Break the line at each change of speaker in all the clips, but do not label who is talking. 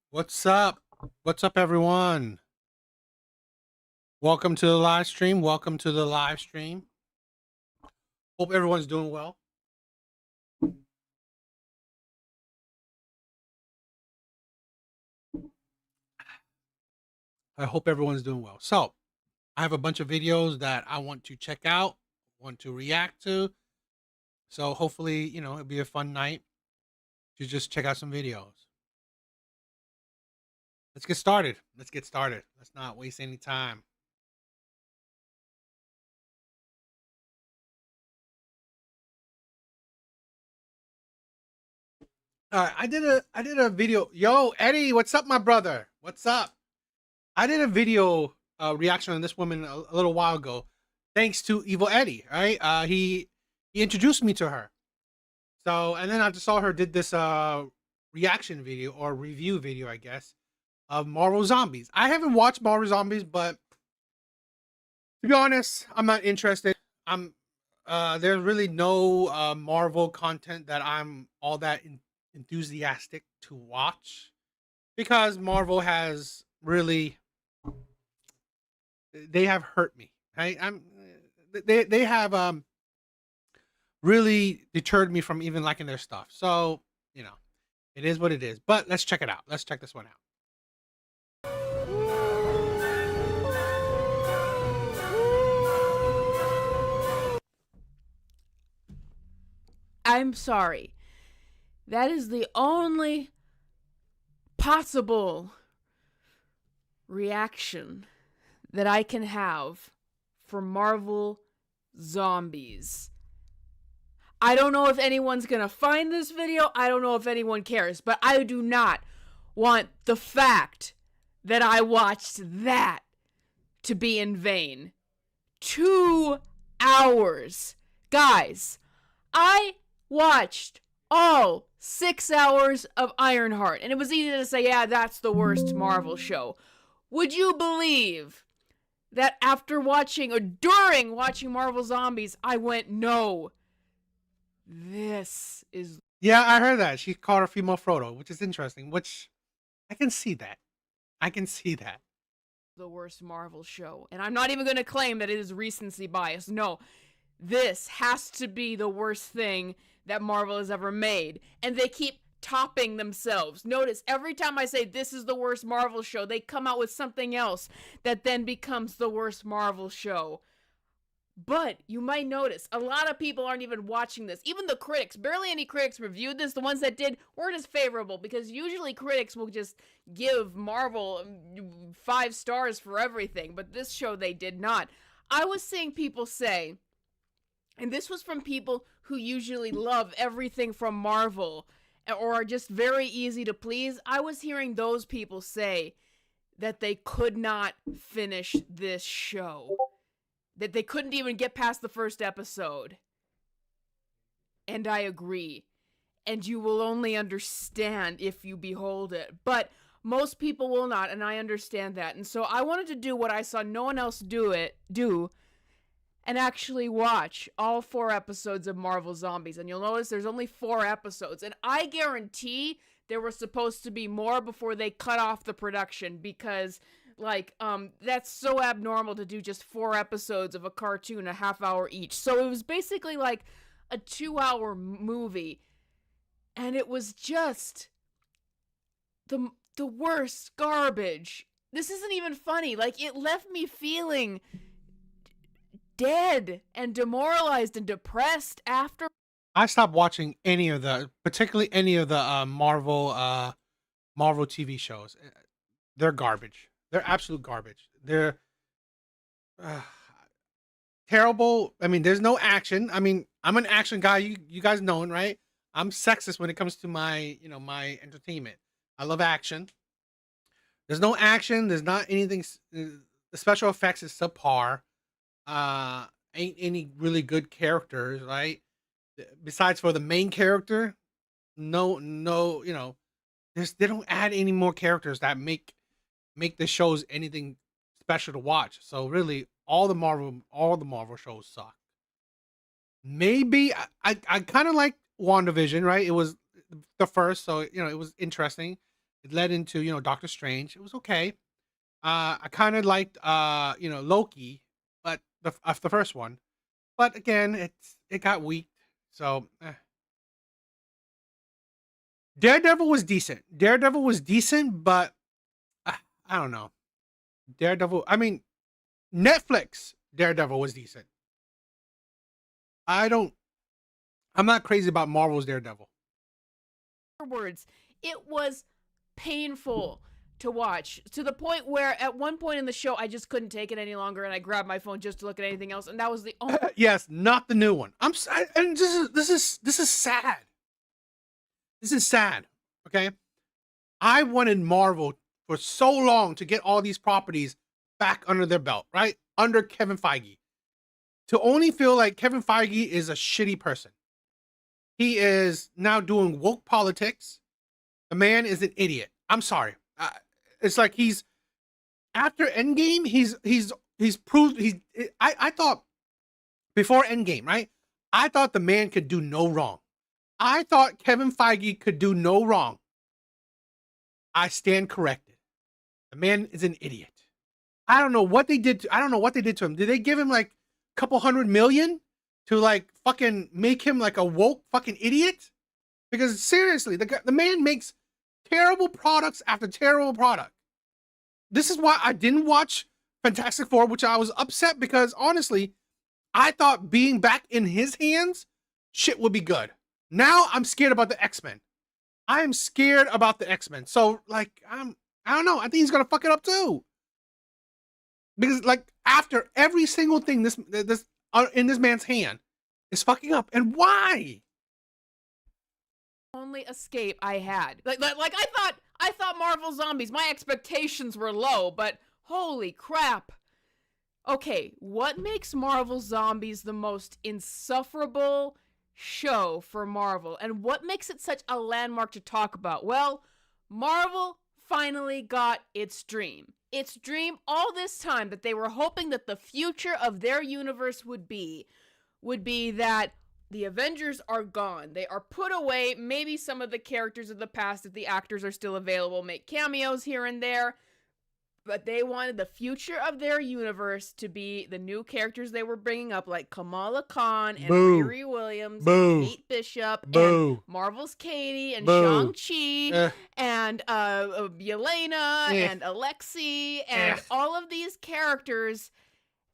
What's up? What's up, everyone? Welcome to the live stream. Welcome to the live stream. Hope everyone's doing well. I hope everyone's doing well. So, I have a bunch of videos that I want to check out, want to react to. So, hopefully, it'll be a fun night to just check out some videos. Let's get started. Let's not waste any time. All right, I did a video. Yo, Eddie, what's up, my brother? What's up? I did a video reaction on this woman a little while ago, thanks to Evil Eddie. Right? He introduced me to her. So, and then I just saw her did this reaction video or review video, I guess, of Marvel Zombies. I haven't watched Marvel Zombies, but to be honest, I'm not interested. There's really no Marvel content that I'm all that enthusiastic to watch, because Marvel has really, they have hurt me. Right? They have really deterred me from even liking their stuff. So, it is what it is. But let's check it out. Let's check this one out.
I'm sorry. That is the only possible reaction that I can have for Marvel Zombies. I don't know if anyone's gonna find this video. I don't know if anyone cares, but I do not want the fact that I watched that to be in vain. 2 hours. Guys, I watched all 6 hours of Ironheart, and it was easy to say, yeah, that's the worst Marvel show. Would you believe that after watching, or during watching Marvel Zombies, I went, no, this is...
Yeah, I heard that. She called her female Frodo, which is interesting, which I can see that.
the worst Marvel show. And I'm not even going to claim that it is recency bias. No, this has to be the worst thing that Marvel has ever made. And they keep topping themselves. Notice, every time I say this is the worst Marvel show, they come out with something else that then becomes the worst Marvel show. But you might notice a lot of people aren't even watching this. Even the critics, barely any critics reviewed this. The ones that did weren't as favorable, because usually critics will just give Marvel 5 stars for everything. But this show, they did not. I was seeing people say, and this was from people who usually love everything from Marvel or are just very easy to please. I was hearing those people say that they could not finish this show, that they couldn't even get past the first episode. And I agree. And you will only understand if you behold it. But most people will not, and I understand that. And so I wanted to do what I saw no one else do, and actually watch all 4 episodes of Marvel Zombies. And you'll notice there's only 4 episodes. And I guarantee there were supposed to be more before they cut off the production, because that's so abnormal to do just 4 episodes of a cartoon, a half hour each. So it was basically like a 2-hour movie, and it was just the worst garbage. This isn't even funny. Like, it left me feeling dead and demoralized and depressed after.
I stopped watching particularly any of the Marvel TV shows. They're garbage. They're absolute garbage. They're uh, terrible. I mean, there's no action. I mean, I'm an action guy. You guys know it, right? I'm sexist when it comes to my entertainment. I love action. There's no action. There's not anything. The special effects is subpar. Ain't any really good characters, right? Besides for the main character, no, they don't add any more characters that make the shows anything special to watch. So really, all the Marvel shows suck. Maybe I kind of like WandaVision, right? It was the first, so it was interesting. It led into, Doctor Strange. It was okay. I kind of liked, Loki, but the first one. But again, it got weak. So Daredevil was decent. Daredevil was decent, but I don't know. Daredevil. I mean, Netflix Daredevil was decent. I don't. I'm not crazy about Marvel's Daredevil.
Words, it was painful to watch, to the point where at one point in the show I just couldn't take it any longer, and I grabbed my phone just to look at anything else, and that was the only.
Yes, not the new one. And this is sad. This is sad. Okay, I wanted Marvel for so long to get all these properties back under their belt, right? Under Kevin Feige. To only feel like Kevin Feige is a shitty person. He is now doing woke politics. The man is an idiot. I'm sorry. It's like he's after Endgame. He's proved I thought before Endgame, right? I thought the man could do no wrong. I thought Kevin Feige could do no wrong. I stand corrected. The man is an idiot. I don't know what they did. I don't know what they did to him. Did they give him like a couple $100 million to like fucking make him like a woke fucking idiot? Because seriously, the man makes terrible products after terrible product. This is why I didn't watch Fantastic Four, which I was upset because honestly, I thought being back in his hands, shit would be good. Now I'm scared about the X-Men. I am scared about the X-Men. So like, I don't know. I think he's gonna fuck it up too. Because like after every single thing this in this man's hand is fucking up, and why?
Only escape I had. Like I thought Marvel Zombies, my expectations were low, but holy crap. Okay, what makes Marvel Zombies the most insufferable show for Marvel, and what makes it such a landmark to talk about? Well, Marvel finally got its dream. Its dream all this time that they were hoping that the future of their universe would be that the Avengers are gone. They are put away. Maybe some of the characters of the past, if the actors are still available, make cameos here and there. But they wanted the future of their universe to be the new characters they were bringing up, like Kamala Khan and Riri Williams, and Kate Bishop, and Marvel's Katie, and Shang-Chi, and Yelena, and Alexei, and all of these characters.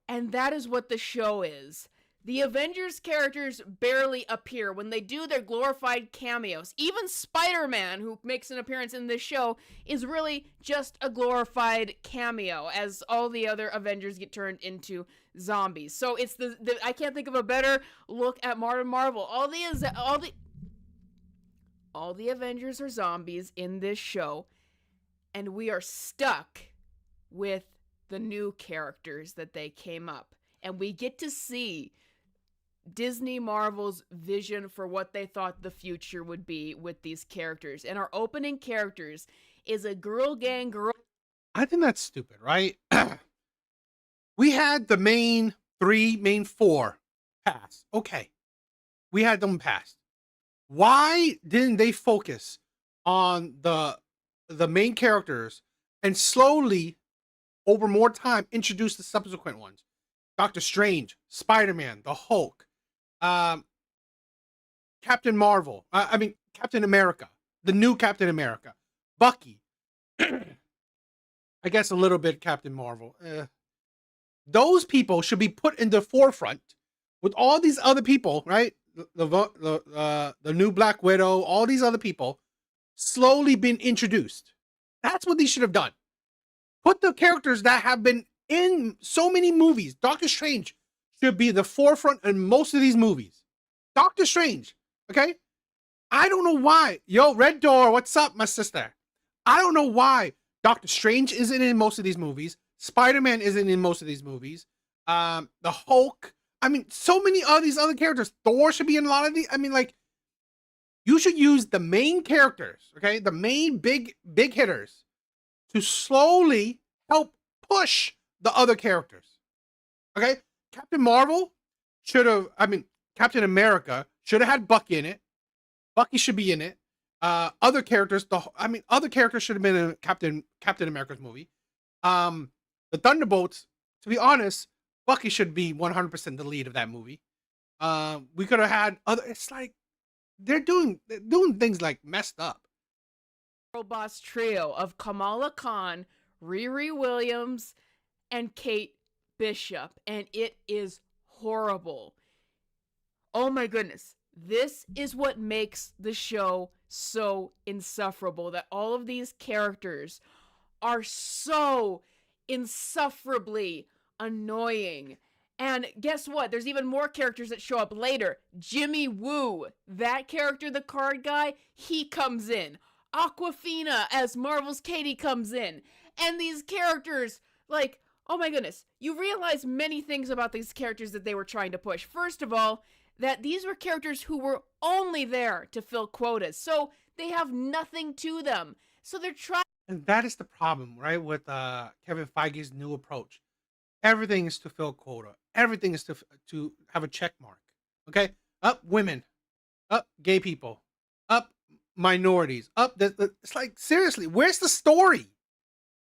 And that is what the show is. The Avengers characters barely appear. When they do, they're glorified cameos. Even Spider-Man, who makes an appearance in this show, is really just a glorified cameo, as all the other Avengers get turned into zombies. So it's I can't think of a better look at Marvel. All the Avengers are zombies in this show, and we are stuck with the new characters that they came up. And we get to see Disney Marvel's vision for what they thought the future would be with these characters. And our opening characters is a girl gang girl.
I think that's stupid, right? We had the main four pass. Okay. We had them passed. Why didn't they focus on the main characters and slowly, over more time, introduce the subsequent ones? Doctor Strange, Spider-Man, the Hulk, Captain Marvel, Captain America, the new Captain America, Bucky, I guess a little bit Captain Marvel. Those people should be put in the forefront with all these other people, right? The new Black Widow, all these other people slowly been introduced. That's what they should have done. Put the characters that have been in so many movies. Doctor Strange should be the forefront in most of these movies. Doctor Strange, okay? I don't know why. Yo, Red Door, what's up, my sister? I don't know why Doctor Strange isn't in most of these movies. Spider-Man isn't in most of these movies. The Hulk. I mean, so many of these other characters. Thor should be in a lot of these. I mean, like, you should use the main characters, okay? The main big hitters to slowly help push the other characters. Okay? Captain America should have had Bucky in it. Bucky should be in it. Other characters, other characters should have been in Captain America's movie. The Thunderbolts, to be honest, Bucky should be 100% the lead of that movie. We could have had other. It's like they're doing things like messed up.
Girl boss trio of Kamala Khan, Riri Williams, and Kate Bishop, and it is horrible. Oh my goodness. This is what makes the show so insufferable, that all of these characters are so insufferably annoying. And guess what? There's even more characters that show up later. Jimmy Woo, that character, the card guy, he comes in. Aquafina as Marvel's Katie comes in. And these characters, like, oh my goodness, you realize many things about these characters that they were trying to push. First of all, that these were characters who were only there to fill quotas. So they have nothing to them. So they're trying.
And that is the problem, right? With Kevin Feige's new approach. Everything is to fill quota. Everything is to have a check mark. Okay? Up women. Up gay people. Up minorities. Up it's like, seriously, where's the story?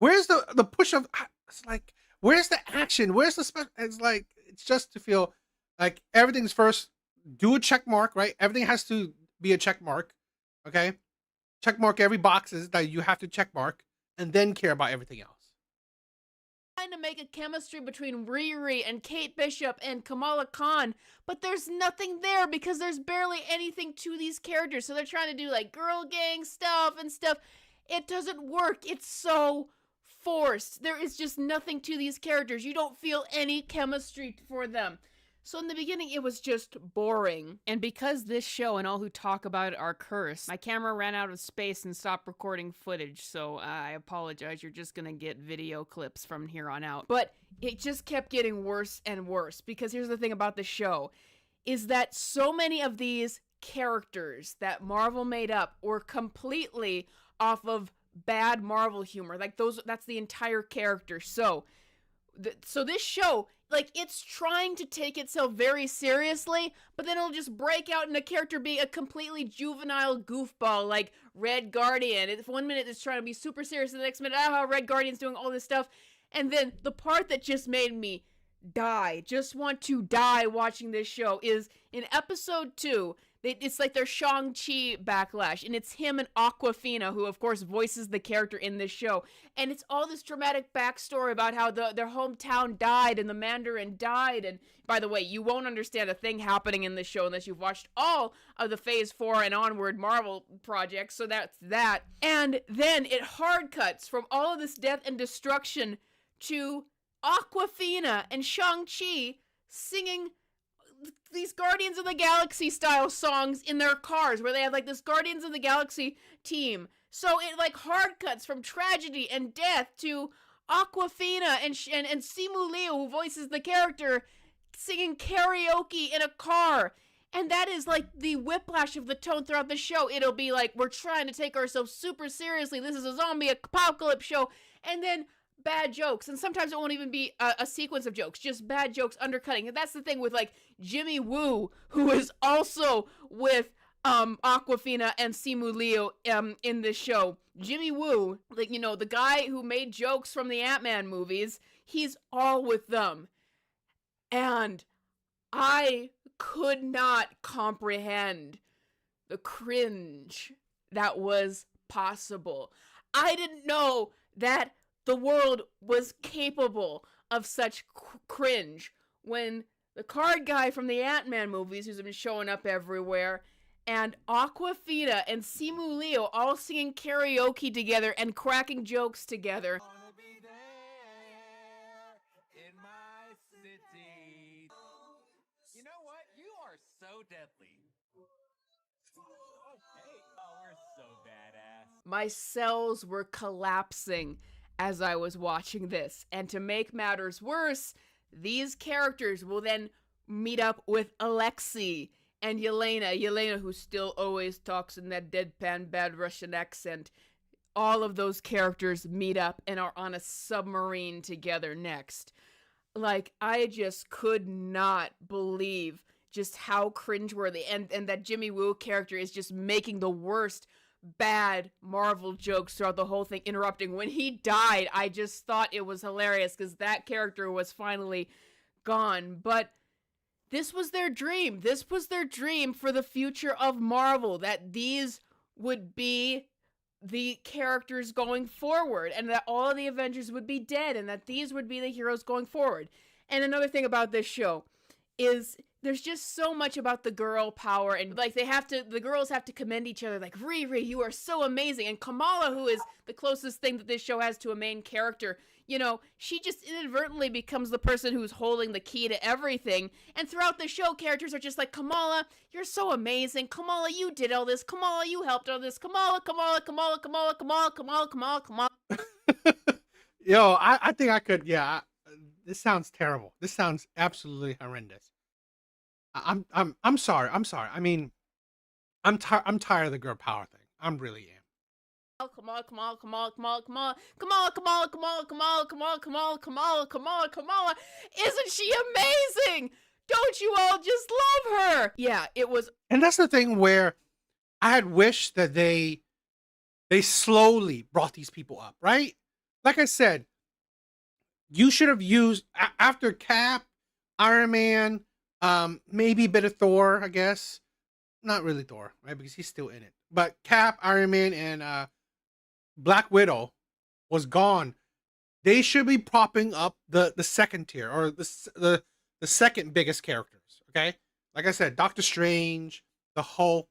Where's the push of, it's like, where's the action? Where's the special? It's like, it's just to feel like everything's first, do a check mark, right? Everything has to be a check mark. Okay? Check mark every boxes that you have to check mark, and then care about everything else.
Trying to make a chemistry between Riri and Kate Bishop and Kamala Khan, but there's nothing there because there's barely anything to these characters. So they're trying to do like girl gang stuff and stuff. It doesn't work. It's so forced. There is just nothing to these characters. You don't feel any chemistry for them. So in the beginning, it was just boring. And because this show and all who talk about it are cursed, my camera ran out of space and stopped recording footage. So I apologize. You're just going to get video clips from here on out. But it just kept getting worse and worse. Because here's the thing about the show, is that so many of these characters that Marvel made up were completely off of bad Marvel humor. Like that's the entire character. So this show, like, it's trying to take itself very seriously, but then it'll just break out in a character being a completely juvenile goofball, like Red Guardian. If 1 minute it's trying to be super serious, and the next minute, Red Guardian's doing all this stuff. And then the part that just made me just want to die watching this show is in episode 2. It's like their Shang-Chi backlash, and it's him and Aquafina, who of course voices the character in this show, and it's all this dramatic backstory about how their hometown died and the Mandarin died. And by the way, you won't understand a thing happening in this show unless you've watched all of the Phase 4 and onward Marvel projects, so that's that. And then it hard cuts from all of this death and destruction to Aquafina and Shang-Chi singing these Guardians of the Galaxy style songs in their cars, where they have like this Guardians of the Galaxy team. So it like hard cuts from tragedy and death to Aquafina and Simu Liu, who voices the character, singing karaoke in a car. And that is like the whiplash of the tone throughout the show. It'll be like, we're trying to take ourselves super seriously. This is a zombie apocalypse show. And then bad jokes, and sometimes it won't even be a sequence of jokes, just bad jokes undercutting. And that's the thing with like Jimmy Woo, who is also with Aquafina and Simu Liu in this show. Jimmy Woo, like, you know, the guy who made jokes from the Ant-Man movies, he's all with them. And I could not comprehend the cringe that was possible. I didn't know that the world was capable of such cringe when the card guy from the Ant-Man movies, who's been showing up everywhere, and Aquafina and Simu Liu all singing karaoke together and cracking jokes together.
Be there in my city. You know what? You are so deadly. Okay. Oh, we're so badass.
My cells were collapsing as I was watching this. And to make matters worse, these characters will then meet up with Alexei and Yelena, who still always talks in that deadpan bad Russian accent. All of those characters meet up and are on a submarine together next. Like, I just could not believe just how cringeworthy, and that Jimmy Woo character is just making the worst bad Marvel jokes throughout the whole thing, interrupting. When he died, I just thought it was hilarious because that character was finally gone. But this was their dream. This was their dream for the future of Marvel, that these would be the characters going forward, and that all of the Avengers would be dead, and that these would be the heroes going forward. And another thing about this show is there's just so much about the girl power, and like the girls have to commend each other, like, Riri, you are so amazing. And Kamala, who is the closest thing that this show has to a main character, you know, she just inadvertently becomes the person who's holding the key to everything. And throughout the show, characters are just like, Kamala, you're so amazing. Kamala, you did all this. Kamala, you helped all this. Kamala, Kamala, Kamala, Kamala, Kamala, Kamala, Kamala, Kamala.
Yo, I think I could. Yeah, this sounds terrible. This sounds absolutely horrendous. I'm sorry. I'm sorry. I mean, I'm tired of the girl power thing. I'm really am.
Kamala, Kamala, Kamala, Kamala, Kamala, Kamala, Kamala, Kamala, Kamala, Kamala, Kamala, Kamala, Kamala, Kamala. Isn't she amazing? Don't you all just love her? Yeah, it was.
And that's the thing where I had wished that they slowly brought these people up, right? Like I said, you should have used after Cap, Iron Man, maybe a bit of Thor, I guess. Not really Thor, right? Because he's still in it. But Cap, Iron Man, and Black Widow was gone. They should be propping up the second tier, or the second biggest characters. Okay, like I said, Doctor Strange, the Hulk,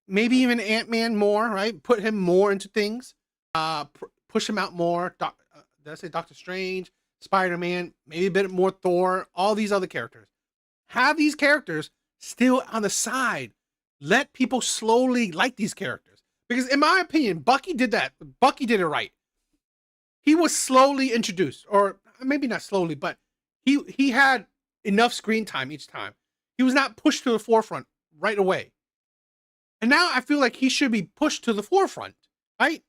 maybe even Ant-Man more. Right, put him more into things. Push him out more. Did I say Doctor Strange, Spider-Man, maybe a bit more Thor, all these other characters. Have these characters still on the side. Let people slowly like these characters. Because in my opinion, Bucky did that. Bucky did it right. He was slowly introduced, or maybe not slowly, but he had enough screen time each time. He was not pushed to the forefront right away. And now I feel like he should be pushed to the forefront, right?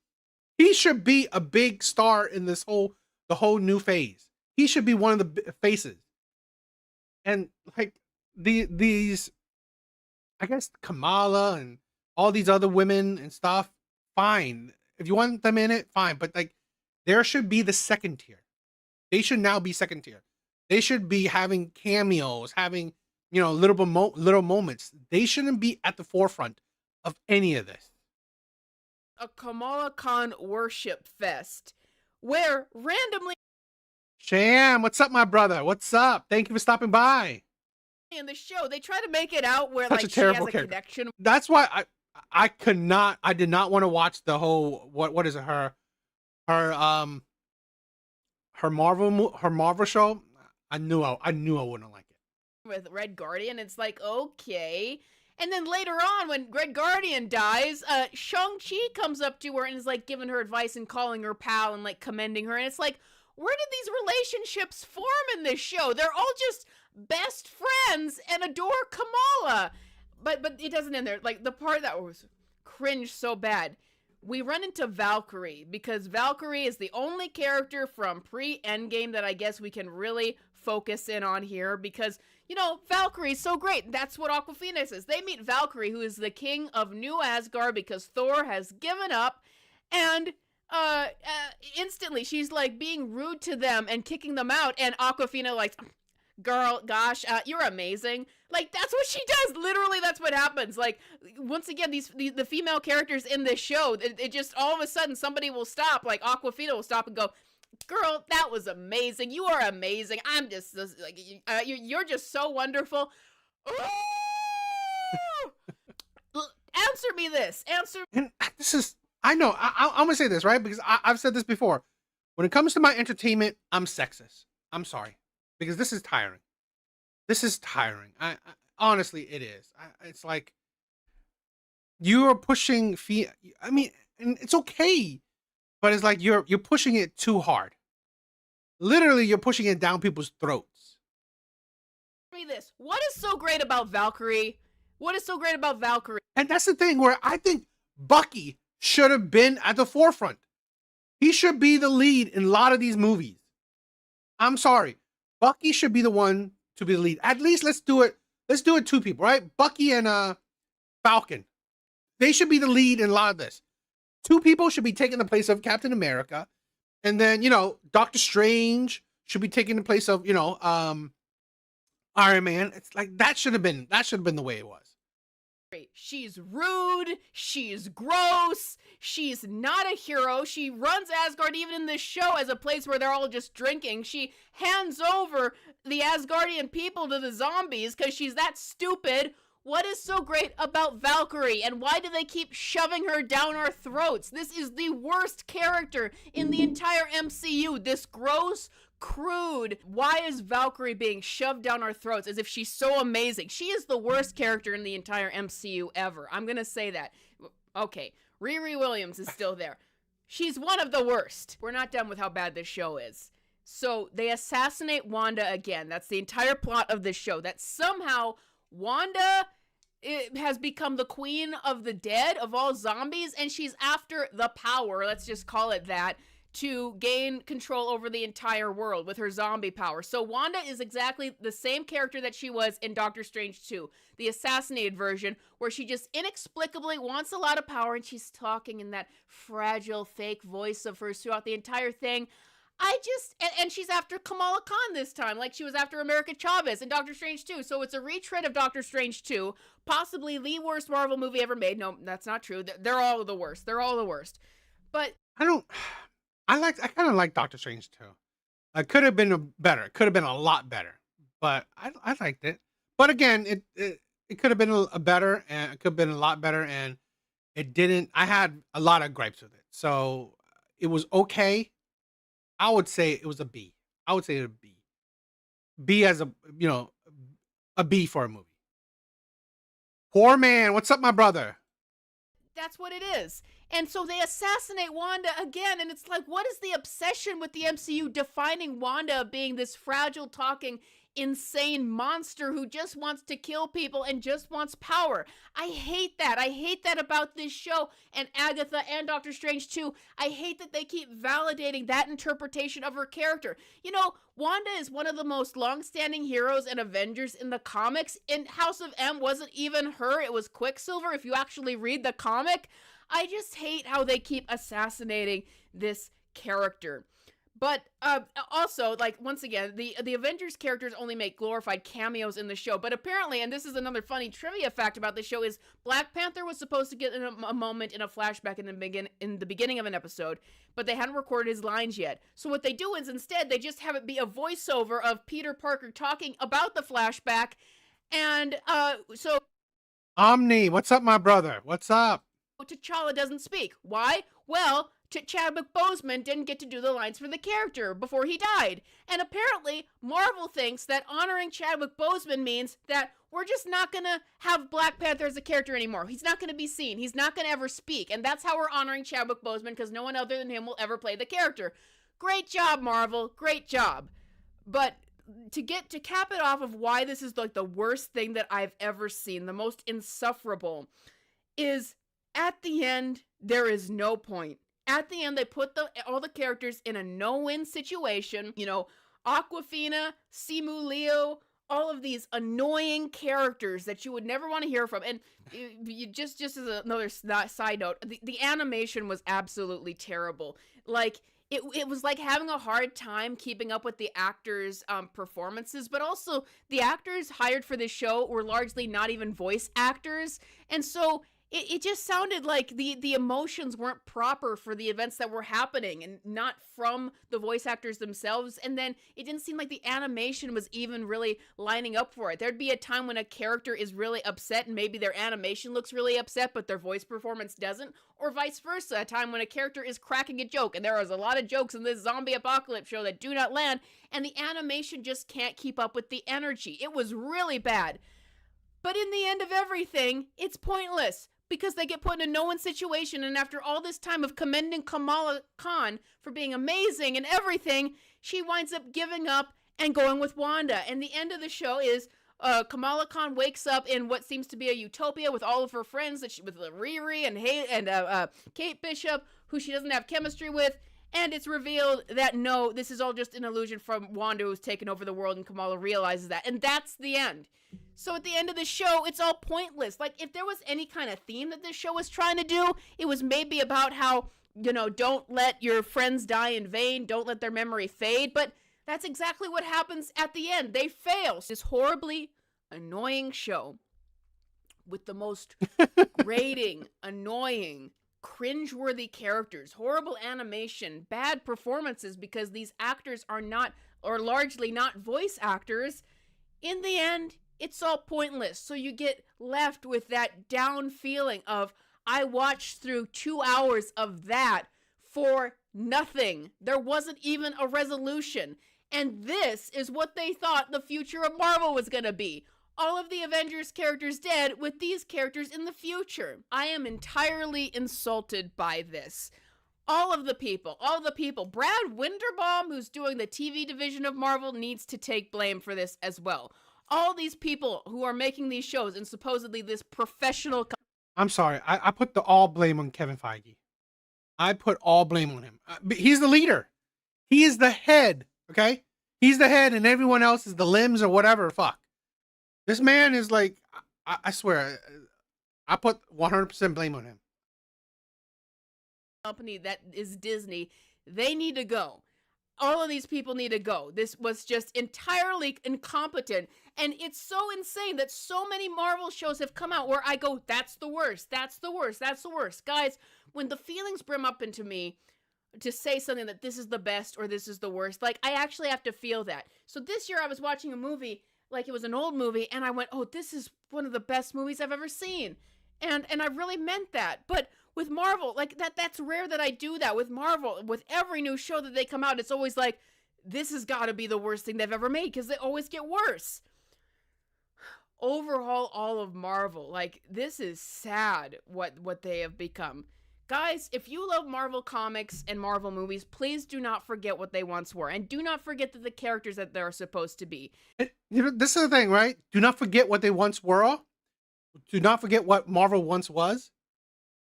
He should be a big star in the whole new phase. He should be one of the faces. And like these, I guess Kamala and all these other women and stuff, fine. If you want them in it, fine. But like, there should be the second tier. They should now be second tier. They should be having cameos, having, you know, little moments. They shouldn't be at the forefront of any of this.
A Kamala Khan worship fest where randomly
Sham, what's up, my brother? What's up? Thank you for stopping by.
in the show they try to make it out where
Such
like
a
she has
terrible
a
character.
connection.
That's why I did not want to watch the whole what is it, her Marvel show. I knew I wouldn't like it.
With Red Guardian, it's like, okay. And then later on, when Red Guardian dies, Shang-Chi comes up to her and is like giving her advice and calling her pal and like commending her. And it's like, where did these relationships form in this show? They're all just best friends and adore Kamala. But it doesn't end there. Like, the part that was cringe so bad, we run into Valkyrie, because Valkyrie is the only character from pre-Endgame that I guess we can really focus in on here, because, you know, Valkyrie's so great. That's what Aquafina is. They meet Valkyrie, who is the king of New Asgard, because Thor has given up, and instantly she's like being rude to them and kicking them out, and Aquafina like, girl, gosh, you're amazing. Like, that's what she does. Literally, that's what happens. Like, once again, the female characters in this show, it just, all of a sudden, somebody will stop, like, Aquafina will stop and go, girl, that was amazing. You are amazing. I'm just, like, you're just so wonderful. Answer me this.
And this is, I know, I'm going to say this, right? Because I've said this before. When it comes to my entertainment, I'm sexist. I'm sorry. Because this is tiring. This is tiring. I honestly, it is. It's like you are pushing. I mean, and it's okay, but it's like you're pushing it too hard. Literally, you're pushing it down people's throats.
Me this. What is so great about Valkyrie? What is so great about Valkyrie?
And that's the thing where I think Bucky should have been at the forefront. He should be the lead in a lot of these movies. I'm sorry. Bucky should be the one to be the lead. At least let's do it. Let's do it two people, right? Bucky and Falcon. They should be the lead in a lot of this. Two people should be taking the place of Captain America, and then Doctor Strange should be taking the place of Iron Man. It's like that should have been the way it was.
She's rude, she's gross, she's not a hero. She runs Asgard even in this show as a place where they're all just drinking. She hands over the Asgardian people to the zombies because she's that stupid. What is so great about Valkyrie, and why do they keep shoving her down our throats? This is the worst character in the entire MCU. This gross, crude. Why is Valkyrie being shoved down our throats as if she's so amazing? She is the worst character in the entire MCU ever. I'm gonna say that. Okay, Riri Williams is still there. She's one of the worst. We're not done with how bad this show is. So they assassinate Wanda again. That's the entire plot of this show. That somehow Wanda has become the queen of the dead, of all zombies, and she's after the power, let's just call it that, to gain control over the entire world with her zombie power. So Wanda is exactly the same character that she was in Doctor Strange 2, the assassinated version, where she just inexplicably wants a lot of power, and she's talking in that fragile, fake voice of hers throughout the entire thing. And she's after Kamala Khan this time, like she was after America Chavez in Doctor Strange 2. So it's a retread of Doctor Strange 2, possibly the worst Marvel movie ever made. No, that's not true. They're all the worst. They're all the worst. But
I kind of like Doctor Strange 2. It could have been better. It could have been a lot better, but I liked it. But again, it could have been a better, and it could have been a lot better, and it didn't. I had a lot of gripes with it, so it was okay. I would say it was a B. I would say it was a B. B as a B for a movie. Poor man, what's up, my brother?
that's what it is. And so they assassinate Wanda again, and it's like, what is the obsession with the MCU defining Wanda being this fragile, talking, insane monster who just wants to kill people and just wants power? I hate that. I hate that about this show, and Agatha and Doctor Strange too. I hate that they keep validating that interpretation of her character. You know, Wanda is one of the most long-standing heroes and Avengers in the comics. In House of M wasn't even her, it was Quicksilver if you actually read the comic. I just hate how they keep assassinating this character. But also, like, once again, the Avengers characters only make glorified cameos in the show. But apparently, and this is another funny trivia fact about the show, is Black Panther was supposed to get a moment in a flashback in the beginning of an episode, but they hadn't recorded his lines yet. So what they do is instead they just have it be a voiceover of Peter Parker talking about the flashback, and so
Omni, what's up, my brother? What's up?
T'Challa doesn't speak. Why? Well, Chadwick Boseman didn't get to do the lines for the character before he died. And apparently, Marvel thinks that honoring Chadwick Boseman means that we're just not going to have Black Panther as a character anymore. He's not going to be seen. He's not going to ever speak. And that's how we're honoring Chadwick Boseman, because no one other than him will ever play the character. Great job, Marvel. Great job. But to cap it off of why this is like the worst thing that I've ever seen, the most insufferable, is at the end, there is no point. At the end, they put all the characters in a no-win situation. You know, Aquafina, Simu Leo, all of these annoying characters that you would never want to hear from. And you just as another side note, the animation was absolutely terrible. Like, it was like having a hard time keeping up with the actors' performances, but also the actors hired for this show were largely not even voice actors. And so it just sounded like the emotions weren't proper for the events that were happening and not from the voice actors themselves. And then it didn't seem like the animation was even really lining up for it. There'd be a time when a character is really upset and maybe their animation looks really upset, but their voice performance doesn't, or vice versa. A time when a character is cracking a joke, and there is a lot of jokes in this zombie apocalypse show that do not land, and the animation just can't keep up with the energy. It was really bad. But in the end of everything, it's pointless, because they get put in a no-win situation, and after all this time of commending Kamala Khan for being amazing and everything, she winds up giving up and going with Wanda. And the end of the show is Kamala Khan wakes up in what seems to be a utopia with all of her friends, with Riri and Kate Bishop, who she doesn't have chemistry with. And it's revealed that no, this is all just an illusion from Wanda, who's taken over the world, and Kamala realizes that. And that's the end. So at the end of the show, it's all pointless. Like, if there was any kind of theme that this show was trying to do, it was maybe about how, don't let your friends die in vain, don't let their memory fade. But that's exactly what happens at the end. They fail. This horribly annoying show with the most grating, annoying, cringeworthy characters, horrible animation, bad performances because these actors are not, or largely not, voice actors. In the end, it's all pointless. So you get left with that down feeling of, I watched through 2 hours of that for nothing. There wasn't even a resolution. And this is what they thought the future of Marvel was going to be. All of the Avengers characters dead with these characters in the future. I am entirely insulted by this. All of the people, Brad Winderbaum, who's doing the TV division of Marvel, needs to take blame for this as well. All these people who are making these shows and supposedly this professional...
I'm sorry. I put all blame on Kevin Feige. I put all blame on him. He's the leader. He is the head, okay? He's the head and everyone else is the limbs or whatever. Fuck. This man is like, I swear, I put 100% blame on him.
Company that is Disney, they need to go. All of these people need to go. This was just entirely incompetent. And it's so insane that so many Marvel shows have come out where I go, that's the worst, that's the worst, that's the worst. Guys, when the feelings brim up into me to say something that this is the best or this is the worst, like, I actually have to feel that. So this year I was watching a movie, like it was an old movie, and I went, oh, this is one of the best movies I've ever seen. And I really meant that. But with Marvel, like, that's rare that I do that. With Marvel, with every new show that they come out, it's always like, this has got to be the worst thing they've ever made, because they always get worse. Overhaul all of Marvel. Like, this is sad what they have become. Guys, if you love Marvel comics and Marvel movies, please do not forget what they once were. And do not forget that the characters that they're supposed to be.
This is the thing, right? Do not forget what they once were. Do not forget what Marvel once was.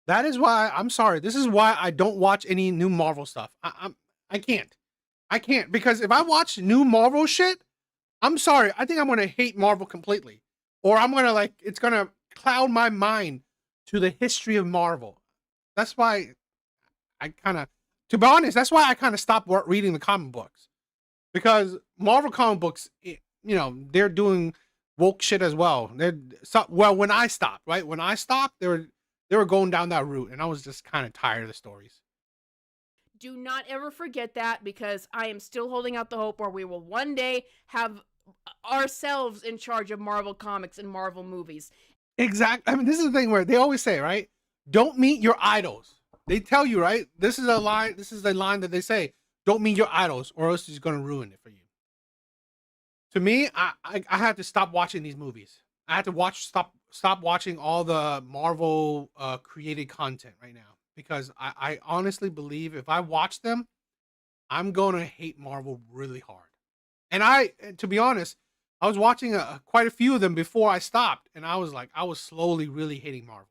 That is why, I'm sorry, this is why I don't watch any new Marvel stuff. I can't, because if I watch new Marvel shit, I'm sorry, I think I'm gonna hate Marvel completely. Or I'm gonna it's gonna cloud my mind to the history of Marvel. That's why to be honest, that's why I kind of stopped reading the comic books. Because Marvel comic books, they're doing woke shit as well. When I stopped, right? When I stopped, they were going down that route, and I was just kind of tired of the stories.
Do not ever forget that, because I am still holding out the hope where we will one day have ourselves in charge of Marvel comics and Marvel movies.
Exactly. I mean, this is the thing where they always say, right? Don't meet your idols. They tell you, right? This is a line. This is the line that they say. Don't meet your idols, or else he's going to ruin it for you. To me, I have to stop watching these movies. I have to stop watching all the Marvel created content right now, because I honestly believe if I watch them, I'm going to hate Marvel really hard. And to be honest, I was watching quite a few of them before I stopped, and I was slowly really hating Marvel.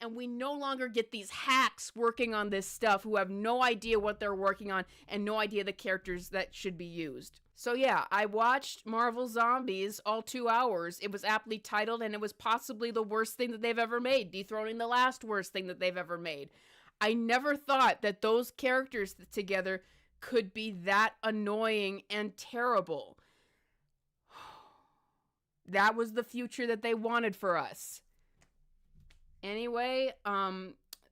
And we no longer get these hacks working on this stuff who have no idea what they're working on and no idea the characters that should be used. So yeah, I watched Marvel Zombies all 2 hours. It was aptly titled, and it was possibly the worst thing that they've ever made, dethroning the last worst thing that they've ever made. I never thought that those characters together could be that annoying and terrible. That was the future that they wanted for us. Anyway,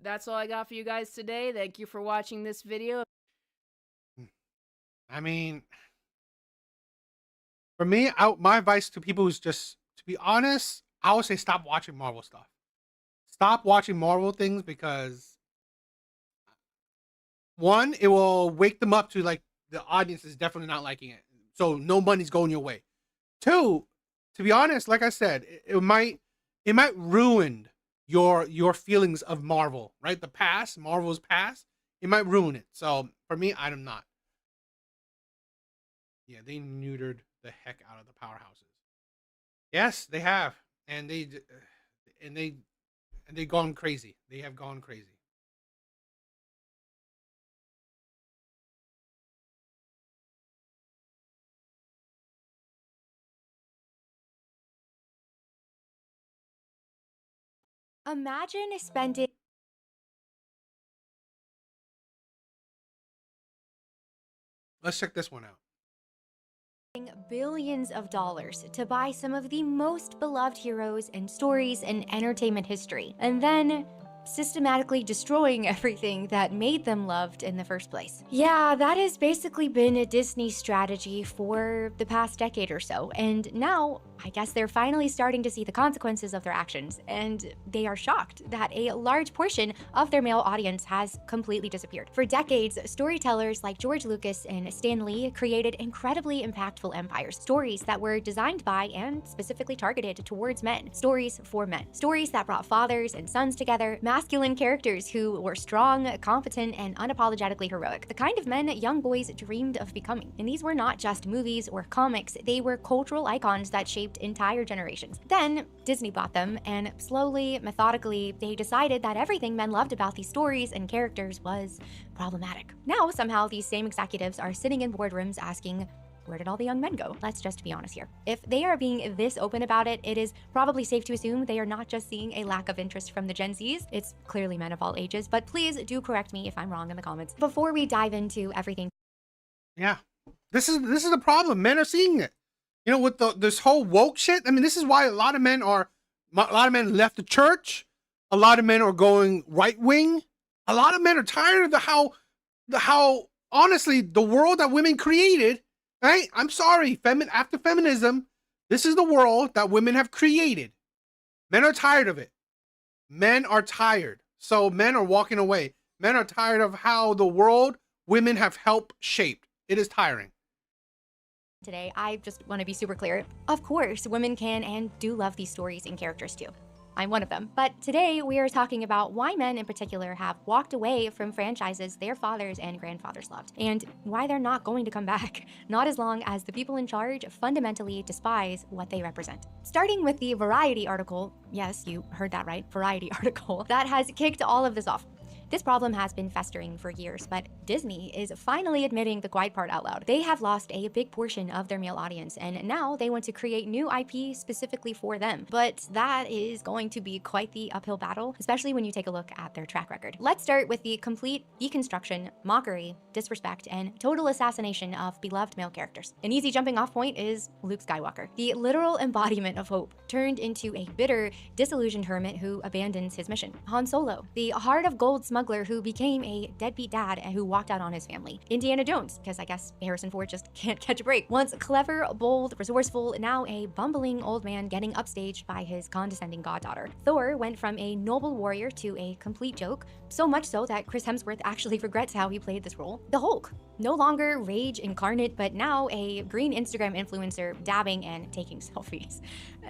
that's all I got for you guys today. Thank you for watching this video.
I mean, for me, my advice to people is just, to be honest, I would say stop watching Marvel stuff. Stop watching Marvel things, because one, it will wake them up to the audience is definitely not liking it, so no money's going your way. Two, to be honest, like I said, it might ruin your feelings of Marvel, right? The past, Marvel's past, it might ruin it. So for me, I'm not. Yeah, they neutered the heck out of the powerhouses. Yes, they have, and they've gone crazy. They have gone crazy.
Imagine spending
Let's check this one out.
billions of dollars to buy some of the most beloved heroes and stories in entertainment history, and then systematically destroying everything that made them loved in the first place. Yeah, that has basically been a Disney strategy for the past decade or so, and now I guess they're finally starting to see the consequences of their actions, and they are shocked that a large portion of their male audience has completely disappeared. For decades, storytellers like George Lucas and Stan Lee created incredibly impactful empires, stories that were designed by and specifically targeted towards men, stories for men, stories that brought fathers and sons together, masculine characters who were strong, competent, and unapologetically heroic, the kind of men young boys dreamed of becoming. And these were not just movies or comics, they were cultural icons that shaped entire generations. Then Disney bought them, and slowly, methodically, they decided that everything men loved about these stories and characters was problematic. Now, somehow, these same executives are sitting in boardrooms asking, where did all the young men go? Let's just be honest here. If they are being this open about it, it is probably safe to assume they are not just seeing a lack of interest from the Gen Zs. It's clearly men of all ages, but please do correct me if I'm wrong in the comments. Before we dive into everything.
Yeah, this is the problem. Men are seeing it. You know, with this whole woke shit. I mean, this is why a lot of men left the church. A lot of men are going right wing. A lot of men are tired of the how honestly the world that women created. Right? I'm sorry, after feminism, this is the world that women have created. Men are tired of it. Men are tired. So men are walking away. Men are tired of how the world women have helped shape. It is tiring.
Today, I just want to be super clear. Of course, women can and do love these stories and characters too. I'm one of them. But today we are talking about why men in particular have walked away from franchises their fathers and grandfathers loved, and why they're not going to come back, not as long as the people in charge fundamentally despise what they represent. Starting with the Variety article, yes, you heard that right, Variety article, that has kicked all of this off. This problem has been festering for years, but Disney is finally admitting the quiet part out loud. They have lost a big portion of their male audience, and now they want to create new IP specifically for them. But that is going to be quite the uphill battle, especially when you take a look at their track record. Let's start with the complete deconstruction, mockery, disrespect, and total assassination of beloved male characters. An easy jumping off point is Luke Skywalker, the literal embodiment of hope, turned into a bitter, disillusioned hermit who abandons his mission. Han Solo, the heart of gold smuggler who became a deadbeat dad and who walked out on his family. Indiana Jones, because I guess Harrison Ford just can't catch a break. Once clever, bold, resourceful, now a bumbling old man getting upstaged by his condescending goddaughter. Thor went from a noble warrior to a complete joke, so much so that Chris Hemsworth actually regrets how he played this role. The Hulk, no longer rage incarnate, but now a green Instagram influencer dabbing and taking selfies.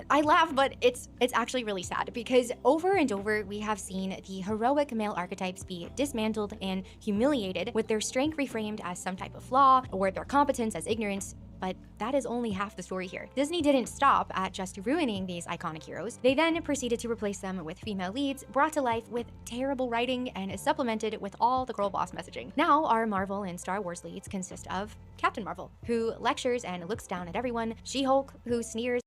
I laugh, but it's actually really sad because over and over we have seen the heroic male archetypes be dismantled and humiliated, with their strength reframed as some type of flaw or their competence as ignorance. But that is only half the story here. Disney didn't stop at just ruining these iconic heroes. They then proceeded to replace them with female leads, brought to life with terrible writing, and supplemented with all the girl boss messaging. Now our Marvel and Star Wars leads consist of Captain Marvel, who lectures and looks down at everyone, She-Hulk, who sneers.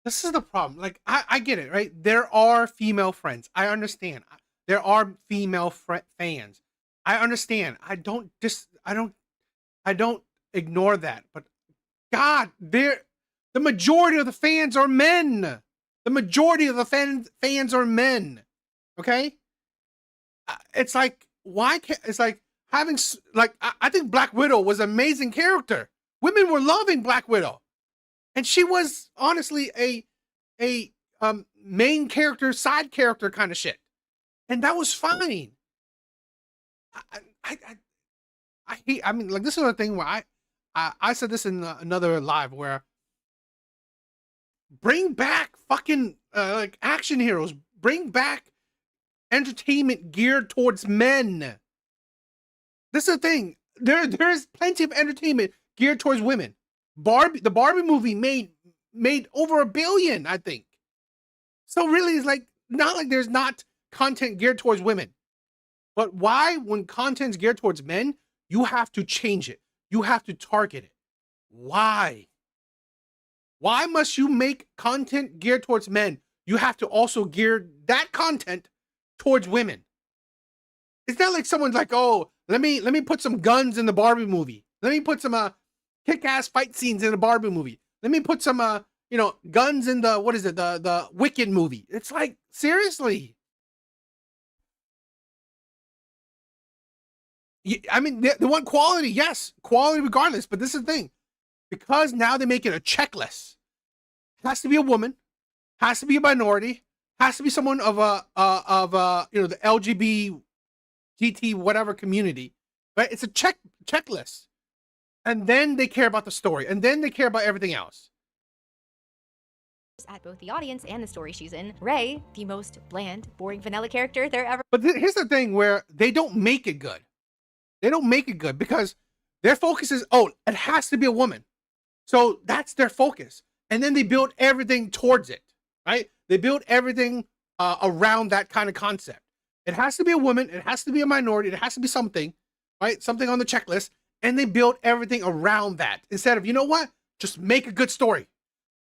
This is the problem. Like, I get it, right? There are female friends. I understand. There are female fans. I understand. I don't ignore that. But God, the majority of the fans are men. The majority of the fans are men. Okay? It's like, why can't, it's like having, like, I think Black Widow was an amazing character. Women were loving Black Widow. And she was honestly a main character, side character kind of shit. And that was fine. I mean, like, this is a thing where I said this in another live where bring back fucking like action heroes, bring back entertainment geared towards men. This is the thing. There's plenty of entertainment geared towards women. The Barbie movie made over $1 billion, I think. So really, it's like not like there's not content geared towards women. But why, when content's geared towards men, you have to change it. You have to target it. Why? Why must you make content geared towards men? you have to also gear that content towards women. It's not like someone's like, oh, let me put some guns in the Barbie movie. Let me put some kick-ass fight scenes in the Barbie movie. Let me put some guns in the the Wicked movie. It's like, seriously. I mean, they want quality, yes, quality regardless. But this is the thing, because now they make it a checklist. It has to be a woman, has to be a minority, has to be someone of the LGBT whatever community, right? It's a checklist, and then they care about the story, and then they care about everything else.
At both the audience and the story she's in. Ray, the most bland, boring vanilla character there ever.
But here's the thing where they don't make it good. They don't make it good because their focus is, oh, it has to be a woman. So that's their focus. And then they build everything towards it, right? They build everything around that kind of concept. It has to be a woman. It has to be a minority. It has to be something, right? Something on the checklist. And they build everything around that instead of, you know what? Just make a good story.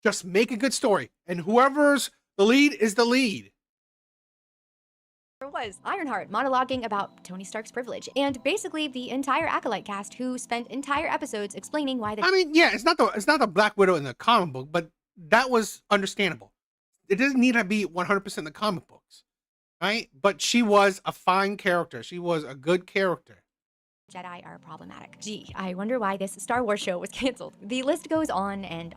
Just make a good story. And whoever's the lead is the lead.
Was Ironheart monologuing about Tony Stark's privilege, and basically the entire Acolyte cast who spent entire episodes explaining why they—
I mean, yeah, it's not the Black Widow in the comic book, but that was understandable. It doesn't need to be 100% in the comic books, right? But she was a fine character. She was a good character.
Jedi are problematic. Gee, I wonder why this Star Wars show was canceled. The list goes on, and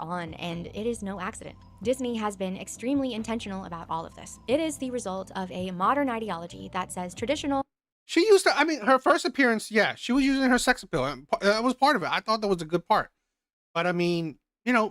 it is no accident. Disney has been extremely intentional about all of this. It is the result of a modern ideology that says traditional—
She used to, I mean, her first appearance, yeah, she was using her sex appeal. And that was part of it. I thought that was a good part. But I mean,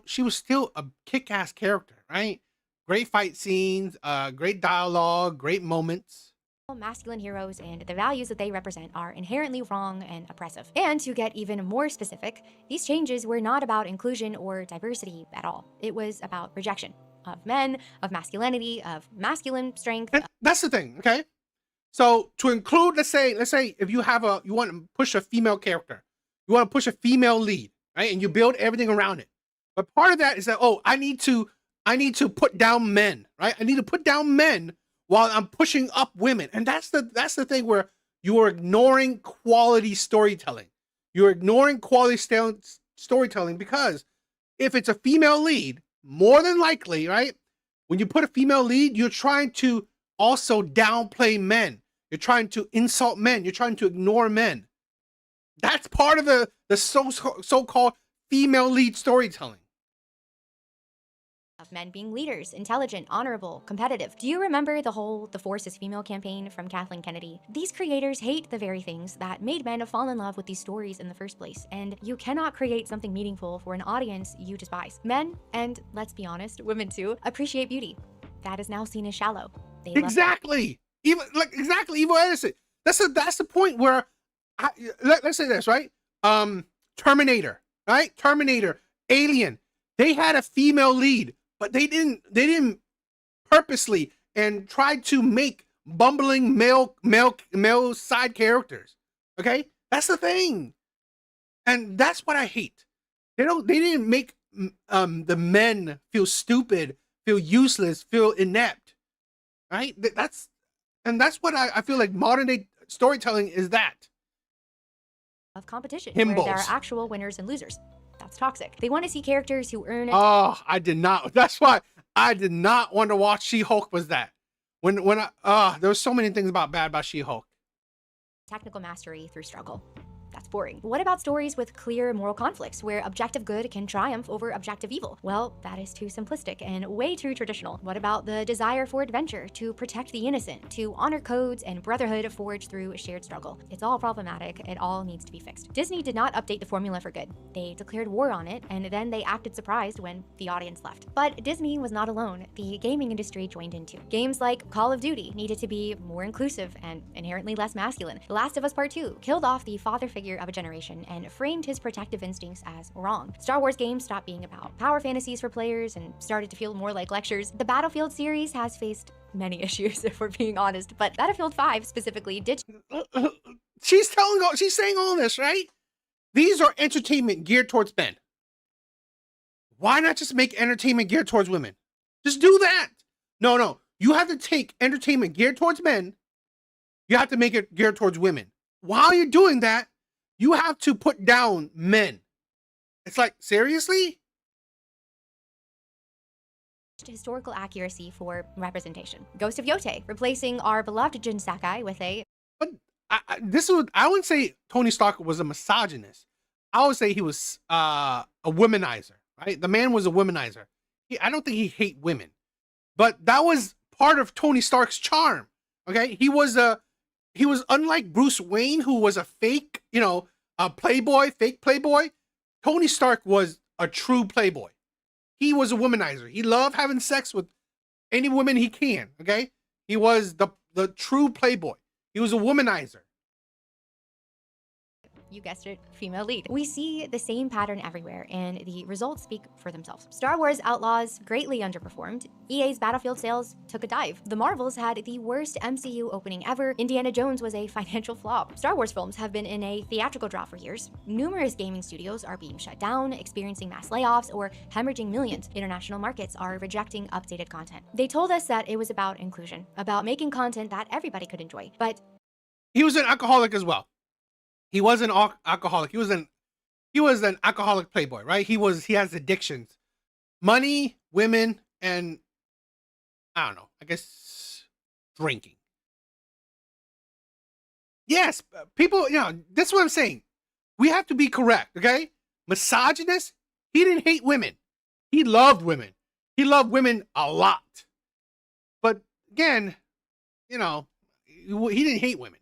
she was still a kick-ass character, right? Great fight scenes, great dialogue, great moments.
Masculine heroes and the values that they represent are inherently wrong and oppressive. And to get even more specific, these changes were not about inclusion or diversity at all. It was about rejection of men, of masculinity, of masculine strength.
And that's the thing, okay? So to include, let's say if you want to push a female character, you want to push a female lead, right? And you build everything around it. But part of that is that, oh, I need to put down men, right? I need to put down men while I'm pushing up women. And that's the thing where you are ignoring quality storytelling. You're ignoring quality storytelling because if it's a female lead, more than likely, right? When you put a female lead, you're trying to also downplay men. You're trying to insult men. You're trying to ignore men. That's part of the so-called female lead storytelling.
Of men being leaders, intelligent, honorable, competitive. Do you remember the Force is Female campaign from Kathleen Kennedy? These creators hate the very things that made men fall in love with these stories in the first place, and you cannot create something meaningful for an audience you despise. Men, and let's be honest, women too, appreciate beauty. That is now seen as shallow. They
exactly. Evil Edison. That's the point where let's say this, right? Terminator, right? Terminator, Alien. They had a female lead, but they didn't purposely and try to make bumbling male side characters. Okay? That's the thing. And that's what I hate. They didn't make the men feel stupid, feel useless, feel inept. Right? That's what I feel like modern day storytelling is that.
Of competition,
Himbos.
where there are actual winners and losers. That's toxic. They want to see characters who earn it.
Oh, I did not. That's why I did not want to watch She-Hulk. Was that when there was so many things bad about She-Hulk.
Technical mastery through struggle. That's boring. What about stories with clear moral conflicts where objective good can triumph over objective evil? Well, that is too simplistic and way too traditional. What about the desire for adventure, to protect the innocent, to honor codes and brotherhood forged through shared struggle? It's all problematic. It all needs to be fixed. Disney did not update the formula for good. They declared war on it, and then they acted surprised when the audience left. But Disney was not alone. The gaming industry joined in too. Games like Call of Duty needed to be more inclusive and inherently less masculine. The Last of Us Part 2 killed off the father figure of a generation and framed his protective instincts as wrong. Star Wars games stopped being about power fantasies for players and started to feel more like lectures. The Battlefield series has faced many issues, if we're being honest, but Battlefield 5 specifically did.
She's saying all this, right? These are entertainment geared towards men. Why not just make entertainment geared towards women? Just do that. No. You have to take entertainment geared towards men. You have to make it geared towards women. While you're doing that, you have to put down men. It's like, seriously?
Historical accuracy for representation. Ghost of Yote, replacing our beloved Jin Sakai with a...
But I wouldn't say Tony Stark was a misogynist. I would say he was a womanizer, right? The man was a womanizer. I don't think he hate women, but that was part of Tony Stark's charm. Okay, he was unlike Bruce Wayne, who was a fake, a fake playboy. Tony Stark was a true playboy. He was a womanizer. He loved having sex with any woman he can. Okay, he was the true playboy. He was a womanizer.
You guessed it, female lead. We see the same pattern everywhere, and the results speak for themselves. Star Wars Outlaws greatly underperformed. EA's Battlefield sales took a dive. The Marvels had the worst MCU opening ever. Indiana Jones was a financial flop. Star Wars films have been in a theatrical drought for years. Numerous gaming studios are being shut down, experiencing mass layoffs, or hemorrhaging millions. International markets are rejecting updated content. They told us that it was about inclusion, about making content that everybody could enjoy, but...
He was an alcoholic as well. He wasn't alcoholic. He was an alcoholic playboy, right? He has addictions, money, women, and I don't know, I guess drinking. Yes, people, that's what I'm saying. We have to be correct, okay? Misogynist, he didn't hate women. He loved women. He loved women a lot. But again, he didn't hate women.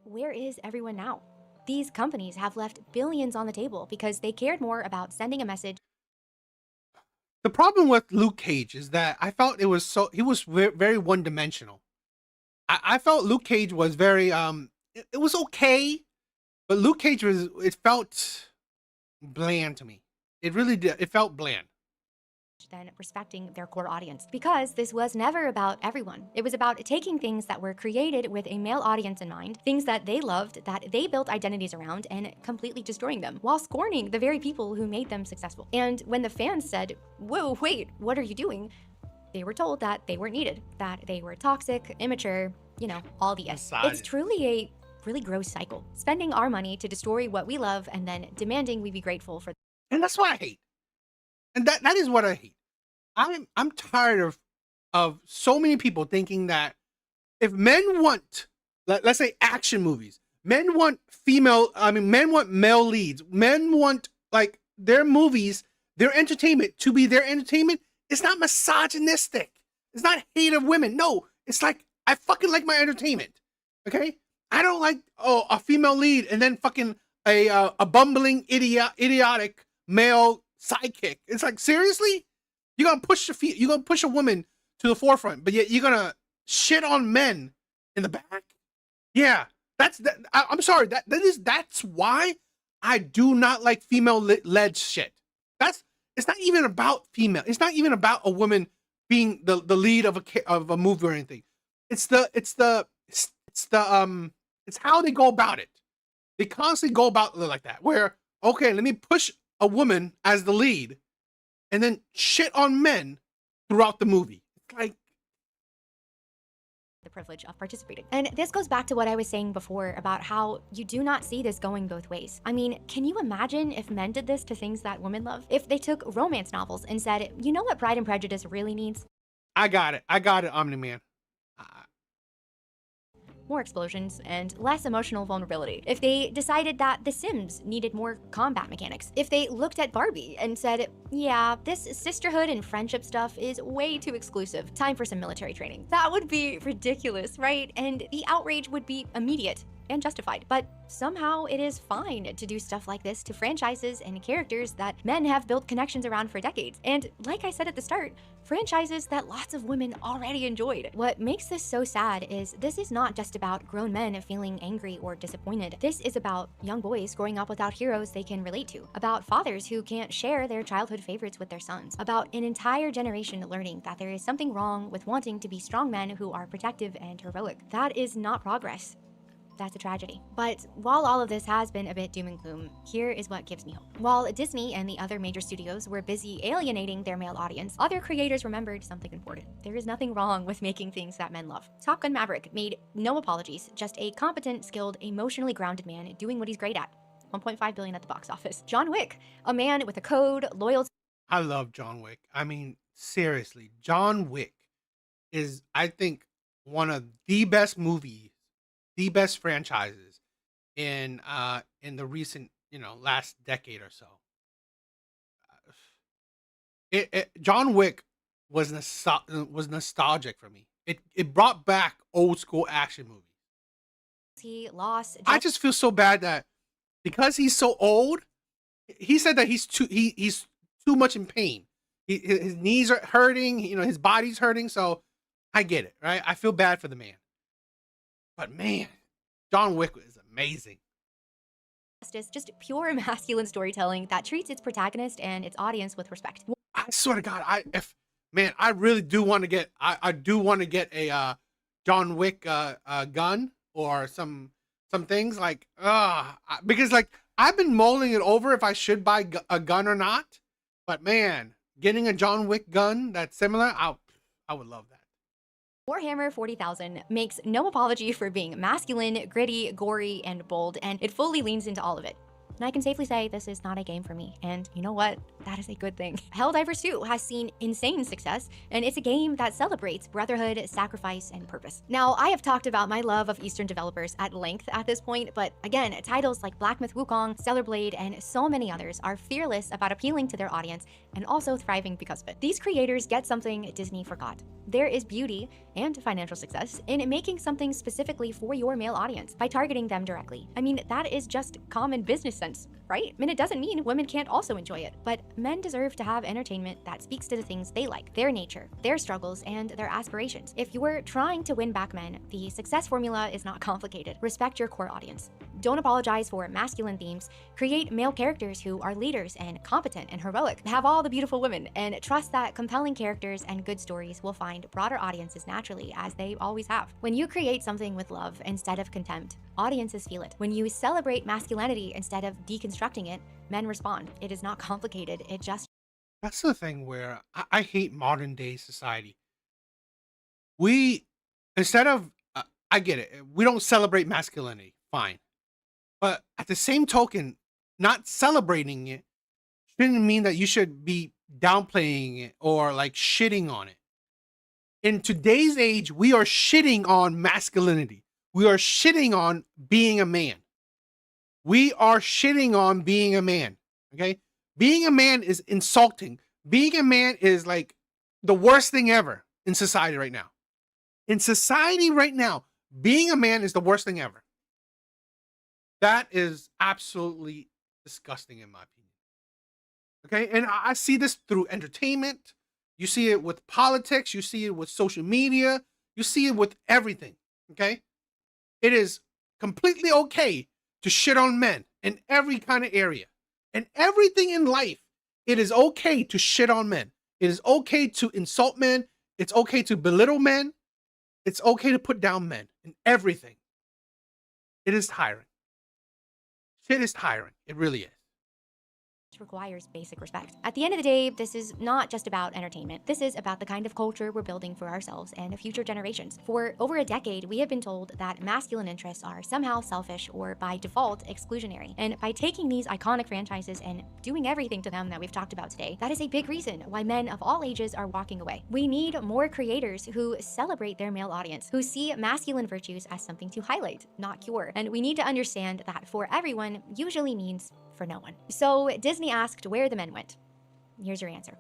Where is everyone now? These companies have left billions on the table because they cared more about sending a message.
The problem with Luke Cage is that I felt he was very one-dimensional. I felt Luke Cage was very, it was okay, but Luke Cage it felt bland to me. It really did. It felt bland.
Than respecting their core audience, because this was never about everyone. It was about taking things that were created with a male audience in mind, things that they loved, that they built identities around, and completely destroying them while scorning the very people who made them successful. And when the fans said, "Whoa, wait, what are you doing?" they were told that they weren't needed, that they were toxic, immature, all the S. It's truly a really gross cycle, spending our money to destroy what we love and then demanding we be grateful for.
And that's what I hate. And that is what I hate. I'm tired of so many people thinking that if men want, let's say, action movies, men want male leads, men want their movies, their entertainment to be their entertainment. It's not misogynistic. It's not hate of women. No, it's like, I fucking like my entertainment. Okay, I don't like a female lead and then fucking a bumbling idiotic male sidekick. It's like, seriously, you're gonna push a woman to the forefront, but yet you're gonna shit on men in the back. Yeah, I'm sorry. That's why I do not like female-led shit. It's not even about female. It's not even about a woman being the lead of a movie or anything. It's how they go about it. They constantly go about it like that. Where, okay, let me push a woman as the lead, and then shit on men throughout the movie. It's like
the privilege of participating. And this goes back to what I was saying before about how you do not see this going both ways. I mean, can you imagine if men did this to things that women love? If they took romance novels and said, you know what Pride and Prejudice really needs?
I got it, Omni-Man.
More explosions and less emotional vulnerability. If they decided that The Sims needed more combat mechanics. If they looked at Barbie and said, yeah, this sisterhood and friendship stuff is way too exclusive. Time for some military training. That would be ridiculous, right? And the outrage would be immediate and justified. But somehow it is fine to do stuff like this to franchises and characters that men have built connections around for decades. And like I said at the start, franchises that lots of women already enjoyed. What makes this so sad is this is not just about grown men feeling angry or disappointed. This is about young boys growing up without heroes they can relate to, about fathers who can't share their childhood favorites with their sons, about an entire generation learning that there is something wrong with wanting to be strong men who are protective and heroic. That is not progress. That's a tragedy. But while all of this has been a bit doom and gloom, here is what gives me hope. While Disney and the other major studios were busy alienating their male audience, other creators remembered something important. There is nothing wrong with making things that men love. Top Gun Maverick made no apologies, just a competent, skilled, emotionally grounded man doing what he's great at. 1.5 billion at the box office. John Wick, a man with a code, loyalty.
I love John Wick. I mean, seriously, John Wick is, I think, one of the best movies, the best franchises in the recent, last decade or so. John Wick was nostalgic for me. It brought back old school action movies.
Loss.
I just feel so bad that because he's so old, he said that he's too much in pain. His knees are hurting, his body's hurting. So I get it, right? I feel bad for the man. But man, John Wick is amazing.
Just pure masculine storytelling that treats its protagonist and its audience with respect.
I swear to God, I really do want to get, I do want to get a John Wick gun or some things like because like I've been mulling it over if I should buy a gun or not. But man, getting a John Wick gun that's similar, I would love that.
Warhammer 40,000 makes no apology for being masculine, gritty, gory, and bold, and it fully leans into all of it. And I can safely say this is not a game for me. And you know what? That is a good thing. Helldivers 2 has seen insane success, and it's a game that celebrates brotherhood, sacrifice, and purpose. Now, I have talked about my love of Eastern developers at length at this point, but again, titles like Black Myth Wukong, Stellar Blade, and so many others are fearless about appealing to their audience and also thriving because of it. These creators get something Disney forgot. There is beauty and financial success in making something specifically for your male audience by targeting them directly. I mean, that is just common business sense, right? I mean, it doesn't mean women can't also enjoy it, but men deserve to have entertainment that speaks to the things they like, their nature, their struggles, and their aspirations. If you're trying to win back men, the success formula is not complicated. Respect your core audience. Don't apologize for masculine themes. Create male characters who are leaders and competent and heroic. Have all the beautiful women, and trust that compelling characters and good stories will find broader audiences naturally, as they always have. When you create something with love instead of contempt, audiences feel it. When you celebrate masculinity instead of deconstructing it, men respond. It is not complicated. It just...
That's the thing where I hate modern day society. We, instead of, I get it. We don't celebrate masculinity. Fine. But at the same token, not celebrating it shouldn't mean that you should be downplaying it or like shitting on it. In today's age, we are shitting on masculinity. We are shitting on being a man. We are shitting on being a man. Okay? Being a man is insulting. Being a man is like the worst thing ever in society right now. In society right now, being a man is the worst thing ever. That is absolutely disgusting in my opinion. Okay? And I see this through entertainment. You see it with politics. You see it with social media. You see it with everything. Okay? It is completely okay to shit on men in every kind of area. And everything in life, it is okay to shit on men. It is okay to insult men. It's okay to belittle men. It's okay to put down men in everything. It is tiring. Shit is tiring. It really is.
requires basic respect. At the end of the day, this is not just about entertainment. This is about the kind of culture we're building for ourselves and future generations. For over a decade, we have been told that masculine interests are somehow selfish or by default exclusionary. And by taking these iconic franchises and doing everything to them that we've talked about today, that is a big reason why men of all ages are walking away. We need more creators who celebrate their male audience, who see masculine virtues as something to highlight, not cure. And we need to understand that for everyone usually means for no one. So Disney asked where the men went. Here's your answer.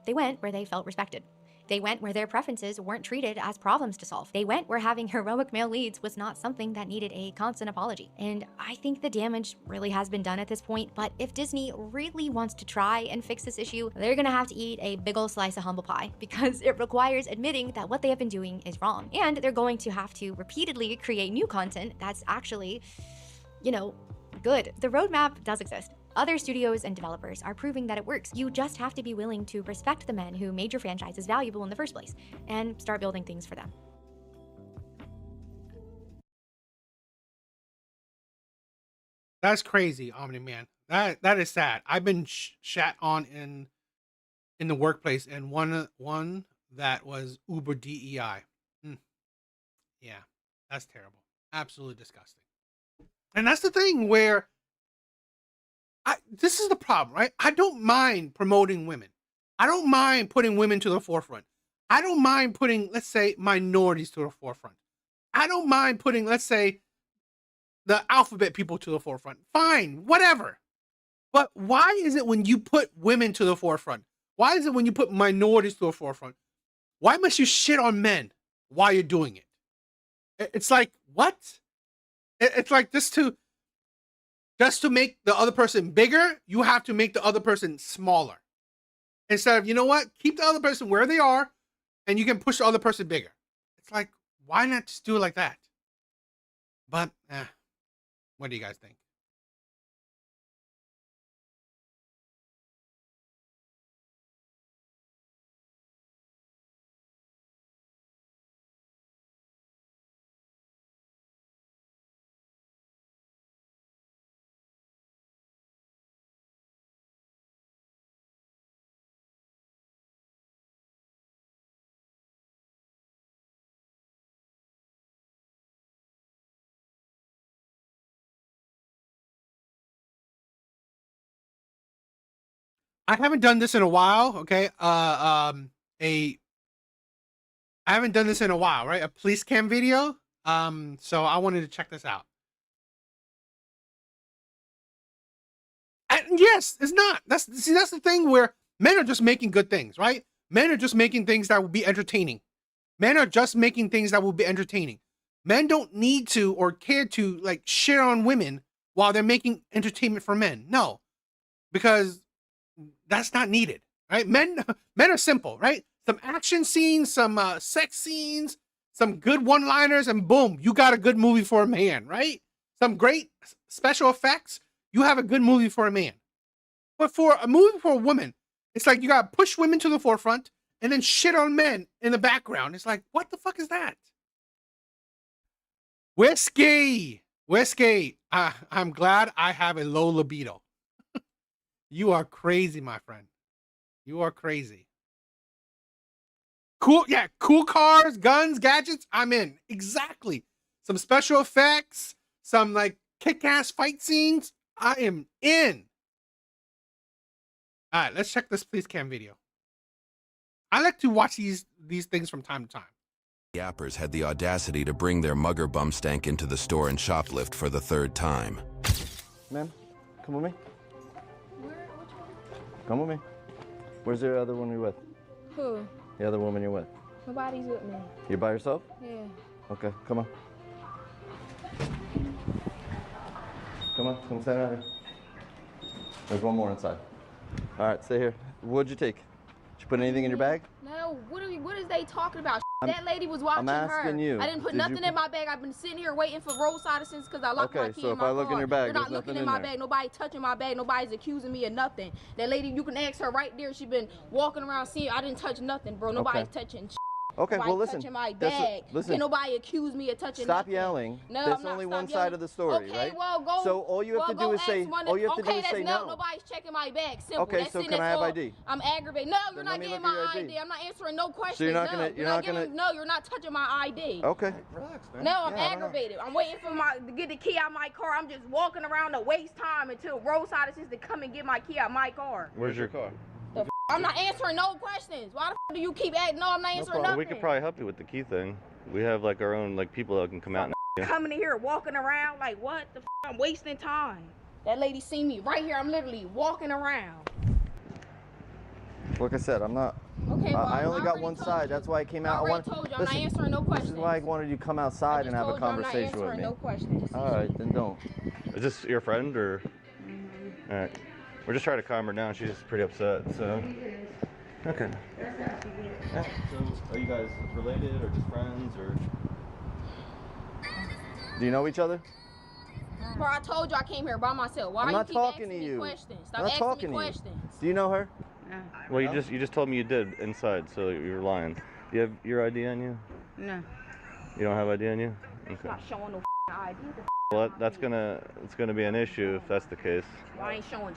They went where they felt respected. They went where their preferences weren't treated as problems to solve. They went where having heroic male leads was not something that needed a constant apology. And I think the damage really has been done at this point, but if Disney really wants to try and fix this issue, they're gonna have to eat a big ol' slice of humble pie, because it requires admitting that what they have been doing is wrong. And they're going to have to repeatedly create new content that's actually, good. The roadmap does exist. Other studios and developers are proving that it works. You just have to be willing to respect the men who made your franchises valuable in the first place and start building things for them.
That's crazy, Omni Man. That is sad. I've been shat on in the workplace, and one that was uber DEI. Mm, yeah, that's terrible. Absolutely disgusting. And that's the thing where this is the problem, right? I don't mind promoting women. I don't mind putting women to the forefront. I don't mind putting, let's say, minorities to the forefront. I don't mind putting, let's say, the alphabet people to the forefront. Fine, whatever. But why is it when you put women to the forefront? Why is it when you put minorities to the forefront? Why must you shit on men while you're doing it? It's like, what? It's like just to make the other person bigger, you have to make the other person smaller. Instead of, you know what? Keep the other person where they are, and you can push the other person bigger. It's like, why not just do it like that? But, what do you guys think? I haven't done this in a while, okay? I haven't done this in a while, right? A police cam video. So I wanted to check this out. And yes, it's not. That's the thing where men are just making good things, right? Men are just making things that will be entertaining. Men are just making things that will be entertaining. Men don't need to or care to like shit on women while they're making entertainment for men. No, because that's not needed, right? Men are simple, right? Some action scenes, some sex scenes, some good one-liners, and boom, you got a good movie for a man, right? Some great special effects, you have a good movie for a man. But for a movie for a woman, it's like you got to push women to the forefront and then shit on men in the background. It's like, what the fuck is that? Whiskey. I'm glad I have a low libido. You are crazy, my friend. You are crazy. Cool, yeah, cool cars, guns, gadgets, I'm in. Exactly. Some special effects, some like kick-ass fight scenes, I am in. All right, let's check this police cam video. I like to watch these things from time to time.
Yappers had the audacity to bring their mugger bum stank into the store and shoplift for the third time.
Ma'am, come with me. Come with me. Where's the other one you're with?
Who?
The other woman you're with.
Nobody's with me.
You're by yourself?
Yeah.
Okay, come on. Come stand out here. There's one more inside. All right, stay here. What'd you take? Did you put anything in your bag?
No, what is they talking about? That lady was watching
I'm asking
her.
you.
I didn't put nothing in my bag. I've been sitting here waiting for roadside assistance because I locked my key
so
in
if
my
I look
car.
in your bag,
You're not
there's
looking
nothing
in
in
my
there.
bag. Nobody touching my bag. Nobody's accusing me of nothing. That lady, you can ask her right there. She been walking around seeing. I didn't touch nothing, bro. Nobody's touching.
Okay,
Nobody
well listen.
touching my bag.
Listen.
Can't nobody accuse me of touching
Stop
nothing.
yelling.
No,
There's
I'm not
only
stop
one
yelling.
side of the story,
okay,
right?
well, go.
So all you have to do is say. All you have to do is say no.
Nobody's checking my bag. Simple.
Okay,
That's
so
it,
can I have
all.
ID?
I'm aggravated. No, you're
Then
not
let me
getting
look at
my
your
ID.
ID.
I'm not answering no questions.
So you're not gonna.
No, you're not touching my ID.
Okay. Relax, man.
No, I'm aggravated. I'm waiting for to get the key out of my car. I'm just walking around to waste time until roadside assistance to come and get my key out of my car.
Where's your car?
I'm not answering no questions. Why the do you keep asking? No, I'm not answering nothing.
We could probably help you with the key thing. We have like our own like people that can come out and
coming in here walking around like what the I'm wasting time. That lady seen me right here. I'm literally walking around.
Like I said, I'm not.
Okay, well,
I only got
already
one
told
side.
you.
That's why I came out.
I already told you. I'm not answering no questions.
This is why I wanted you to come outside and have a conversation with me.
No questions.
All right, then don't.
Is this your friend or? All right. We're just trying to calm her down. She's pretty upset. So. Okay. Yeah. So, are you guys related or just friends or?
Do you know each other?
Bro, I told you I came here by myself. Why
I'm
you
not
keep
talking
asking
to
me
you.
questions? Stop
I'm not
asking
talking
me
to you.
questions.
Do you know her?
Well, you just told me you did inside, so you're lying. Do you have your ID on you?
No.
You don't have ID on you? Okay.
Stop showing no ID. What
Well, it's gonna be an issue if that's the case.
I ain't showing.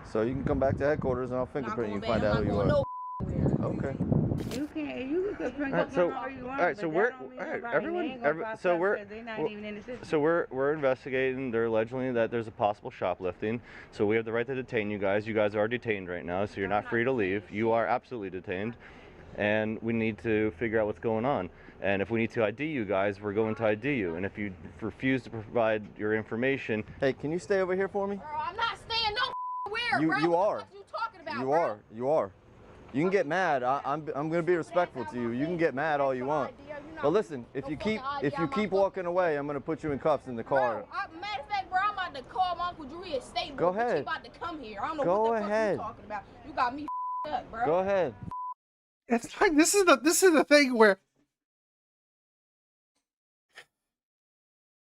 So you can come back to headquarters and I'll fingerprint you and find out who you are. Okay.
You can bring
All right, so,
all you want,
all right, so we're, we're investigating. They're alleging that there's a possible shoplifting. So we have the right to detain you guys. You guys are detained right now, so you're not free to leave. You are absolutely detained, and we need to figure out what's going on. And if we need to ID you guys, we're going to ID you. And if you refuse to provide your information,
hey, can you stay over here for me?
Bro, I'm not staying nowhere, bro.
You are.
What you talking about,
You
bro?
are. You are. You can get mad. I'm gonna be respectful to you. You can get mad all you want. But listen, if you keep walking away, I'm gonna put you in cuffs in the car.
Matter of fact, bro, I'm about to call my Uncle Drury statement.
Go ahead.
He about to come here. I don't know
Go
what the
ahead.
fuck you talking about. You got me up, bro.
Go ahead.
It's like this is the thing where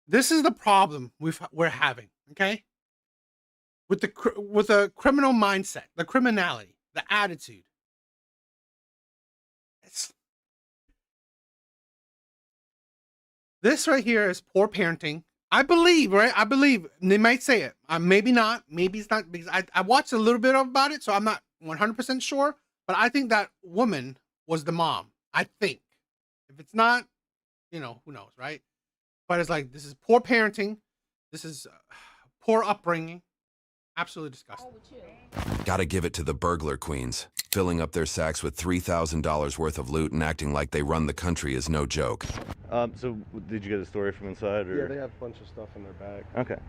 this is the problem we're having. Okay, with the criminal mindset, the criminality, the attitude. This right here is poor parenting. I believe, right? I believe they might say it. Maybe not. Maybe it's not, because I watched a little bit about it, so I'm not 100% sure. But I think that woman was the mom. I think. If it's not, who knows, right? But it's like, this is poor parenting. This is poor upbringing. Absolutely disgusting.
Gotta give it to the burglar queens. Filling up their sacks with $3,000 worth of loot and acting like they run the country is no joke.
So did you get a story from inside? Or?
Yeah, they have a bunch of stuff in their bag.
Okay.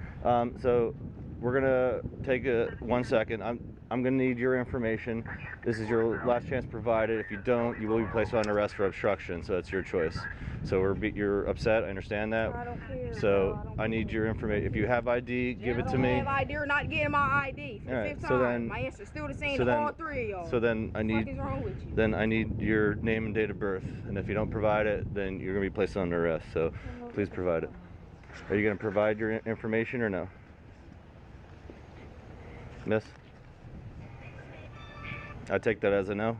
So we're gonna take 1 second. I'm gonna need your information. This is your last chance to provide it. If you don't, you will be placed on arrest for obstruction. So it's your choice. So you're upset. I understand that.
I don't care.
So I need your information. If you have ID, give it to me.
I don't have ID or not getting my ID. For
All
the
right,
fifth
so
time.
then-
My answer's still the same
so
to
then-
all three of y'all.
So then I
What
need.
the fuck is wrong with you?
Then I need your name and date of birth, and if you don't provide it, then you're gonna be placed under arrest. So please provide it. Are you gonna provide your information or no? Miss? I take that as a no.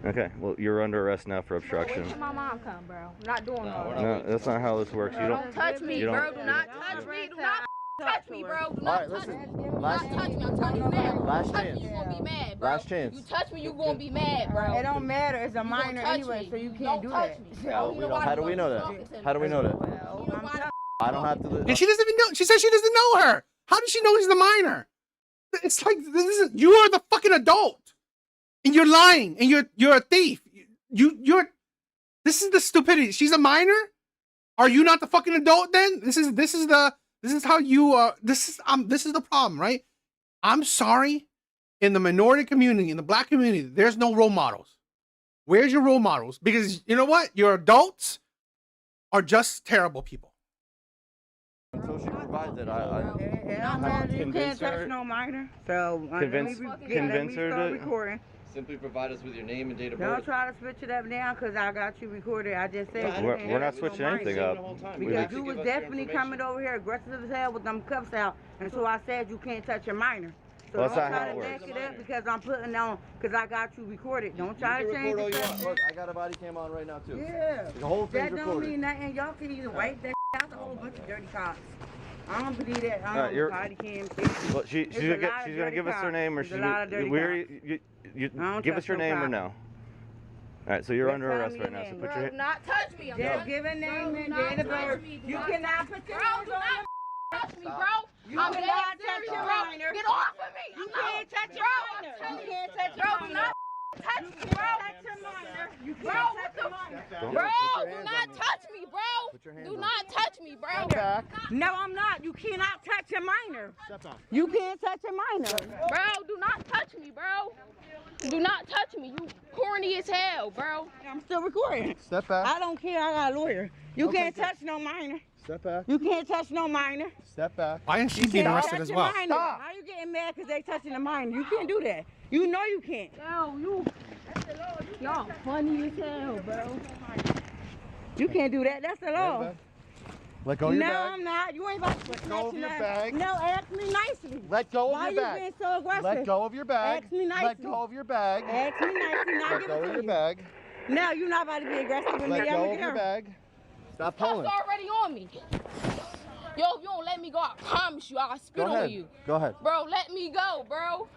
Okay, well, you're under arrest now for obstruction.
Wait till my mom come, bro. I'm not doing all that.
No, that's not how this works. You
Don't touch me,
you
bro.
don't-
Do not touch me. Do not touch me, bro. Do
All
not
right,
touch me.
listen.
Do not
Last
touch me. I'm telling you now.
Last
Touch
chance.
me, you gonna be mad, bro.
Last chance.
You touch me, you gonna be mad, bro.
It don't matter. It's a
You gonna
minor
touch
anyway,
me.
so you
Don't
can't do
touch
that.
me.
So,
You know why
How
the
do we
fuck
know
you
that?
talking to me?
How do we know that?
You know why the
I don't have to.
And she doesn't even know. She says she doesn't know her. How does she know he's the minor? It's like, you are the fucking adult, and you're lying, and you're a thief. This is the stupidity. She's a minor. Are you not the fucking adult then? This is how you are. This is the problem, right? I'm sorry. In the minority community, in the black community, there's no role models. Where's your role models? Because you know what? Your adults are just terrible people.
Until she provides it,
it don't matter. You
Convince
can't
her-
touch no minor. So
Convince her to-
recording.
simply provide us with your name and date of
Don't
birth.
try to switch it up now because I got you recorded. I just said you
We're
can't
not
touch no
switching
minor.
anything up.
Because you was definitely coming over here aggressive as hell with them cuffs out, and so I said you can't touch a minor. So
Well,
don't
that's not
try
how
to
it
back it up because I'm putting on, because I got you recorded. Don't try to change the subject.
Look, I got a body cam on right now too.
Yeah.
The whole thing's
That don't
recorded.
mean nothing. Y'all can either wipe that out a whole bunch of dirty cops. I don't believe that. I
Alright,
don't
you're-
body cam shit.
Well, she's
It's a lot of
gonna
dirty
give us her
cops.
name, or
There's
she's
a lot of dirty
you
I don't
give us
trust
your
no
name or
cop.
no? All right, so you're
Just
under
tell
arrest
me
right
your
now. So
name.
put
Bro,
your
do not touch me. I'm
Just
not-
give a name
Bro,
and
do not
date of
touch
birth.
me. Do
You
not
cannot put your
Bro,
hands
do
on
not
your
touch me, bro.
You
I'm
cannot
dead
touch
serious,
your
bro.
minor.
Get off of me.
You
I'm
can't
not-
touch
bro,
your
I'm
minor.
telling
You can't touch
Bro,
your
do
minor.
not touch me, bro.
Touch your minor. You
Bro,
can't
what
touch
the
your minor.
Bro, do not touch me, bro. Do not touch me, bro.
No, I'm not. You cannot touch a minor. You can't touch a minor.
Bro, do not touch me, bro. Do not touch me. You corny as hell, bro.
I'm still recording.
Step back.
I don't care. I got a lawyer. You
Okay,
can't
good.
touch no minor.
Step back.
You can't touch no minor.
Step back.
Why isn't she
You
being
can't
arrested
touch
as
a
well?
minor. How you getting mad because they touching a minor? You can't do that. You know you can't.
Yo, y'all funny as hell, bro.
You can't do that. That's the law.
Let go of your
No,
bag.
I'm not. You ain't about to
Let go of your bag.
No, ask me nicely.
Let go of
Why
your
you
bag.
being so aggressive?
Let go of your bag.
Ask me
Let
nicely.
go of your bag.
Ask me nicely. Not
Let
give
go
it
of
to
your
you.
bag.
No, you're not about to be aggressive with
Let
me.
go
I'm
of your bag. Stop
Cuffs
pulling.
already on me. Yo, if you don't let me go, I promise you, I'll spit
Go
on
ahead.
you.
Go ahead.
Bro, let me go, bro.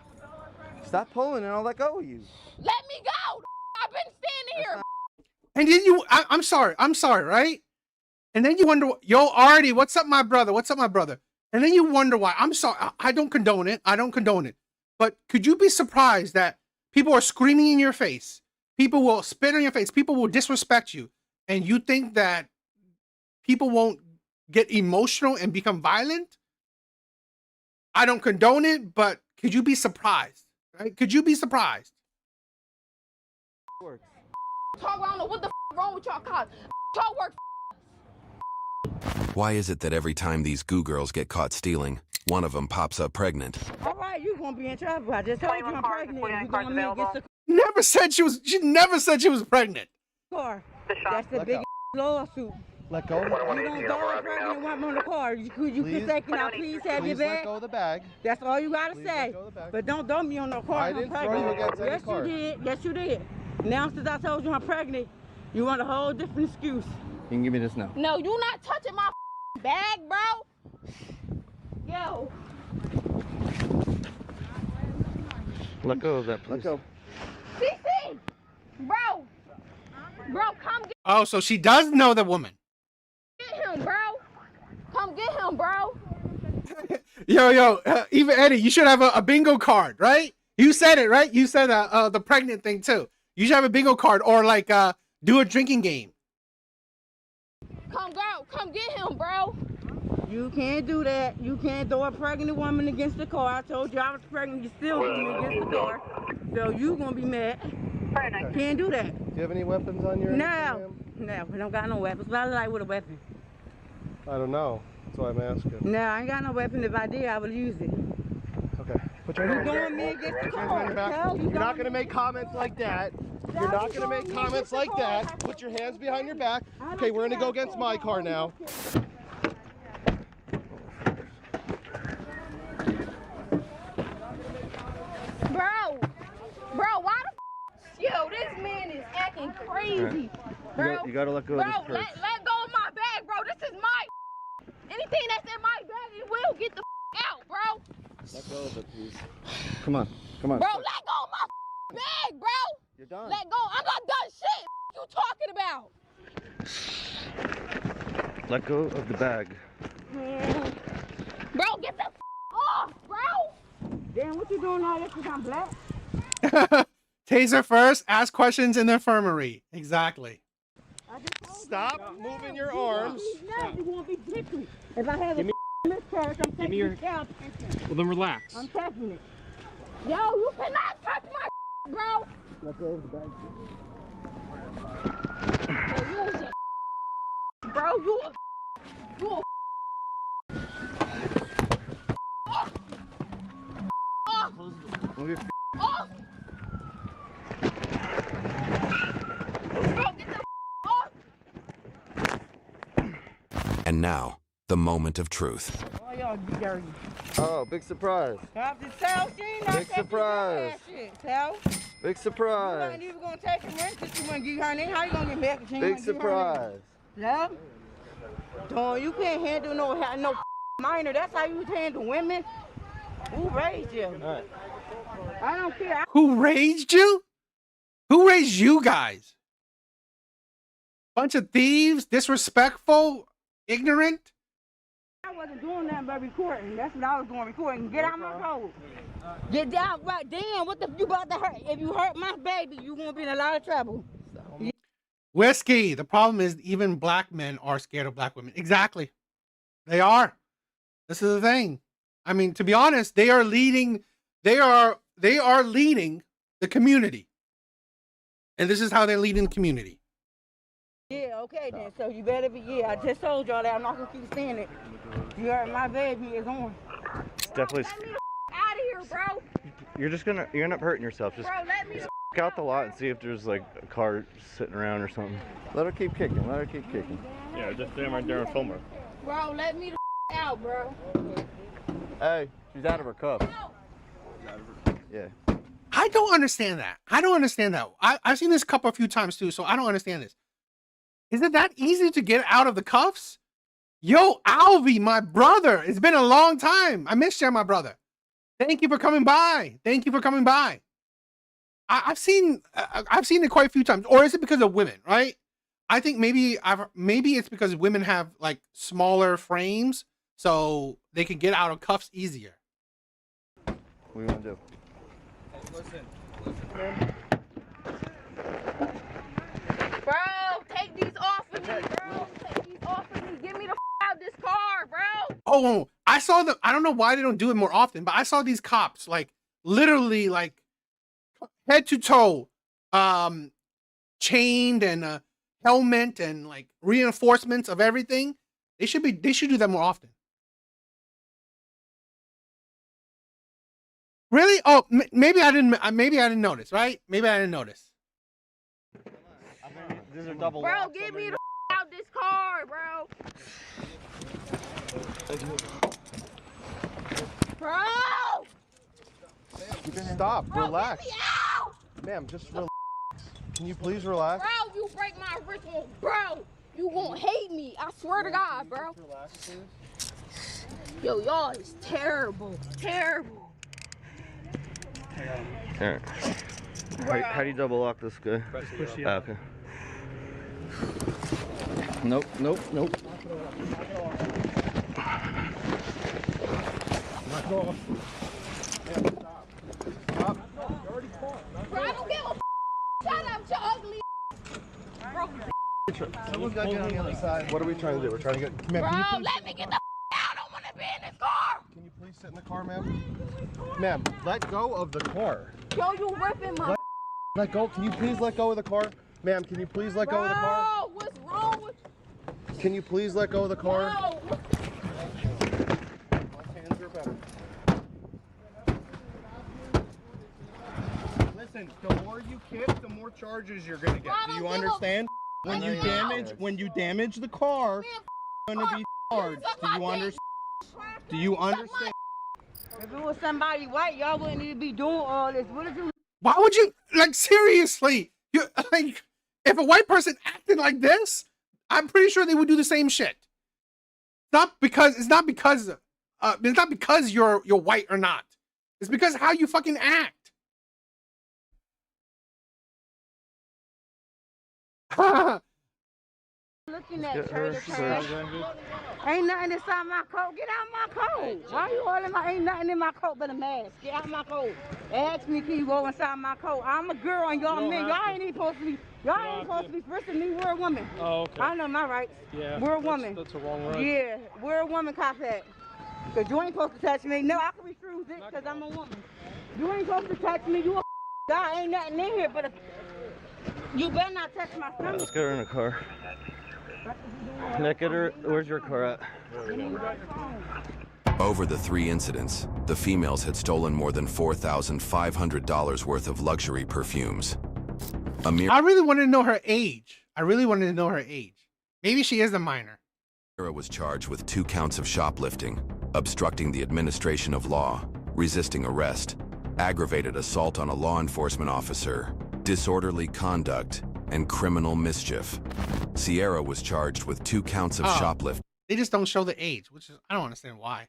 Stop pulling and I'll let go of you.
Let me go. I've been standing here.
And then I'm sorry, right? And then you wonder, yo, Artie, what's up, my brother? What's up, my brother? And then you wonder why. I'm sorry, I don't condone it. I don't condone it. But could you be surprised that people are screaming in your face? People will spit on your face. People will disrespect you. And you think that people won't get emotional and become violent? I don't condone it, but could you be surprised? Right? Could you be surprised?
Talk, I don't know what the wrong with y'all cops. Talk work.
Why is it that every time these goo girls get caught stealing, one of them pops up pregnant?
All right, you gonna be in trouble. I just told you I'm pregnant. You gonna meet against the
Never said she was. She never said she was pregnant.
car. That's the biggest lawsuit.
Let go.
You don't throw a pregnant woman on the car. You can say, can I please have your
Please let
bag?
go of the bag.
That's all you gotta
Please
say.
let go of the bag.
But don't throw me on no car.
I
I'm
didn't throw
pregnant.
you against any
Yes,
car.
you did. Yes, you did. Now since I told you I'm pregnant, you want a whole different excuse.
You can give me this now.
No, you not touching my bag, bro. Yo.
Let go of that, please.
Let go.
CC. Bro. Bro, come
Oh, so she does know the woman.
get him, bro. Come get him, bro.
Yo, even Eddie, you should have a bingo card, right? You said it, right? You said the pregnant thing too. You should have a bingo card or like do a drinking game.
Come get him, bro.
You can't do that. You can't throw a pregnant woman against the car. I told you I was pregnant. You still threw me against the car. So you gonna be mad. Can't do that.
Do you have any weapons on you? or
No.
anything,
No, we don't got no weapons. But I like with a weapon.
ma'am? I don't know. That's why I'm asking.
No, I ain't got no weapon. If I did, I would use it.
Okay. Put your
You
hands
throwing me against the
behind
car.
your back.
Tell
You're not
throwing
going to
me-
make comments like that. You're
Tell
not
you
going to
throwing
make
me
comments
against the
like
car.
that. Put your hands behind your back.
I don't
Okay, we're going to
care.
go against my car now.
Bro, why the yo, this man is acting crazy. Bro,
You gotta let go of
bro,
this purse.
let go of my bag, bro. This is my anything that's in my bag, it will get the out, bro.
Let go of it, please. Come on. Come on.
Bro, let go of my bag, bro.
You're done.
Let go. I'm not done shit. You talking about?
Let go of the bag.
Bro, get the off, bro.
Damn, what you doing all this because I'm black?
Taser first, ask questions in the infirmary. Exactly.
Stop moving your arms.
You won't be jiffy. If I have a miscarriage, I'm taking your scalp.
Well, then relax.
I'm taking it.
Yo, you cannot touch my bro.
Let go of the bag.
Yo, you was a bro, you a
Move your
off. Bro, get the off.
And now, the moment of truth.
Oh, y'all be dirty.
Oh, big surprise.
Have to tell she not
Big
taking
surprise.
that shit. Tell.
Big
You
surprise.
ain't even gonna take a rent if you wanna give her name. How you gonna get back if she ain't
Big
gonna give her name?
surprise.
No? Don't you can't handle no minor. That's how you handle women. Who raised you?
All right.
I don't care.
Who raised you? Who raised you guys? Bunch of thieves, disrespectful, ignorant.
I wasn't doing nothing but recording. That's what I was doing, recording. Get out my road. Get down right. Damn, what the you about to hurt? If you hurt my baby, you gonna be in a lot of trouble.
Whiskey. The problem is even black men are scared of black women. Exactly. They are. This is the thing. I mean, to be honest, they are leading leading the community. And this is how they're leading the community.
Yeah, okay then. So you better be. Yeah, I just told y'all that I'm not gonna keep saying it. You heard my baby is on.
It's definitely.
Let me out of here, bro.
You're end up hurting yourself. Just
Bro, let me
out the lot and see if there's like a car sitting around or something.
Let her keep kicking. Let her keep kicking.
Yeah, just stand right there and film her.
Bro, let me out, bro.
Hey, she's out of her cup. Yeah.
I don't understand that. I've seen this couple a few times too, so I don't understand this. Is it that easy to get out of the cuffs? Yo, Alvy, my brother. It's been a long time. I missed you, my brother. Thank you for coming by. Thank you for coming by. I've seen it quite a few times. Or is it because of women, right? I think maybe it's because women have like smaller frames, so they can get out of cuffs easier.
What do you want to do?
Listen. Bro, take these off of me, bro. Take these off of me. Get me the out this car, bro.
Oh, I saw them. I don't know why they don't do it more often, but I saw these cops like literally like head to toe, chained and helmet and like reinforcements of everything. They should do that more often. Really? Oh, maybe I didn't notice, right? Maybe I didn't notice.
These are double.
Bro, get me the out this car, bro. Bro!
Stop. Relax.
Get me out!
Ma'am, just relax. Can you please relax?
Bro, you break my wrist, bro. You won't hate me. I swear to God, bro.
Relax, please.
Yo, y'all is terrible. Terrible.
Alright. How do you double lock this guy? Okay. Nope.
Knock it off. Stop. You already caught.
Bro, I don't give a shut up, you ugly bro.
Someone's got to get on the other side. What are we trying to do? We're trying to get... Ma'am,
Bro, let me get the out. I don't want to be in this car.
Can you please sit in the car, ma'am? Ma'am, let go of the car.
Yo, you ripping my...
Let go. Can you please let go of the car? Ma'am, can you please let go of the car?
Bro, what's wrong with...
Can you please let go of the car?
No.
My hands are better. Listen, the more you kick, the more charges you're gonna get. Do you understand? When you damage the car, you're gonna be charged. Do you understand? Do you understand?
If it was somebody white, y'all wouldn't need to be doing all this. What if you...
Why would you, like, seriously? You like, if a white person acted like this, I'm pretty sure they would do the same shit. It's not because you're white or not. It's because how you fucking act.
Looking at trailer trash. Ain't nothing inside my coat. Get out my coat. Why you all in my... Ain't nothing in my coat but a mask. Get out my coat. Ask me, can you go inside my coat? I'm a girl and y'all men. Y'all ain't even supposed to be... Y'all ain't supposed to be frisking me. We're a woman.
Oh, okay.
I know my rights.
Yeah.
We're a woman.
That's a wrong right.
Yeah, we're a woman, cop that. Because you ain't supposed to touch me. No, I can refuse it because I'm a woman. You ain't supposed to touch me. You a guy. Ain't nothing in here but a... You better not touch my stomach.
Let's get her in a car. Nick, get her. Where's your car at?
Over the 3 incidents, the females had stolen more than $4,500 worth of luxury perfumes.
I really wanted to know her age. Maybe she is a minor.
Amira was charged with 2 counts of shoplifting, obstructing the administration of law, resisting arrest, aggravated assault on a law enforcement officer, disorderly conduct, and criminal mischief. Sierra was charged with 2 counts of shoplifting.
They just don't show the age, which is, I don't understand why.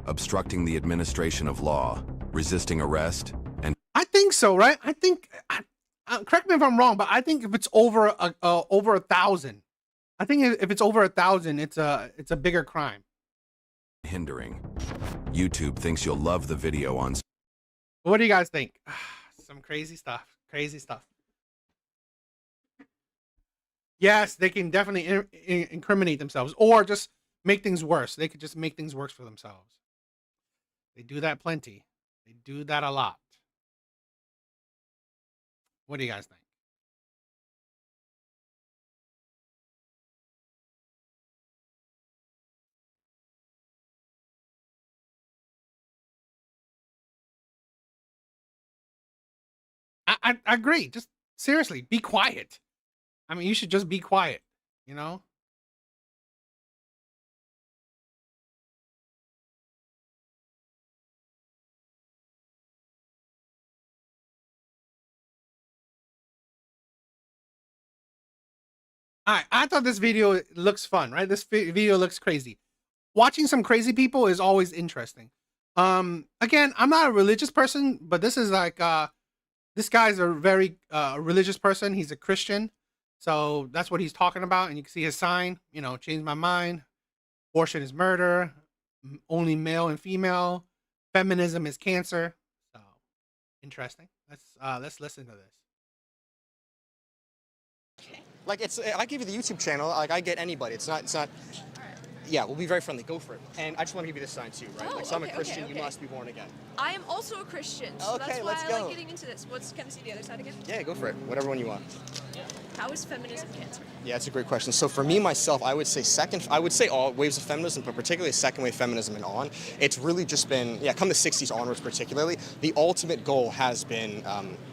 Obstructing the administration of law, resisting arrest, and...
I think so, right? I think, correct me if I'm wrong, but I think if it's over 1,000, I think if it's over 1,000, it's a bigger crime.
hindering. YouTube thinks you'll love the video on...
What do you guys think? Some crazy stuff. Yes, they can definitely incriminate themselves or just make things worse. They could just make things worse for themselves. They do that plenty. They do that a lot. What do you guys think? I agree. Just seriously, be quiet. I mean, you should just be quiet, you know? I thought this video looks fun, right? This video looks crazy. Watching some crazy people is always interesting. Again, I'm not a religious person, but this is like this guy's a very religious person. He's a Christian, so that's what he's talking about. And you can see his sign. You know, change my mind. Abortion is murder. Only male and female. Feminism is cancer. So interesting. Let's listen to this.
Like I give you the YouTube channel. Like I get anybody. It's not. Yeah, we'll be very friendly. Go for it. And I just want to give you this sign too, right?
Oh,
Like, so I'm a
okay,
Christian.
okay.
You must be born again.
I am also a Christian, so
Okay,
that's why
let's
I
go.
like getting into this. Can I see the other side again?
Yeah, go for it. Whatever one you want.
How is feminism cancer?
Yeah, it's a great question. So for me, myself, I would say all waves of feminism, but particularly second wave feminism and on. It's really just been, come the 60s onwards particularly, the ultimate goal has been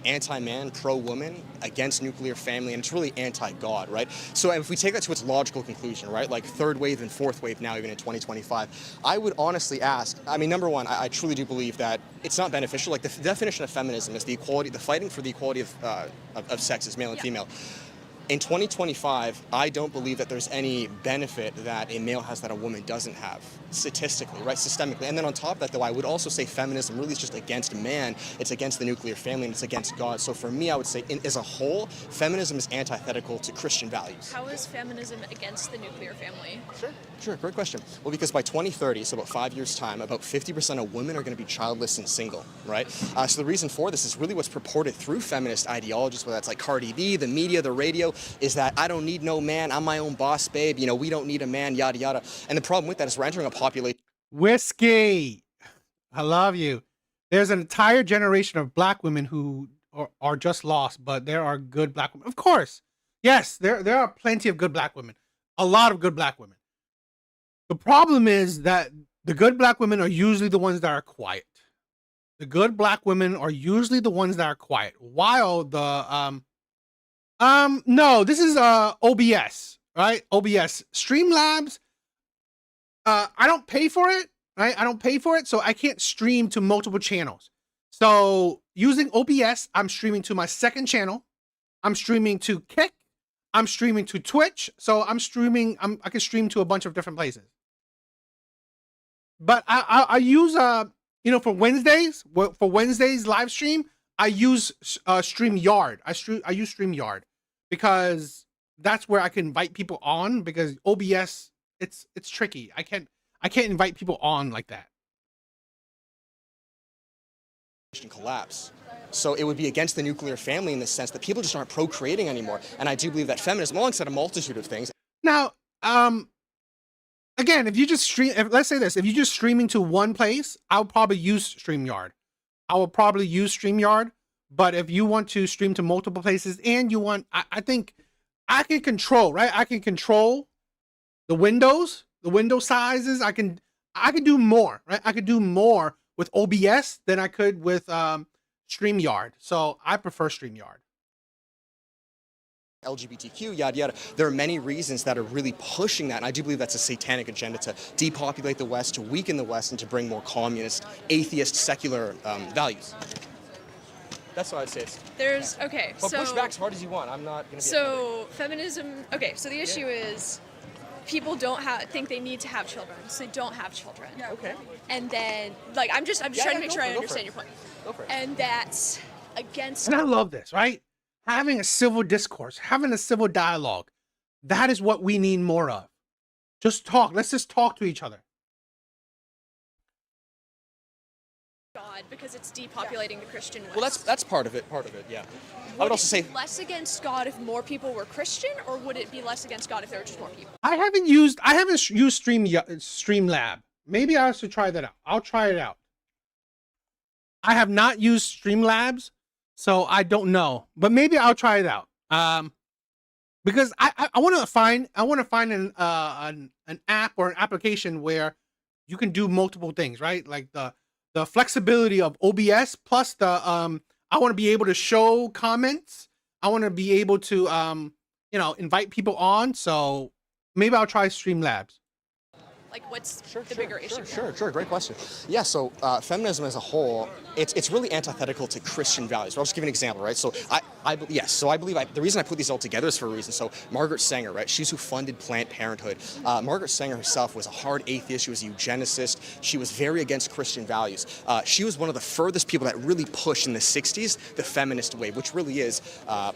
anti-man, pro-woman, against nuclear family, and it's really anti-God, right? So if we take that to its logical conclusion, right, like third wave and fourth wave now, even in 2025, I would honestly ask, I mean, number one, I truly do believe that it's not beneficial. Like the definition of feminism is the equality, the fighting for the equality of sexes, male and female. In 2025, I don't believe that there's any benefit that a male has that a woman doesn't have, statistically, right, systemically. And then on top of that, though, I would also say feminism really is just against man, it's against the nuclear family, and it's against God. So for me, I would say, as a whole, feminism is antithetical to Christian values.
How is feminism against the nuclear family?
Sure, great question. Well, because by 2030, so about 5 years' time, about 50% of women are going to be childless and single, right? So the reason for this is really what's purported through feminist ideologies, whether that's like Cardi B, the media, the radio, is that I don't need no man, I'm my own boss, babe, you know, we don't need a man, yada, yada. And the problem with that is we're entering a population.
Whiskey, I love you. There's an entire generation of black women who are just lost, but there are good black women. Of course. Yes, there are plenty of good black women. A lot of good black women. The problem is that the good black women are usually the ones that are quiet. The good black women are usually the ones that are quiet. While the no, this is OBS, right? OBS. Streamlabs. I don't pay for it, right? I don't pay for it, so I can't stream to multiple channels. So using OBS, I'm streaming to my second channel. I'm streaming to Kick. I'm streaming to Twitch. So I'm streaming. I can stream to a bunch of different places. But I use you know, for Wednesdays live stream, I use StreamYard. I use StreamYard because that's where I can invite people on, because OBS it's tricky. I can't invite people on like that.
Collapse. So it would be against the nuclear family in the sense that people just aren't procreating anymore. And I do believe that feminism, alongside a multitude of things.
Now, again, if you just stream, let's say this, if you're just streaming to one place, I'll probably use StreamYard. But if you want to stream to multiple places and you want, I think I can control, right? I can control the window sizes. I can do more, right? I could do more with OBS than I could with StreamYard. So I prefer StreamYard.
LGBTQ, yada, yada. There are many reasons that are really pushing that, and I do believe that's a satanic agenda to depopulate the West, to weaken the West, and to bring more communist, atheist, secular values. That's what I'd say. But push back as hard as you want. I'm not going to be.
So feminism. Okay, so the issue is people don't think they need to have children, so they don't have children.
Yeah. Okay.
And then, like, I'm just trying to make sure I understand your point.
Go for it.
And that's against.
And I love this, right? Having a civil discourse, having a civil dialogue. That is what we need more of. Just talk. Let's just talk to each other.
God, because it's depopulating the Christian West.
Well, that's part of it. Yeah. I would also say
less against God if more people were Christian, or would it be less against God if there were just more people?
I haven't used Streamlab. Maybe I should try that out. I'll try it out. I have not used Streamlabs, so I don't know. But maybe I'll try it out. Because I want to find an app or an application where you can do multiple things, right? Like the flexibility of OBS plus the I want to be able to show comments. I want to be able to invite people on. So maybe I'll try Streamlabs.
Like, what's the bigger issue?
Sure, great question. Yeah, so feminism as a whole, it's really antithetical to Christian values. I'll just give you an example, right? So I believe the reason I put these all together is for a reason. So Margaret Sanger, right? She's who funded Planned Parenthood. Margaret Sanger herself was a hard atheist. She was a eugenicist. She was very against Christian values. She was one of the furthest people that really pushed in the 60s the feminist wave, which really is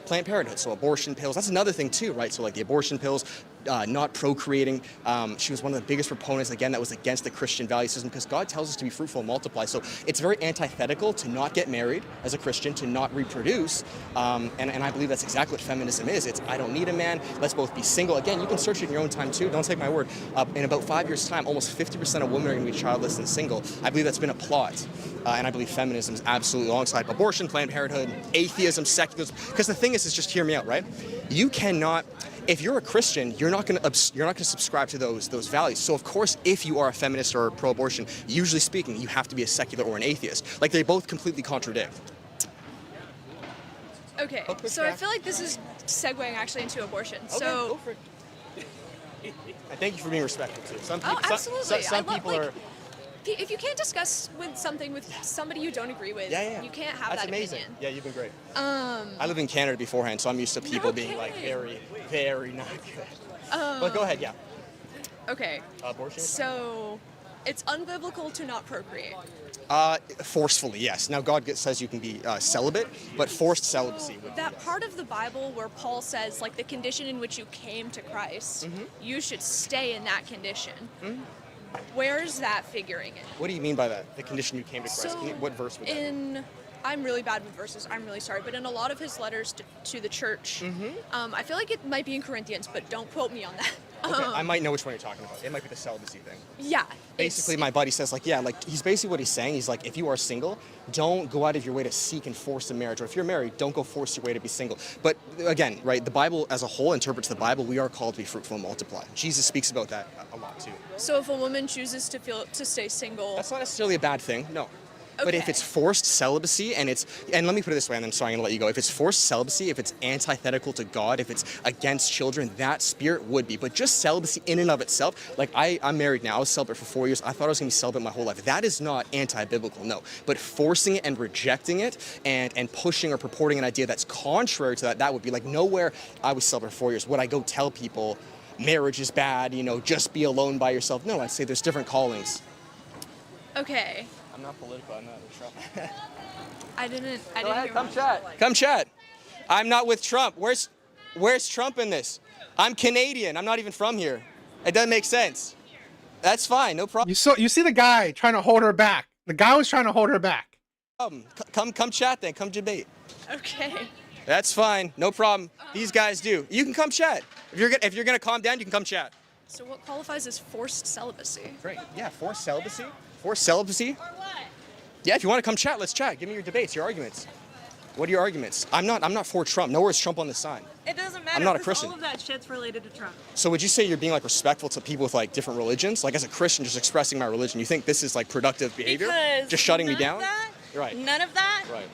Planned Parenthood. So abortion pills, that's another thing too, right? So like the abortion pills, not procreating. She was one of the biggest proponents, again, that was against the Christian value system, because God tells us to be fruitful and multiply. So it's very antithetical to not get married as a Christian, to not reproduce. And I believe that's exactly what feminism is. It's, I don't need a man, let's both be single. Again, you can search it in your own time too, don't take my word. In about 5 years' time, almost 50% of women are going to be childless and single. I believe that's been a plot. And I believe feminism is absolutely alongside abortion, Planned Parenthood, atheism, secularism. Because the thing is just hear me out, right? You cannot, if you're a Christian, you're not going to subscribe to those values. So of course, if you are a feminist or pro-abortion, usually speaking, you have to be a secular or an atheist. Like, they both completely contradict.
Okay, so I feel like this is segueing actually into abortion.
Okay,
So
go for it. I thank you for being respectful too. Some people,
absolutely.
some people are.
If you can't discuss something with somebody you don't agree with, you can't have
That's
that
amazing.
opinion.
Yeah, you've been great. I lived in Canada beforehand, so I'm used to people being like very, very not good. But go ahead, yeah.
Okay.
Abortion?
So it's unbiblical to not procreate.
Forcefully, yes. Now God says you can be celibate, but forced celibacy would be,
That
yes.
part of the Bible where Paul says, like, the condition in which you came to Christ, you should stay in that condition. Where's that figuring in?
What do you mean by that? The condition you came to Christ?
So,
What verse would that be?
I'm really bad with verses, I'm really sorry, but in a lot of his letters to the church, I feel like it might be in Corinthians, but don't quote me on that.
Okay, I might know which one you're talking about. It might be the celibacy thing.
Yeah.
Basically, my buddy says, like, yeah, like, he's basically what he's saying. He's like, if you are single, don't go out of your way to seek and force a marriage. Or if you're married, don't go force your way to be single. But again, right, the Bible as a whole interprets the Bible. We are called to be fruitful and multiply. Jesus speaks about that a lot too.
So if a woman chooses to stay single,
that's not necessarily a bad thing, no. But if it's forced celibacy and let me put it this way, and I'm sorry, I'm gonna let you go. If it's forced celibacy, if it's antithetical to God, if it's against children, that spirit would be. But just celibacy in and of itself, like I'm married now, I was celibate for 4 years. I thought I was gonna be celibate my whole life. That is not anti-biblical, no. But forcing it and rejecting it and pushing or purporting an idea that's contrary to that would be like, nowhere I was celibate for 4 years. Would I go tell people marriage is bad, just be alone by yourself? No, I'd say there's different callings.
okay.
I'm not political, I'm not with Trump.
I didn't
ahead,
hear
come
much.
chat. Come chat. I'm not with Trump. Where's Trump in this? I'm Canadian. I'm not even from here. It doesn't make sense. That's fine, no problem.
You see the guy trying to hold her back. The guy was trying to hold her back.
Come chat then. Come debate.
Okay.
That's fine, no problem. These guys do. You can come chat. If you're gonna calm down, you can come chat.
So what qualifies as forced celibacy?
Great. Yeah, forced celibacy. Forced celibacy. Or what? Yeah, if you want to come chat, let's chat. Give me your debates, your arguments. What are your arguments? I'm not for Trump. Nowhere is Trump on the sign.
It doesn't matter.
I'm not a
'cause
Christian.
All of that shit's related to Trump.
So would you say you're being like respectful to people with like different religions? Like as a Christian, just expressing my religion, you think this is like productive behavior?
Because
just shutting me
none
down?
Of that,
right.
None of that
right.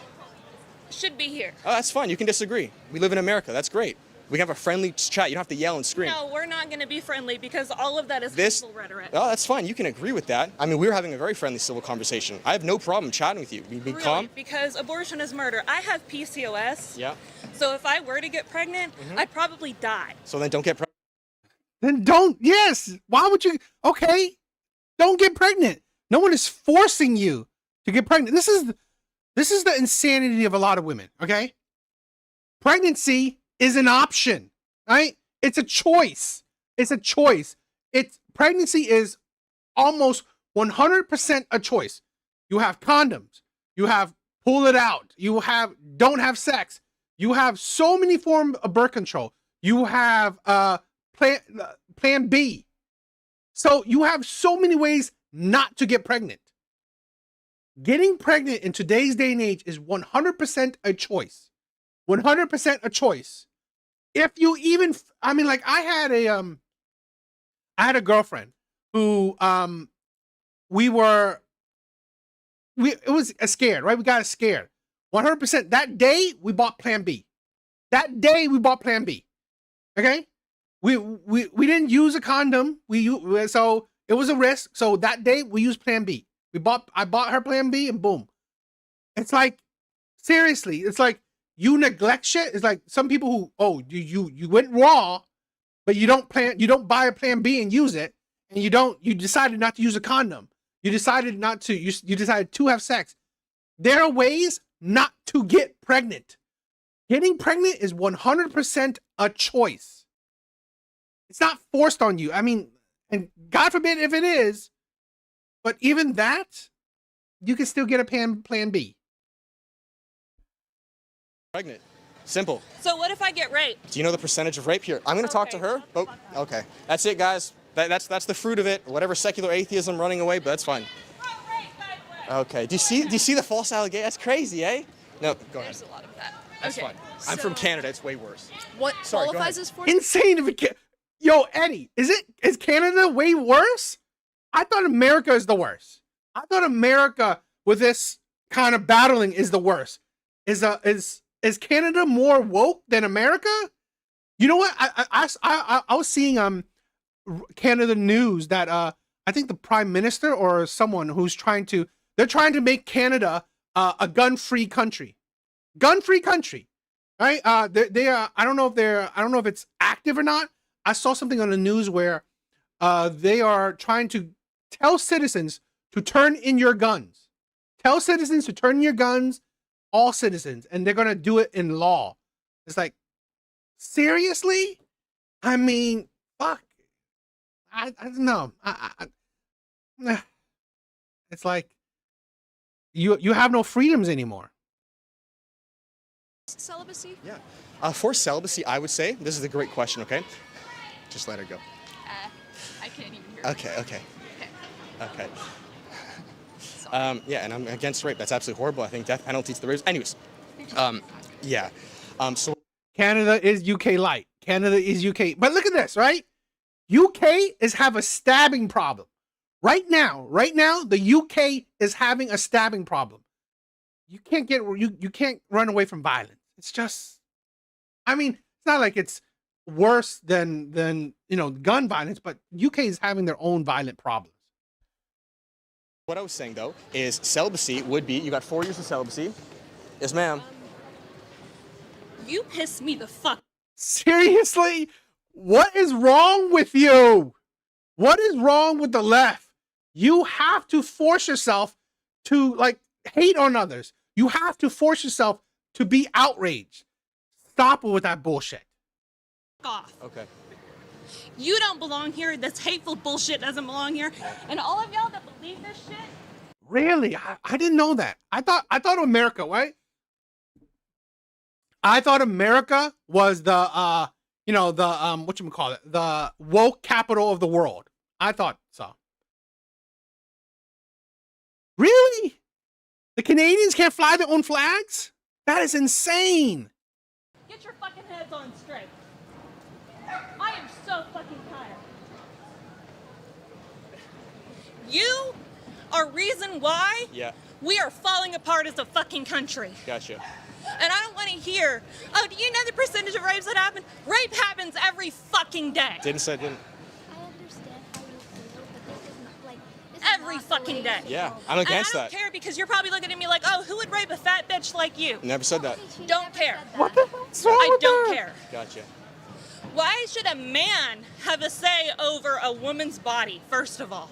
should be here.
Oh, that's fine. You can disagree. We live in America. That's great. We can have a friendly chat. You don't have to yell and scream.
No, we're not going to be friendly because all of that is
This,
hateful rhetoric.
oh, that's fine. You can agree with that. I mean, we were having a very friendly civil conversation. I have no problem chatting with you. Be
Really,
calm.
because abortion is murder. I have PCOS.
Yeah.
So if I were to get pregnant, I'd probably die.
So then don't get pregnant.
Then don't. Yes. Why would you? Okay. Don't get pregnant. No one is forcing you to get pregnant. This is the insanity of a lot of women. Okay. Pregnancy is an option, right? It's a choice. It's a choice. Pregnancy is almost 100% a choice. You have condoms. You have pull it out. You have don't have sex. You have so many forms of birth control. You have plan B. So you have so many ways not to get pregnant. Getting pregnant in today's day and age is 100% a choice. 100% a choice. If you even, I mean, like I had a girlfriend who, it was scared, right? We got scared. 100%. That day we bought plan B. Okay. We didn't use a condom. So It was a risk. So that day we used Plan B. I bought her Plan B, and boom. It's like, seriously, it's like you neglect shit. It's like some people who, oh, you went raw, but you don't buy a Plan B and use it, and you decided not to use a condom. You decided you decided to have sex. There are ways not to get pregnant. Getting pregnant is 100% a choice. It's not forced on you. I mean, and God forbid if it is, but even that, you can still get a Plan B.
Pregnant. Simple.
So what if I get raped?
Do you know the percentage of rape here? I'm going to talk to her. Oh, okay. That's it, guys. That's the fruit of it. Whatever secular atheism running away, but that's fine. Okay. Do you see the false allegation? That's crazy, eh? No, go ahead.
There's a lot of that.
That's fine. I'm from Canada. It's way worse.
What
Sorry,
qualifies as forced?
Insane if it Yo, Eddie, is Canada way worse? I thought America is the worst. I thought America with this kind of battling is the worst. Is Canada more woke than America? You know what? I was seeing Canada news that I think the Prime Minister or someone who's they're trying to make Canada a gun-free country. Gun-free country. Right? They are, I don't know if it's active or not. I saw something on the news where they are trying to tell citizens to turn in your guns. Tell citizens to turn in your guns, all citizens, and they're going to do it in law. It's like, seriously? I mean, fuck. I don't know. It's like you have no freedoms anymore.
Celibacy?
Yeah. For celibacy, I would say, this is a great question, okay? Just let her go.
I can't even hear.
Okay. Yeah, and I'm against rape. That's absolutely horrible. I think death penalty to the rape. Anyways, yeah. So
Canada is UK light. Canada is UK. But look at this, right? UK have a stabbing problem. Right now, the UK is having a stabbing problem. You can't run away from violence. It's just, I mean, it's not like it's worse than gun violence, but UK is having their own violent problems.
what I was saying though is celibacy would be, you got 4 years of celibacy. Yes, ma'am.
You piss me the fuck.
Seriously? What is wrong with you? What is wrong with the left? You have to force yourself to hate on others. You have to force yourself to be outraged. Stop with that bullshit.
Off.
Okay.
You don't belong here. This hateful bullshit doesn't belong here. And all of y'all that believe this shit.
Really? I didn't know that. I thought America, right? I thought America was the whatchamacallit, the woke capital of the world. I thought so. Really? The Canadians can't fly their own flags? That is insane.
Get your fucking heads on straight. I am so fucking tired. You are reason why we are falling apart as a fucking country.
Gotcha.
And I don't want to hear, oh, do you know the percentage of rapes that happen? Rape happens every fucking day.
Didn't say didn't.
I understand how you feel, but this is not like
Every fucking day.
Yeah, I'm against
and I don't care because you're probably looking at me like, oh, who would rape a fat bitch like you?
Never said that.
Don't care.
What the fuck's wrong
I
with
don't
that?
care.
Gotcha.
Why should a man have a say over a woman's body, first of all?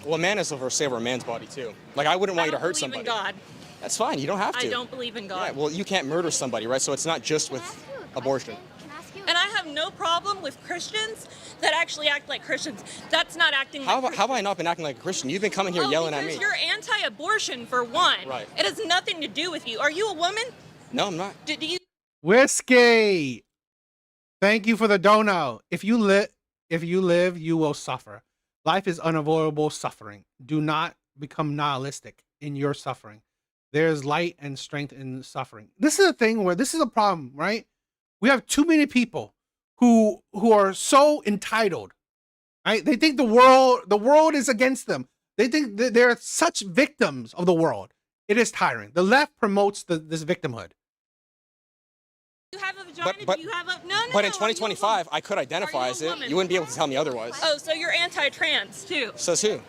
Well, a man has a say over a man's body too. Like, I wouldn't want you to hurt somebody.
I don't believe in God.
That's fine. You don't have to.
I don't believe in God.
Yeah, well, you can't murder somebody, right? So it's not just with abortion.
And I have no problem with Christians that actually act like Christians. That's not acting
How
like
have I not been acting like a Christian? You've been coming here yelling at me.
Because you're anti-abortion, for one.
Right.
It has nothing to do with you. Are you a woman?
No, I'm not.
Do you?
Whiskey. Thank you for the dono. If you live, you will suffer. Life is unavoidable suffering. Do not become nihilistic in your suffering. There's light and strength in suffering. This is a thing where this is a problem, right? We have too many people who are so entitled, right? They think the world is against them. They think that they're such victims of the world. It is tiring. The left promotes this victimhood.
You have a vagina?
but
Do you have a no?
but in
no, are you a
2025, I could identify as it.
woman?
You wouldn't be able to tell me otherwise.
Oh, so you're anti-trans too?
Says who?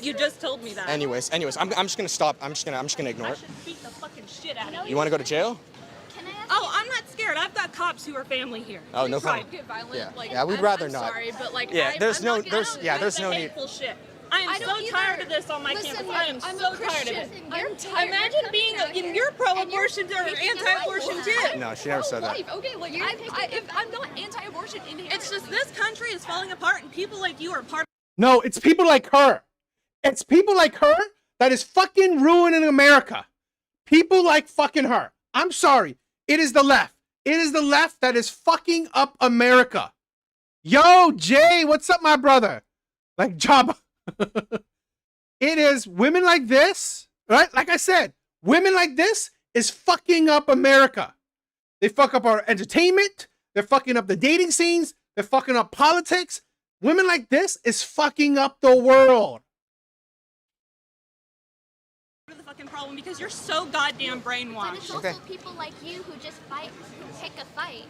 You just told me that.
Anyways, I'm just gonna stop. I'm just gonna ignore
I
it.
should beat the fucking shit out of you.
You want to go to jail?
Oh, I'm not scared. I've got cops who are family here.
Oh, no problem.
Get violent.
Yeah.
Like,
Yeah, we'd rather
I'm
not.
Sorry, but like,
Yeah, there's
I'm
no,
not gonna-
there's no need.
Hateful shit. I am
I
so
don't
tired
either.
of this on my
Listen,
campus. I am
I'm
so
a
tired of it.
Christian. I'm tired.
Imagine being you're pro-abortion or anti-abortion too.
No, she never said that.
Okay, like I'm not anti-abortion in here.
It's just this country is falling apart, and people like you are part.
No, it's people like her. It's people like her that is fucking ruining America. People like fucking her. I'm sorry. It is the left. It is the left that is fucking up America. Yo, Jay, what's up, my brother? Like, job. It is women like this, right? Like I said, women like this is fucking up America. They fuck up our entertainment. They're fucking up the dating scenes. They're fucking up politics. Women like this is fucking up the world.
of the fucking problem because you're so goddamn brainwashed.
But it's also people like you who just fight, who pick a fight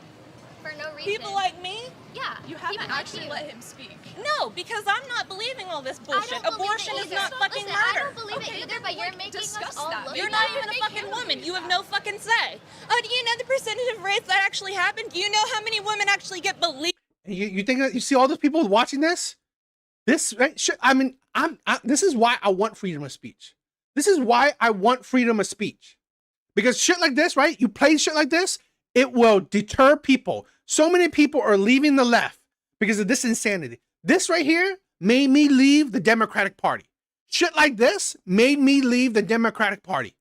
for no reason.
People like me?
Yeah.
You haven't
people
actually
like
let
you.
him speak.
No, because I'm not believing all this bullshit.
I don't believe
Abortion
it
is
either.
not fucking
Listen, I
murder.
don't believe it either, but you're making us all look
You're not
bad.
even a fucking woman. You have no fucking say. Oh, do you know the percentage of rapes that actually happen? Do you know how many women actually get believed?
You think that you see all those people watching this? This right? I mean, this is why I want freedom of speech. This is why I want freedom of speech. Because shit like this, right? You play shit like this, it will deter people. So many people are leaving the left because of this insanity. This right here made me leave the Democratic Party. Shit like this made me leave the Democratic Party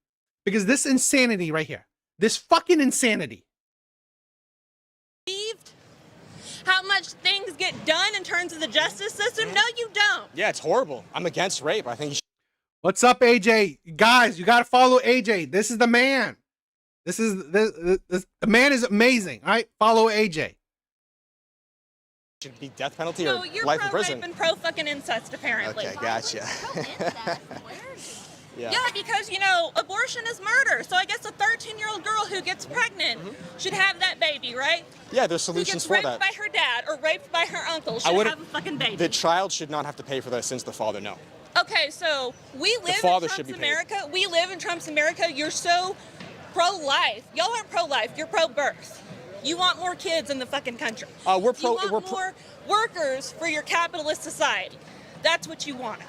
because this insanity right here, this fucking insanity.
How much things get done in terms of the justice system? No, you don't.
Yeah, it's horrible. I'm against rape. I think you should.
What's up, AJ? Guys, you got to follow AJ. This is the man. This is the man is amazing. All right, follow AJ.
Should be death penalty
No,
or
you're
life in
pro-rape
prison.
and pro-fucking incest, apparently.
Okay, gotcha.
Yeah, because, you know, abortion is murder. So I guess a 13-year-old girl who gets pregnant should have that baby, right?
Yeah, there's solutions
Who
for
gets raped
that.
by her dad or raped by her uncle should
wouldn't-
have a fucking baby.
The child should not have to pay for that since the father, no.
Okay, so we live in
father should
Trump's
be paid.
America. We live in Trump's America. You're so pro-life. Y'all aren't pro-life. You're pro-birth. You want more kids in the fucking country.
We're pro.
You want more workers for your capitalist society. That's what you want.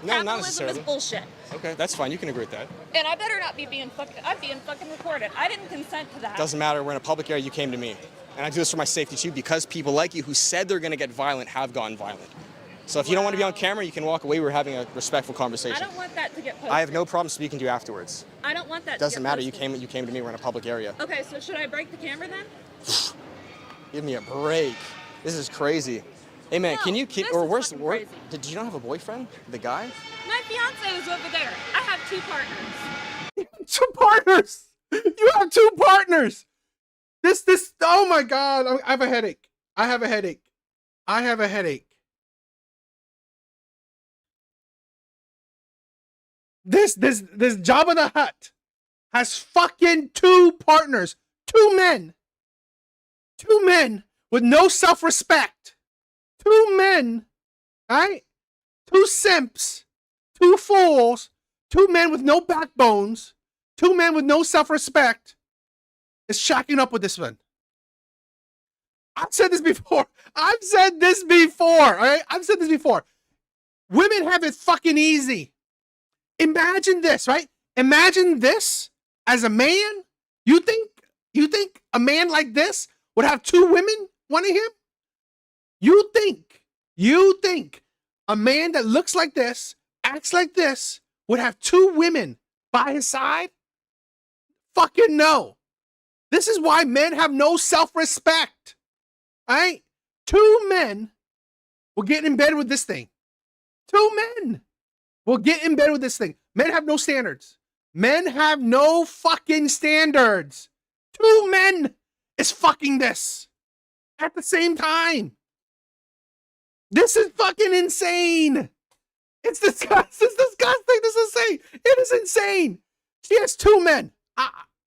No, not
Capitalism
necessarily.
is bullshit.
Okay, that's fine. You can agree with that.
And I better not be being fucking. I'm being fucking recorded. I didn't consent to that.
Doesn't matter. We're in a public area. You came to me, and I do this for my safety too, because people like you who said they're going to get violent have gotten violent. So if you don't want to be on camera, you can walk away. We're having a respectful conversation.
I don't want that to get posted.
I have no problem speaking to you afterwards.
I don't want that.
Doesn't
to get
matter. You
posted.
came to me. We're in a public area.
Okay, so should I break the camera then?
Give me a break. This is crazy. Hey man,
No,
can you keep
this
or
is
where's
fucking
where?
crazy.
Did you not have a boyfriend? The guy?
My fiance is over there. I have 2 partners.
2 partners. You have 2 partners. This. Oh my God! I have a headache. I have a headache. I have a headache. This Jabba the Hutt has fucking 2 partners. 2 men. 2 men with no self-respect. 2 men, right? 2 simps. 2 fools. 2 men with no backbones. 2 men with no self-respect is shacking up with this one. I've said this before. All right? I've said this before. Women have it fucking easy. Imagine this, right? Imagine this as a man. You think a man like this would have 2 women wanting him? You think a man that looks like this, acts like this, would have 2 women by his side? Fucking no. This is why men have no self-respect. All right? 2 men will get in bed with this thing. 2 men will get in bed with this thing. Men have no standards. Men have no fucking standards. 2 men is fucking this at the same time. This is fucking insane. It's disgusting. This is insane. It is insane. She has 2 men.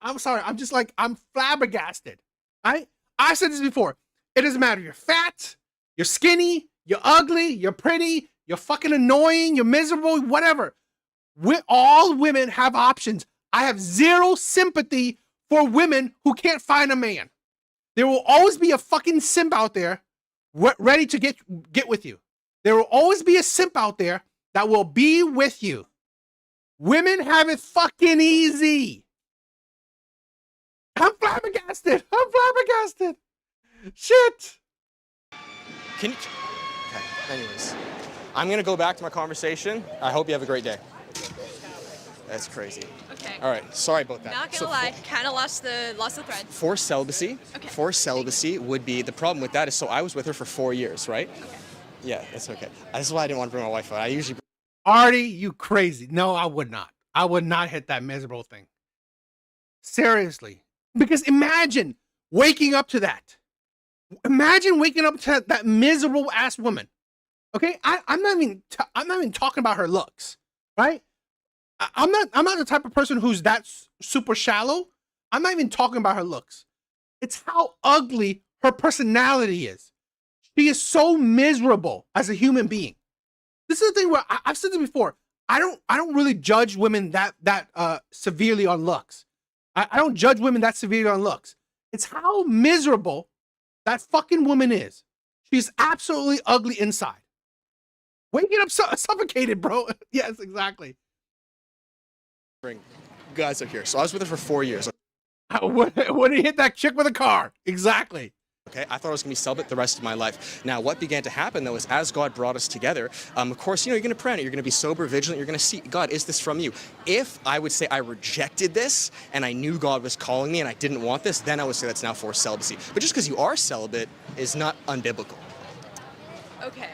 I'm sorry. I'm flabbergasted. I said this before. It doesn't matter. You're fat, you're skinny, you're ugly, you're pretty, you're fucking annoying, you're miserable, whatever. All women have options. I have zero sympathy for women who can't find a man. There will always be a fucking simp out there ready to get with you. There will always be a simp out there that will be with you. Women have it fucking easy. I'm flabbergasted. Shit.
Can you? Okay. Anyways, I'm gonna go back to my conversation. I hope you have a great day. That's crazy.
Okay.
All right. Sorry about that.
Not gonna lie, kind of lost the thread.
Forced celibacy would be the problem with that is so I was with her for 4 years, right? Okay. Yeah, it's okay. That's why I didn't want to bring my wife out. I usually.
Artie, you crazy. No, I would not. I would not hit that miserable thing. Seriously. Because imagine waking up to that. Imagine waking up to that miserable ass woman. Okay? I'm not even talking about her looks, right? I'm not the type of person who's that super shallow. I'm not even talking about her looks. It's how ugly her personality is. She is so miserable as a human being. This is the thing where I've said this before. I don't really judge women that severely on looks. I don't judge women that severely on looks. It's how miserable that fucking woman is. She's absolutely ugly inside. Waking up suffocated, bro. Yes, exactly.
Bring guys up here. So I was with her for 4 years.
When did he hit that chick with a car? Exactly.
Okay, I thought I was going to be celibate the rest of my life. Now, what began to happen, though, is as God brought us together, of course, you're going to pray on it. You're going to be sober, vigilant. You're going to see, God, is this from you? If I would say I rejected this and I knew God was calling me and I didn't want this, then I would say that's now forced celibacy. But just because you are celibate is not unbiblical.
Okay.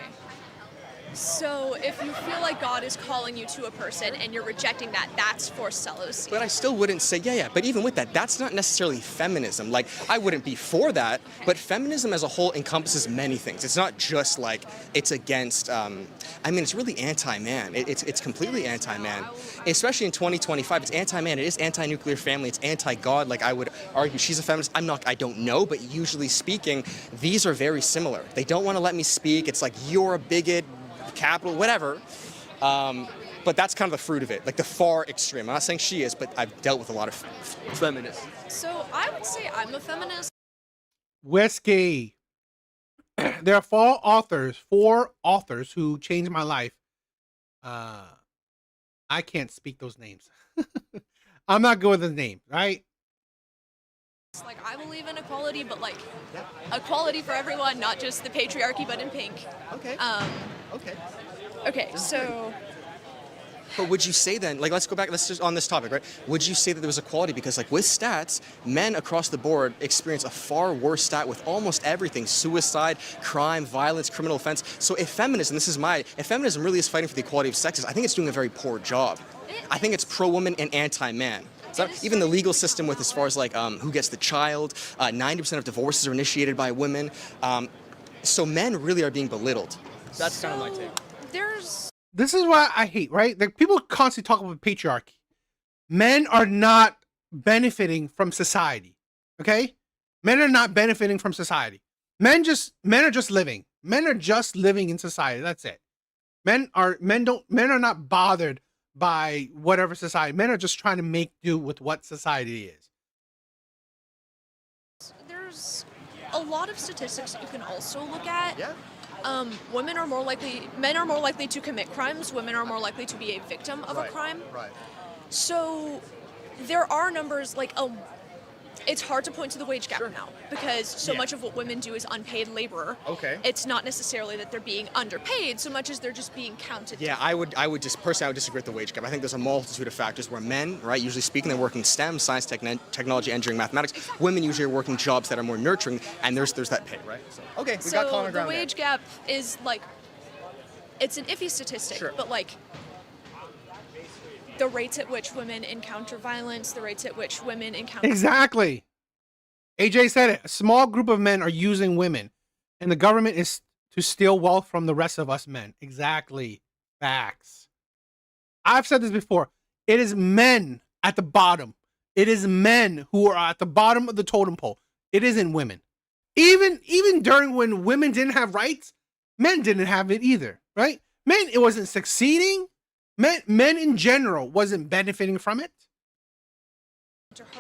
So if you feel like God is calling you to a person and you're rejecting that, that's forced celibacy.
But I still wouldn't say, yeah. But even with that, that's not necessarily feminism. Like, I wouldn't be for that, but feminism as a whole encompasses many things. It's not just like it's against, it's really anti-man. It's completely anti-man. Especially in 2025, it's anti-man. It is anti-nuclear family. It's anti-God. Like, I would argue she's a feminist. I don't know, but usually speaking, these are very similar. They don't want to let me speak. It's like, you're a bigot, capital, whatever. But that's kind of the fruit of it, like the far extreme. I'm not saying she is, but I've dealt with a lot of feminists.
So I would say I'm a feminist.
Whiskey. There are four authors who changed my life. I can't speak those names. I'm not good with the name, right?
Like, I believe in equality, but like equality for everyone, not just the patriarchy, but in pink.
Okay.
Okay, so.
But would you say then, like, let's go back, let's just on this topic, right? Would you say that there was equality? Because, like, with stats, men across the board experience a far worse stat with almost everything: suicide, crime, violence, criminal offense. So if feminism really is fighting for the equality of sexes, I think it's doing a very poor job. I think it's pro-woman and anti-man. So even the legal system with as far as like who gets the child, 90% of divorces are initiated by women. So men really are being belittled. That's kind of my take.
This is what I hate, right? Like, people constantly talk about patriarchy. Men are not benefiting from society. Okay? Men are not benefiting from society. Men are just living. Men are just living in society. That's it. Men are not bothered by whatever society. Men are just trying to make do with what society is.
There's a lot of statistics that you can also look at. Yeah. Men are more likely to commit crimes. Women are more likely to be a victim of a crime.
Right.
So there are numbers like it's hard to point to the wage gap now because so much of what women do is unpaid labor.
Okay.
It's not necessarily that they're being underpaid so much as they're just being counted.
Yeah, I would disagree with the wage gap. I think there's a multitude of factors where men, right, usually speaking, they're working STEM, science, technology, engineering, mathematics. Exactly. Women usually are working jobs that are more nurturing, and there's that pay, right? So, okay, we got common ground.
The wage gap is like, it's an iffy statistic, but like, the rates at which women encounter violence, the rates at which women encounter...
Exactly. AJ said it. A small group of men are using women, and the government is to steal wealth from the rest of us men. Exactly. Facts. I've said this before. It is men at the bottom. It is men who are at the bottom of the totem pole. It is in women. Even during when women didn't have rights, men didn't have it either, right? Men, it wasn't succeeding. Men in general wasn't benefiting from it.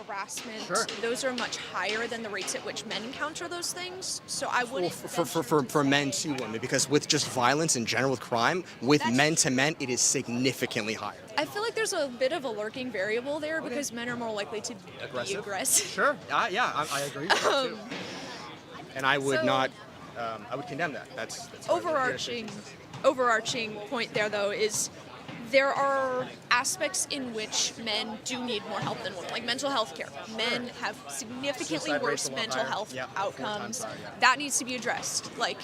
Harassment, those are much higher than the rates at which men encounter those things. So I
Well,
wouldn't.
for men to women, because with just violence in general, with crime, with men to men, it is significantly higher.
I feel like there's a bit of a lurking variable there because men are more likely to be aggressive.
Sure. Yeah, I agree with that too. And I would not. I would condemn that. That's
overarching point there though is there are aspects in which men do need more help than women, like mental health care. Men have significantly
Suicide
worse
rates a lot
mental
higher.
health
Yeah, 4
outcomes.
times higher, yeah.
That needs to be addressed. Like,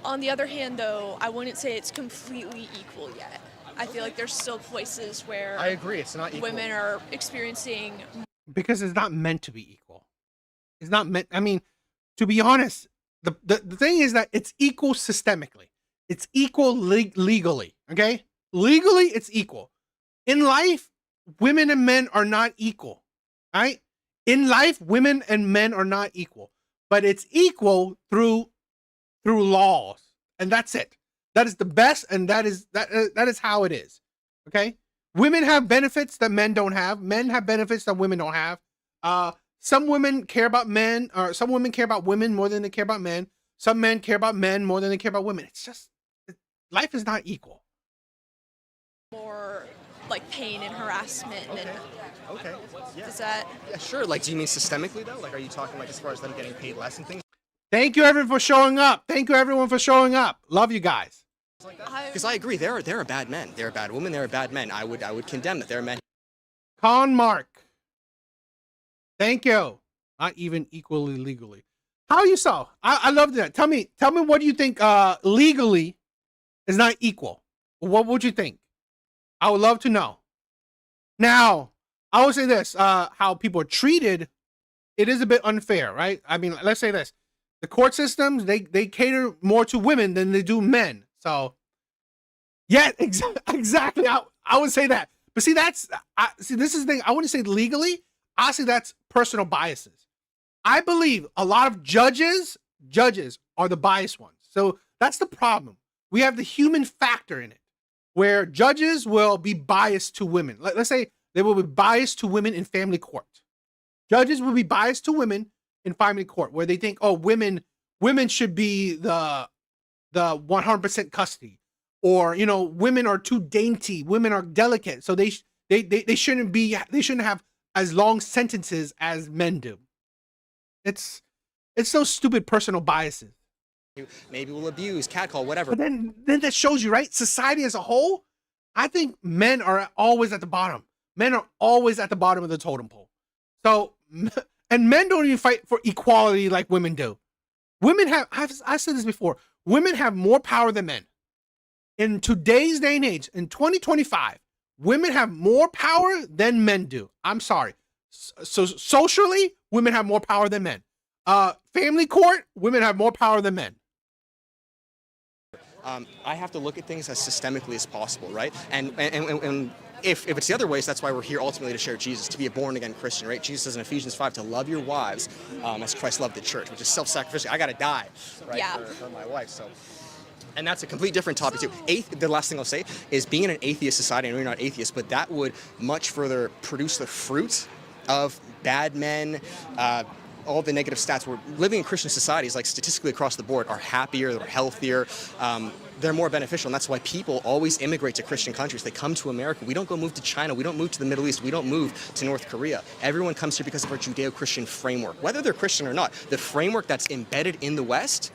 on the other hand, though, I wouldn't say it's completely equal yet. I feel like there's still places where
I agree, it's not equal.
women are experiencing.
Because it's not meant to be equal. It's not meant. I mean, to be honest, the thing is that it's equal systemically. It's equal legally. Okay, legally it's equal. In life, women and men are not equal. Right? In life, women and men are not equal, but it's equal through laws, and that's it. That is the best, and that is how it is. Okay, women have benefits that men don't have. Men have benefits that women don't have. Some women care about men, or some women care about women more than they care about men. Some men care about men more than they care about women. It's just life is not equal.
More like pain and harassment and
Okay. Yeah.
Is that?
Yeah, sure. Like, do you mean systemically though? Like, are you talking like as far as them getting paid less and things?
Thank you everyone for showing up. Thank you everyone for showing up. Love you guys.
Because I agree, there are bad men, there are bad women, there are bad men. I would condemn that there are men.
Con Mark. Thank you. Not even equally legally. How you saw? I love that. Tell me what do you think legally is not equal? What would you think? I would love to know. Now, I would say this, how people are treated, it is a bit unfair, right? I mean, let's say this. The court systems, they cater more to women than they do men. So, yeah, exactly. I would say that. But see, this is the thing. I wouldn't say legally. I say that's personal biases. I believe a lot of judges are the biased ones. So that's the problem. We have the human factor in it, where judges will be biased to women. Let's say they will be biased to women in family court. Judges will be biased to women in family court, where they think, oh, women should be the 100% custody, or women are too dainty, women are delicate, so they shouldn't have as long sentences as men do. It's those stupid personal biases.
Maybe we'll abuse, catcall, whatever.
But then that shows you, right? Society as a whole, I think men are always at the bottom. Men are always at the bottom of the totem pole. So, and men don't even fight for equality like women do. Women have, I've said this before, women have more power than men. In today's day and age, in 2025, women have more power than men do. I'm sorry. So socially, women have more power than men. Family court, women have more power than men.
I have to look at things as systemically as possible, right? And if it's the other ways, that's why we're here ultimately to share Jesus, to be a born-again Christian, right? Jesus says in Ephesians 5 to love your wives as Christ loved the church, which is self-sacrificial. I got to die, right, for my wife. So, and that's a complete different topic too. The last thing I'll say is being in an atheist society, I know you're not atheist, but that would much further produce the fruit of bad men, all the negative stats. We're living in Christian societies, like statistically across the board, are happier, they're healthier, they're more beneficial, and that's why people always immigrate to Christian countries. They come to America. We don't go move to China. We don't move to the Middle East. We don't move to North Korea. Everyone comes here because of our Judeo-Christian framework, whether they're Christian or not. The framework that's embedded in the West,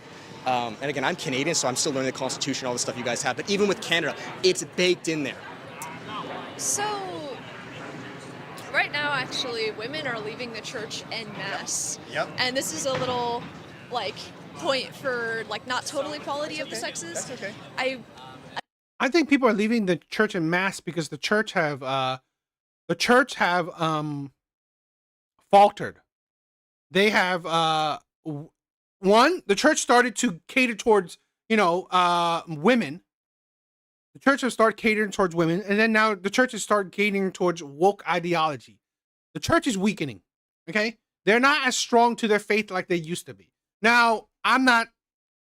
and again, I'm Canadian, so I'm still learning the Constitution, all the stuff you guys have, but even with Canada, it's baked in there.
So, right now, actually, women are leaving the church en masse.
Yep.
And this is a little, point for, not total equality of the sexes.
That's okay.
I think people are leaving the church en masse because the church have faltered. They have the church started to cater towards women. The church has started catering towards women, and then now the church has started catering towards woke ideology. The church is weakening. Okay, They're not as strong to their faith like they used to be. Now, I'm not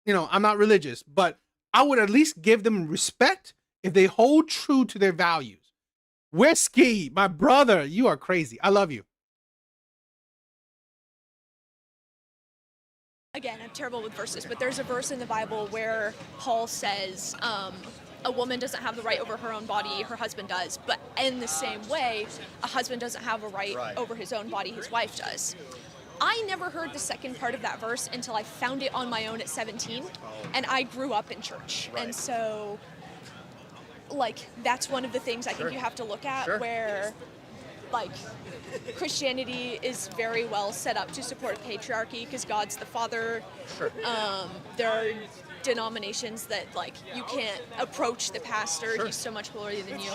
religious, but I would at least give them respect if they hold true to their values. Whiskey, my brother, you are crazy. I love you.
Again, I'm terrible with verses, but there's a verse in the Bible where Paul says a woman doesn't have the right over her own body, her husband does. But in the same way, a husband doesn't have a right over his own body, his wife does. I never heard the second part of that verse until I found it on my own at 17, and I grew up in church. And so, like, that's one of the things I think you have to look at, where, like, Christianity is very well set up to support patriarchy because God's the father. There are denominations that, like, you can't approach the pastor. He's so much cooler than you.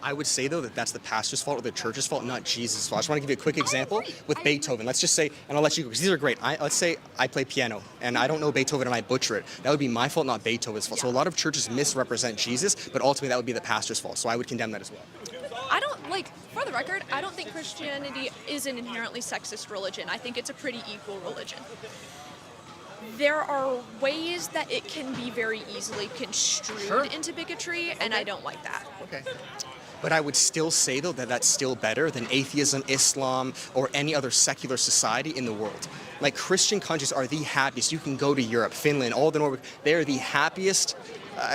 I would say, though, that that's the pastor's fault or the church's fault, not Jesus' fault. I just want to give you a quick example with Beethoven. Let's just say, and I'll let you go, because these are great. Let's say I play piano, and I don't know Beethoven, and I butcher it. That would be my fault, not Beethoven's fault. So a lot of churches misrepresent Jesus, but ultimately that would be the pastor's fault. So I would condemn that as well.
I don't, like, for the record, I don't think Christianity is an inherently sexist religion. I think it's a pretty equal religion. There are ways that it can be very easily construed into bigotry, and I don't like that.
But I would still say, though, that that's still better than atheism, Islam, or any other secular society in the world. Like, Christian countries are the happiest. You can go to Europe, Finland, all the Nordic. They're the happiest,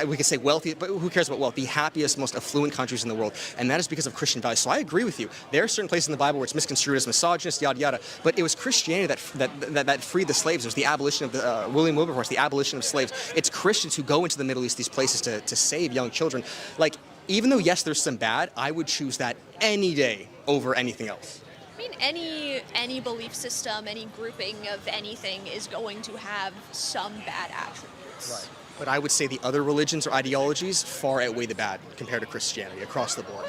we could say wealthy, but who cares about wealth? The happiest, most affluent countries in the world. And that is because of Christian values. So I agree with you. There are certain places in the Bible where it's misconstrued as misogynist, yada, yada. But it was Christianity that freed the slaves. It was the abolition of the, William Wilberforce, the abolition of slaves. It's Christians who go into the Middle East, these places to save young children. Like, even though, yes, there's some bad, I would choose that any day over anything else.
I mean, any belief system, any grouping of anything is going to have some bad attributes.
But I would say the other religions or ideologies far outweigh the bad compared to Christianity across the board.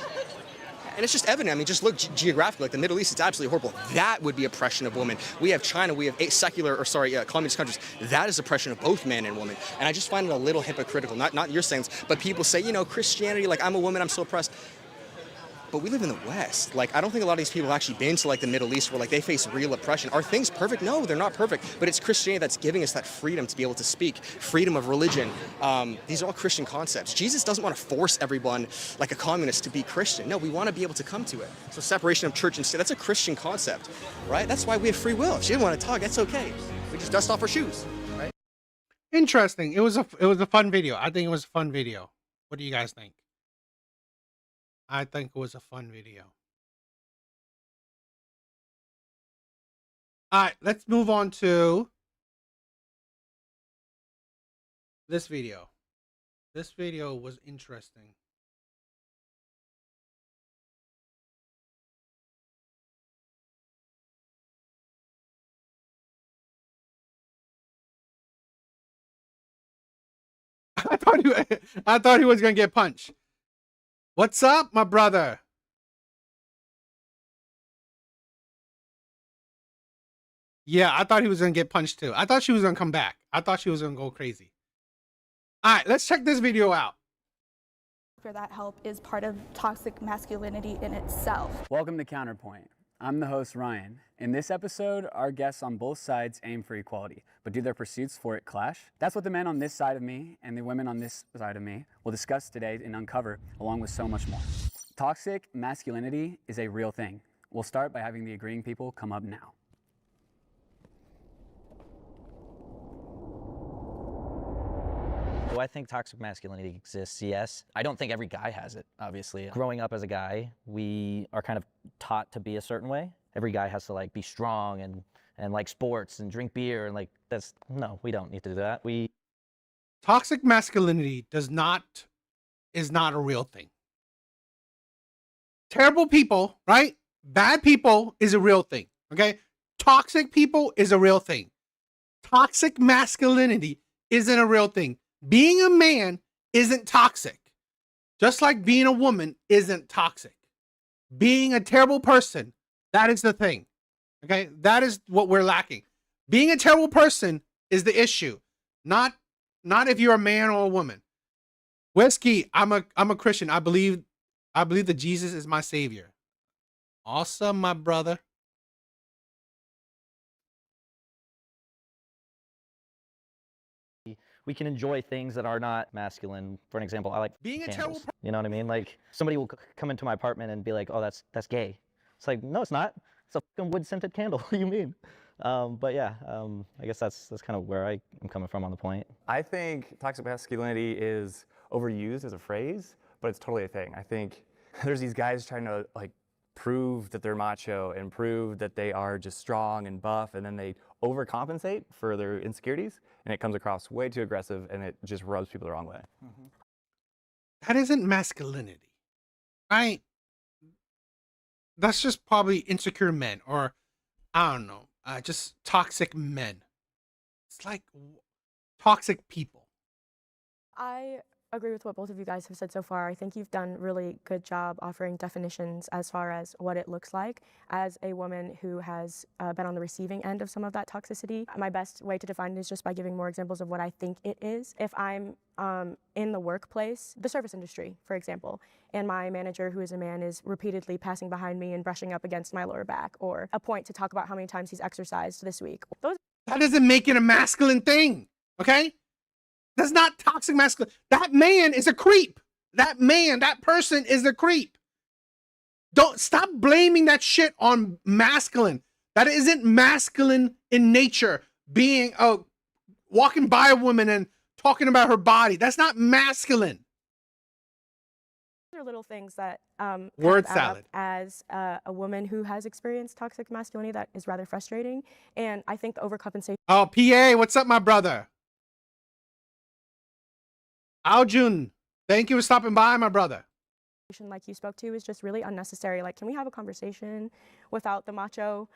And it's just evident. I mean, just look geographically, like the Middle East, it's absolutely horrible. That would be oppression of women. We have China, we have communist countries. That is oppression of both man and woman. And I just find it a little hypocritical, not your sense, but people say, you know, Christianity, like, I'm a woman, I'm so oppressed. But we live in the West. Like, I don't think a lot of these people have actually been to, like, the Middle East where, like, they face real oppression. Are things perfect? No, they're not perfect. But it's Christianity that's giving us that freedom to be able to speak, freedom of religion. These are all Christian concepts. Jesus doesn't want to force everyone, like a communist, to be Christian. No, we want to be able to come to it. So separation of church and state, that's a Christian concept, right? That's why we have free will. If she didn't want to talk, that's okay. We just dust off our shoes, right?
Interesting. It was a fun video. I think it was a fun video. What do you guys think? I think it was a fun video. All right, let's move on to this video. This video was interesting. I thought he was gonna get punched. What's up, my brother? Yeah, I thought he was gonna get punched too. I thought she was gonna come back. I thought she was gonna go crazy. All right, let's check this video out.
For that help is part of toxic masculinity in itself.
Welcome to Counterpoint. I'm the host, Ryan. In this episode, our guests on both sides aim for equality, but do their pursuits for it clash? That's what the men on this side of me and the women on this side of me will discuss today and uncover, along with so much more. Toxic masculinity is a real thing. We'll start by having the agreeing people come up now.
Do I think toxic masculinity exists? Yes. I don't think every guy has it, obviously. Growing up as a guy, we are kind of taught to be a certain way. Every guy has to, like, be strong and like sports and drink beer and, like, no, we don't need to do that.
Toxic masculinity is not a real thing. Terrible people, right? Bad people is a real thing, okay? Toxic people is a real thing. Toxic masculinity isn't a real thing. Being a man isn't toxic. Just like being a woman isn't toxic. Being a terrible person, that is the thing. Okay? That is what we're lacking. Being a terrible person is the issue. Not if you're a man or a woman. Whiskey, I'm a Christian. I believe that Jesus is my savior. Awesome, my brother.
we can enjoy things that are not masculine. For an example, I like
Being a
candles.
terrible
You know what I mean? Like somebody will come into my apartment and be like, "Oh, that's gay." It's like, no, it's not. It's a fucking wood scented candle. What do you mean? But yeah, I guess that's kind of where I am coming from on the point.
I think toxic masculinity is overused as a phrase, but it's totally a thing. I think there's these guys trying to like prove that they're macho and prove that they are just strong and buff, and then they overcompensate for their insecurities, and it comes across way too aggressive, and it just rubs people the wrong way.
That isn't masculinity, right? That's just probably insecure men, or I don't know, just toxic men. It's like toxic people.
I agree with what both of you guys have said so far. I think you've done really good job offering definitions as far as what it looks like as a woman who has been on the receiving end of some of that toxicity. My best way to define it is just by giving more examples of what I think it is. If I'm in the workplace, the service industry, for example, and my manager, who is a man, is repeatedly passing behind me and brushing up against my lower back, or a point to talk about how many times he's exercised this week.
That doesn't make it a masculine thing, okay? That's not toxic masculine. That man is a creep. That person is a creep. Don't stop blaming that shit on masculine. That isn't masculine in nature. Being walking by a woman and talking about her body. That's not masculine.
These are little things that
Word
kind of add up
salad.
as a woman who has experienced toxic masculinity that is rather frustrating. And I think the overcompensation.
Oh, PA, what's up, my brother? Aljun, thank you for stopping by, my brother.
Like you spoke to is just really unnecessary. Like, can we have a conversation without the macho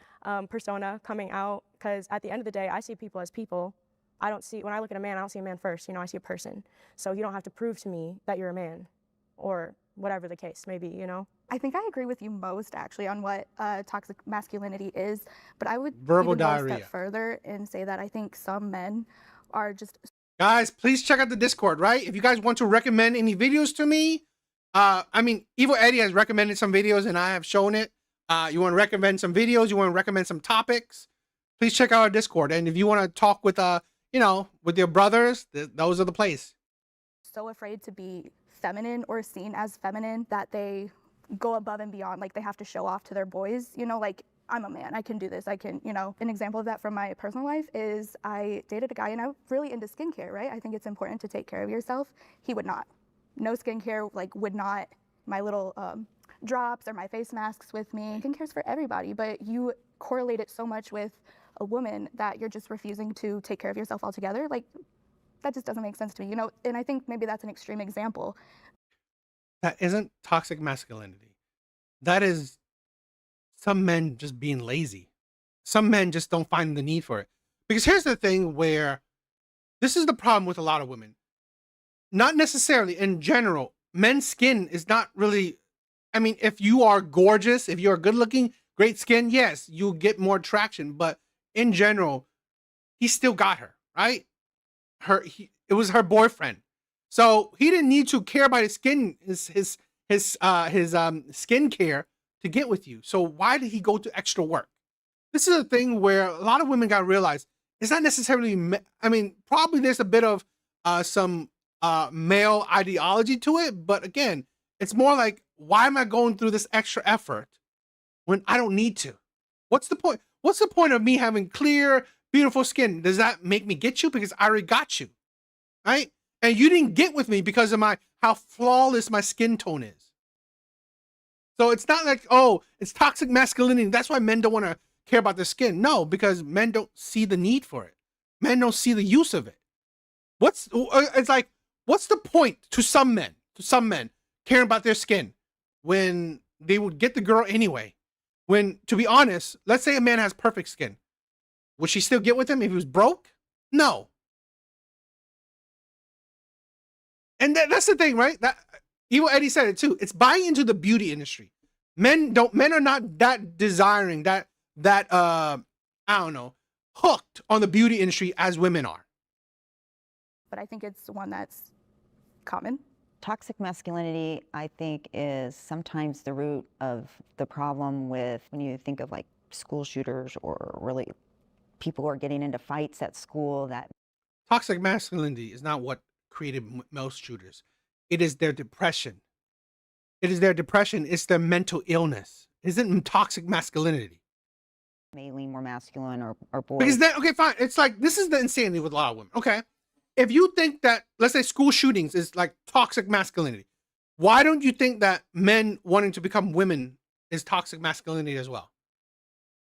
persona coming out? Because at the end of the day, I see people as people. When I look at a man, I don't see a man first. I see a person. So you don't have to prove to me that you're a man, or whatever the case may be,
I think I agree with you most, actually, on what toxic masculinity is. But I would
Verbal
even go a
diarrhea.
step further and say that I think some men are just...
Guys, please check out the Discord, right? If you guys want to recommend any videos to me, Evil Eddie has recommended some videos and I have shown it. You want to recommend some videos, you want to recommend some topics, please check out our Discord. And if you want to talk with, with your brothers, those are the place.
so afraid to be feminine or seen as feminine that they go above and beyond. Like, they have to show off to their boys, like, I'm a man, I can do this, I can, An example of that from my personal life is I dated a guy and I'm really into skincare, right? I think it's important to take care of yourself. He would not. No skincare, would not. My little drops or my face masks with me. Skincare's for everybody, but you correlate it so much with a woman that you're just refusing to take care of yourself altogether. That just doesn't make sense to me, And I think maybe that's an extreme example.
That isn't toxic masculinity. That is some men just being lazy. Some men just don't find the need for it. Because here's the thing where this is the problem with a lot of women. Not necessarily in general, men's skin is not really, if you are gorgeous, if you're good looking, great skin, yes, you'll get more traction. But in general, he still got her, right? It was her boyfriend. So he didn't need to care about his skin, his skincare to get with you. So why did he go to extra work? This is a thing where a lot of women got to realize it's not necessarily, probably there's a bit of some male ideology to it. But again, it's more like, why am I going through this extra effort when I don't need to? What's the point? What's the point of me having clear, beautiful skin? Does that make me get you? Because I already got you, right? And you didn't get with me because of how flawless my skin tone is. So it's not like, oh, it's toxic masculinity. That's why men don't want to care about their skin. No, because men don't see the need for it. Men don't see the use of it. What's the point to some men caring about their skin when they would get the girl anyway? When, to be honest, let's say a man has perfect skin. Would she still get with him if he was broke? No. And that's the thing, right? That Evil Eddie said it too. It's buying into the beauty industry. Men are not that desiring, hooked on the beauty industry as women are.
But I think it's one that's common.
Toxic masculinity, I think, is sometimes the root of the problem with when you think of like school shooters or really people who are getting into fights at school that
toxic masculinity is not what created most shooters. It is their depression. It is their depression. It's their mental illness. It isn't toxic masculinity.
May lean more masculine or boys.
Because then, okay, fine. It's like, this is the insanity with a lot of women. Okay. If you think that, let's say school shootings is like toxic masculinity, why don't you think that men wanting to become women is toxic masculinity as well?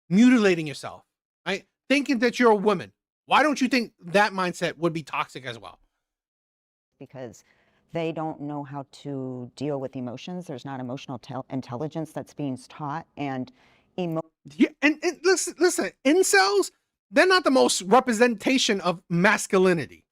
Mutilating yourself, right? Thinking that you're a woman. Why don't you think that mindset would be toxic as well?
Because they don't know how to deal with emotions. There's not emotional intelligence that's being taught, and
Yeah, and listen, incels, they're not the most representation of masculinity.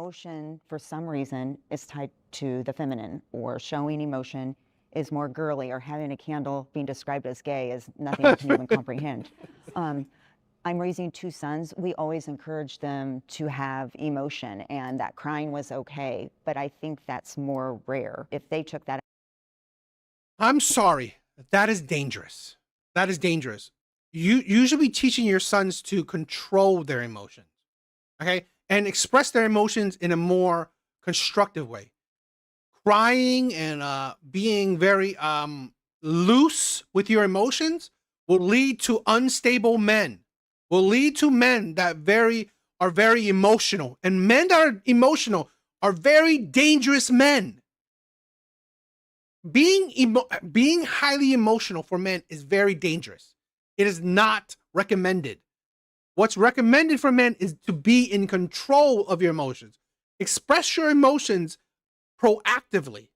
emotion, for some reason, is tied to the feminine, or showing emotion is more girly, or having a candle being described as gay is nothing you can even comprehend. I'm raising 2 sons. We always encourage them to have emotion, and that crying was okay, but I think that's more rare. If they took that.
I'm sorry, that is dangerous. That is dangerous. You should be teaching your sons to control their emotions, okay? And express their emotions in a more constructive way. Crying and being very loose with your emotions will lead to unstable men, will lead to men that are very emotional. And men that are emotional are very dangerous men. Being highly emotional for men is very dangerous. It is not recommended. What's recommended for men is to be in control of your emotions. Express your emotions proactively.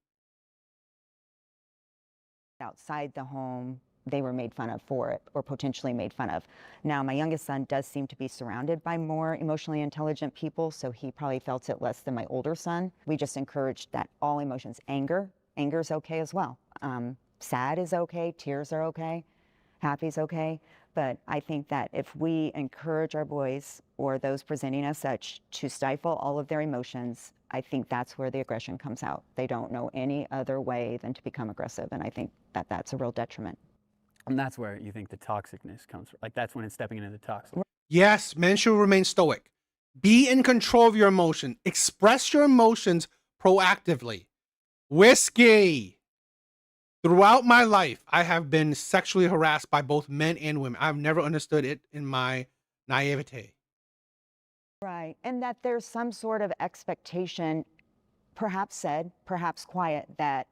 Outside the home, they were made fun of for it, or potentially made fun of. Now, my youngest son does seem to be surrounded by more emotionally intelligent people, so he probably felt it less than my older son. We just encouraged that all emotions, anger is okay as well. Sad is okay, tears are okay, happy is okay. But I think that if we encourage our boys, or those presenting as such, to stifle all of their emotions, I think that's where the aggression comes out. They don't know any other way than to become aggressive, and I think that that's a real detriment.
And that's where you think the toxicness comes from. Like, that's when it's stepping into the toxic.
Yes, men should remain stoic. Be in control of your emotion. Express your emotions proactively. Whiskey. Throughout my life, I have been sexually harassed by both men and women. I've never understood it in my naivete.
Right, and that there's some sort of expectation, perhaps said, perhaps quiet, that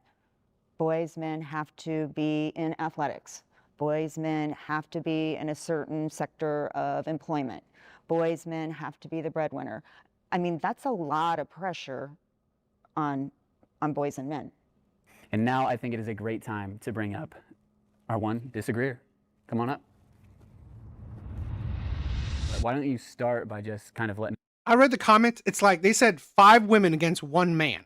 boys, men have to be in athletics. Boys, men have to be in a certain sector of employment. Boys, men have to be the breadwinner. I mean, that's a lot of pressure on boys and men.
And now I think it is a great time to bring up our one disagreeer. Come on up. Why don't you start by just kind of letting...
I read the comments. It's like they said 5 women against 1 man.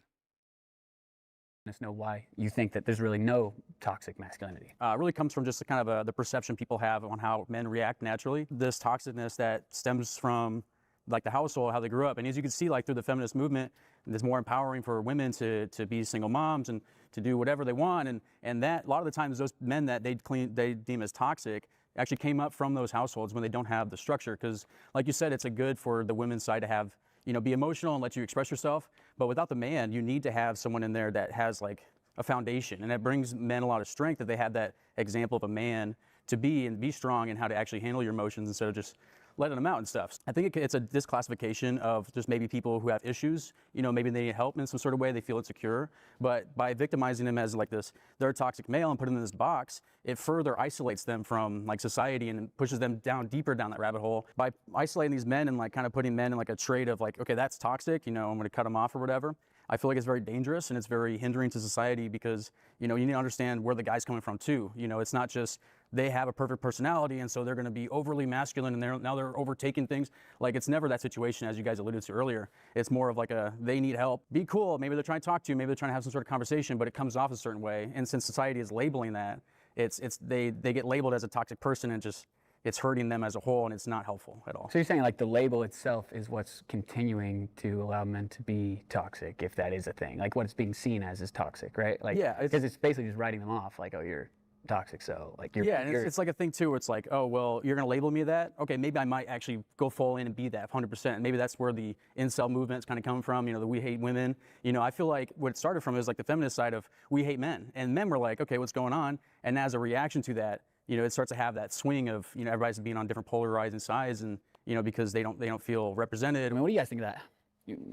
us know why you think that there's really no toxic masculinity.
It really comes from just kind of the perception people have on how men react naturally. This toxicness that stems from like the household, how they grew up. And as you can see, like through the feminist movement, it's more empowering for women to be single moms and to do whatever they want. And that a lot of the times those men that they deem as toxic actually came up from those households when they don't have the structure. Because like you said, it's a good for the women's side to have, you know, be emotional and let you express yourself. But without the man, you need to have someone in there that has like a foundation. And that brings men a lot of strength, that they have that example of a man to be strong and how to actually handle your emotions instead of just letting them out and stuff. I think it's a disclassification of just maybe people who have issues, you know, maybe they need help in some sort of way, they feel insecure, but by victimizing them as like this, they're a toxic male and putting them in this box, it further isolates them from like society and pushes them down deeper down that rabbit hole. By isolating these men and like kind of putting men in like a trait of like, okay, that's toxic, you know, I'm gonna cut them off or whatever. I feel like it's very dangerous and it's very hindering to society because, you know, you need to understand where the guy's coming from too. You know, it's not just they have a perfect personality and so they're going to be overly masculine and now they're overtaking things. Like it's never that situation, as you guys alluded to earlier. It's more of like they need help. Be cool. Maybe they're trying to talk to you. Maybe they're trying to have some sort of conversation, but it comes off a certain way. And since society is labeling that, they get labeled as a toxic person and just it's hurting them as a whole and it's not helpful at all.
So you're saying like the label itself is what's continuing to allow men to be toxic, if that is a thing. Like what it's being seen as is toxic, right? Like,
yeah,
because it's basically just writing them off like, oh, you're toxic. So like you're
Yeah, and it's like a thing too where it's like, oh, well, you're gonna label me that? Okay, maybe I might actually go full in and be that 100%. Maybe that's where the incel movement's kind of come from, you know, the we hate women. You know, I feel like what it started from is like the feminist side of we hate men. And men were like, okay, what's going on? And as a reaction to that, you know, it starts to have that swing of, you know, everybody's being on different polarizing sides and, you know, because they don't feel represented.
I mean, what do you guys think of that?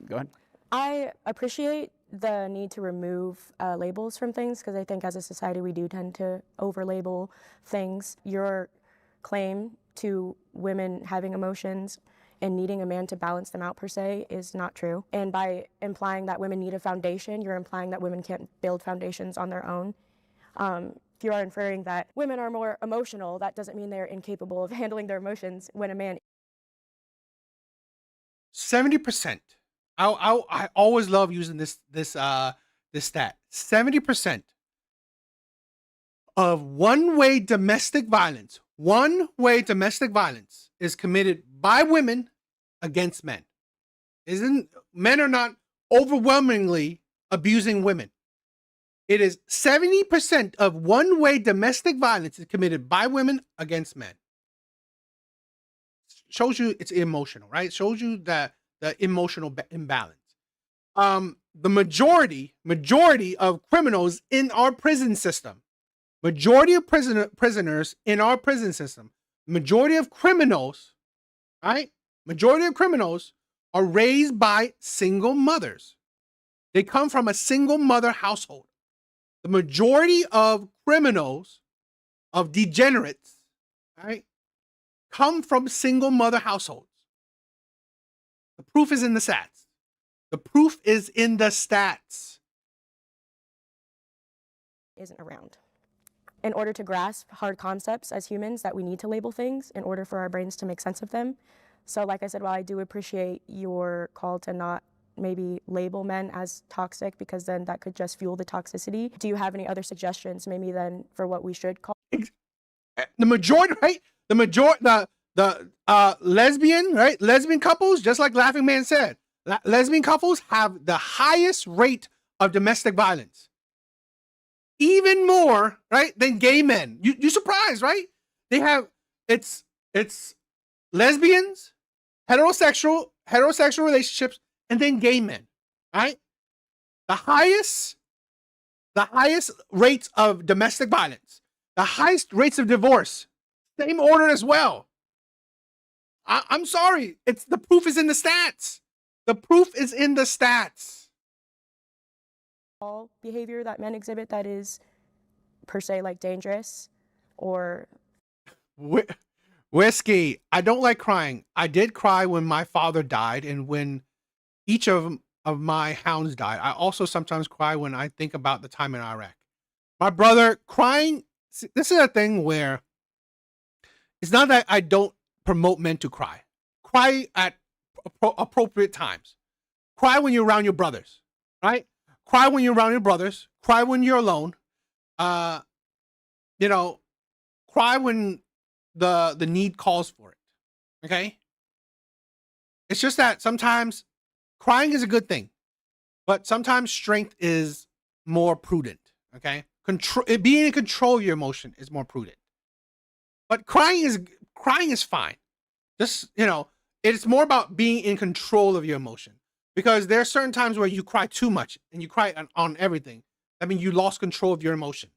Go ahead.
I appreciate the need to remove labels from things because I think as a society we do tend to over-label things. Your claim to women having emotions and needing a man to balance them out per se is not true. And by implying that women need a foundation, you're implying that women can't build foundations on their own. If you are inferring that women are more emotional, that doesn't mean they're incapable of handling their emotions when a man
70%. I always love using this stat. 70% of one-way domestic violence is committed by women against men. Men are not overwhelmingly abusing women. It is 70% of one-way domestic violence is committed by women against men. Shows you it's emotional, right? Shows you that the emotional imbalance. The majority of criminals in our prison system, majority of prisoners in our prison system, majority of criminals, right? Majority of criminals are raised by single mothers. They come from a single mother household. The majority of criminals, of degenerates, right, come from single mother households. The proof is in the stats. The proof is in the stats.
isn't around. In order to grasp hard concepts as humans that we need to label things in order for our brains to make sense of them. So like I said, while I do appreciate your call to not maybe label men as toxic because then that could just fuel the toxicity, do you have any other suggestions maybe then for what we should call?
The majority, right? The lesbian, right? Lesbian couples, just like Laughing Man said, lesbian couples have the highest rate of domestic violence. Even more, right, than gay men. You surprised, right? They have, it's lesbians, heterosexual relationships, and then gay men, right? The highest rates of domestic violence, the highest rates of divorce, same order as well. I'm sorry, the proof is in the stats. The proof is in the stats.
All behavior that men exhibit that is per se like dangerous or
Whiskey, I don't like crying. I did cry when my father died and when each of my hounds died. I also sometimes cry when I think about the time in Iraq. My brother crying, this is a thing where it's not that I don't promote men to cry. Cry at appropriate times. Cry when you're around your brothers, right? Cry when you're around your brothers. Cry when you're alone. Cry when the need calls for it. Okay? It's just that sometimes crying is a good thing, but sometimes strength is more prudent. Okay? Being in control of your emotion is more prudent. But crying is fine. Just, it's more about being in control of your emotion. Because there are certain times where you cry too much and you cry on everything. I mean, you lost control of your emotion.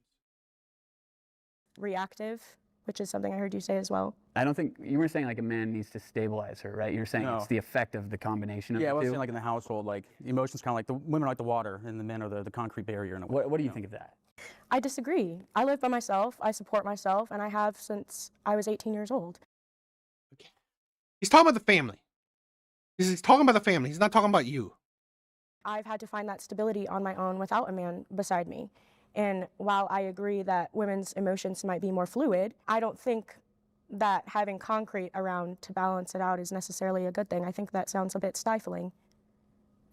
reactive, which is something I heard you say as well.
I don't think, you were saying like a man needs to stabilize her, right? You're saying
No.
it's the effect of the combination of
Yeah, I
the
was
two?
saying like in the household, like emotions kind of like the women are like the water and the men are the concrete barrier. In a way,
What do you think of that?
I disagree. I live by myself, I support myself, and I have since I was 18 years old.
He's talking about the family. He's talking about the family. He's not talking about you.
I've had to find that stability on my own without a man beside me. And while I agree that women's emotions might be more fluid, I don't think that having concrete around to balance it out is necessarily a good thing. I think that sounds a bit stifling,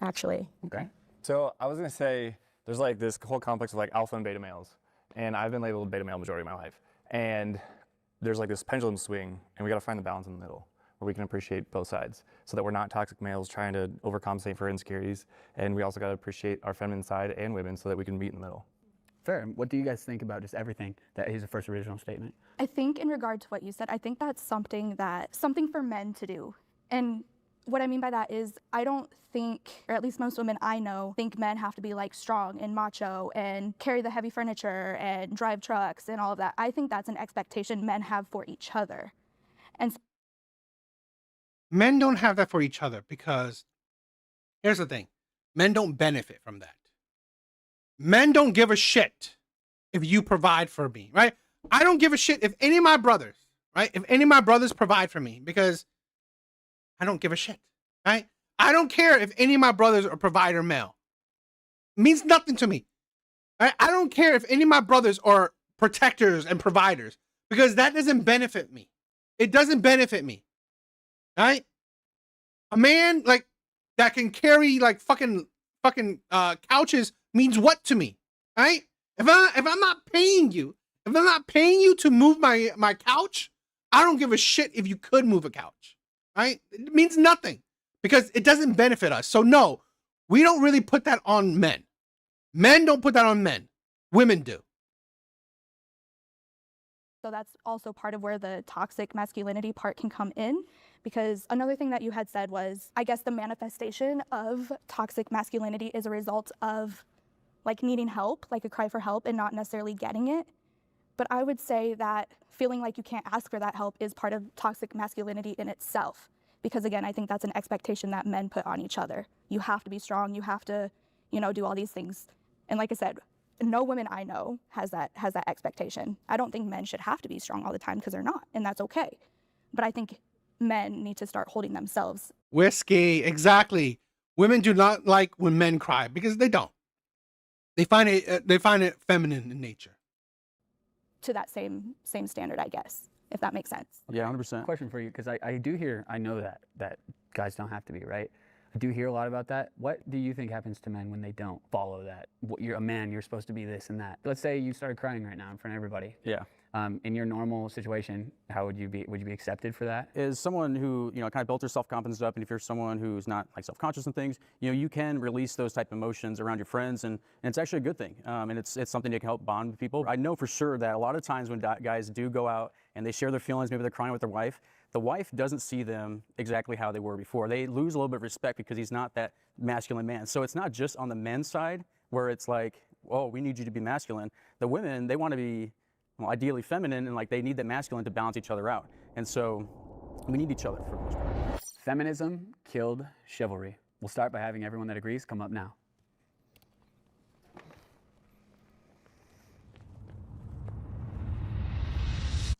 actually.
Okay.
So I was gonna say, there's like this whole complex of like alpha and beta males. And I've been labeled beta male majority of my life. And there's like this pendulum swing, and we gotta find the balance in the middle, where we can appreciate both sides, so that we're not toxic males trying to overcompensate for insecurities. And we also gotta appreciate our feminine side and women so that we can meet in the middle.
Fair. What do you guys think about just everything that his first original statement?
I think in regard to what you said, I think that's something for men to do. And what I mean by that is I don't think, or at least most women I know, think men have to be like strong and macho and carry the heavy furniture and drive trucks and all of that. I think that's an expectation men have for each other. And
Men don't have that for each other because here's the thing. Men don't benefit from that. Men don't give a shit if you provide for me, right? I don't give a shit if any of my brothers, right? If any of my brothers provide for me because I don't give a shit, right? I don't care if any of my brothers are provider male. It means nothing to me. Right? I don't care if any of my brothers are protectors and providers because that doesn't benefit me. It doesn't benefit me. Right? A man like that can carry like fucking couches means what to me? Right? If I'm not paying you, to move my couch, I don't give a shit if you could move a couch. Right? It means nothing because it doesn't benefit us. So no, we don't really put that on men. Men don't put that on men. Women do.
so that's also part of where the toxic masculinity part can come in, because another thing that you had said was, I guess the manifestation of toxic masculinity is a result of like needing help, like a cry for help and not necessarily getting it. But I would say that feeling like you can't ask for that help is part of toxic masculinity in itself. Because again, I think that's an expectation that men put on each other. You have to be strong, you have to, do all these things. And like I said, no woman I know has that expectation. I don't think men should have to be strong all the time because they're not, and that's okay. But I think men need to start holding themselves.
Whiskey, exactly. Women do not like when men cry because they don't. They find it feminine in nature.
To that same standard, I guess, if that makes sense.
Yeah, 100%.
Question for you, because I know that guys don't have to be, right? I do hear a lot about that. What do you think happens to men when they don't follow that? You're a man, you're supposed to be this and that. Let's say you started crying right now in front of everybody.
Yeah.
In your normal situation, how would you be accepted for that?
Is someone who, kind of built their self-confidence up, and if you're someone who's not like self-conscious and things, you can release those type of emotions around your friends, and it's actually a good thing. And it's something that can help bond with people. I know for sure that a lot of times when guys do go out and they share their feelings, maybe they're crying with their wife, the wife doesn't see them exactly how they were before. They lose a little bit of respect because he's not that masculine man. So it's not just on the men's side where it's like, oh, we need you to be masculine. The women, they want to be, well, ideally feminine, and like they need that masculine to balance each other out. And so we need each other for the most part.
Feminism killed chivalry. We'll start by having everyone that agrees come up now.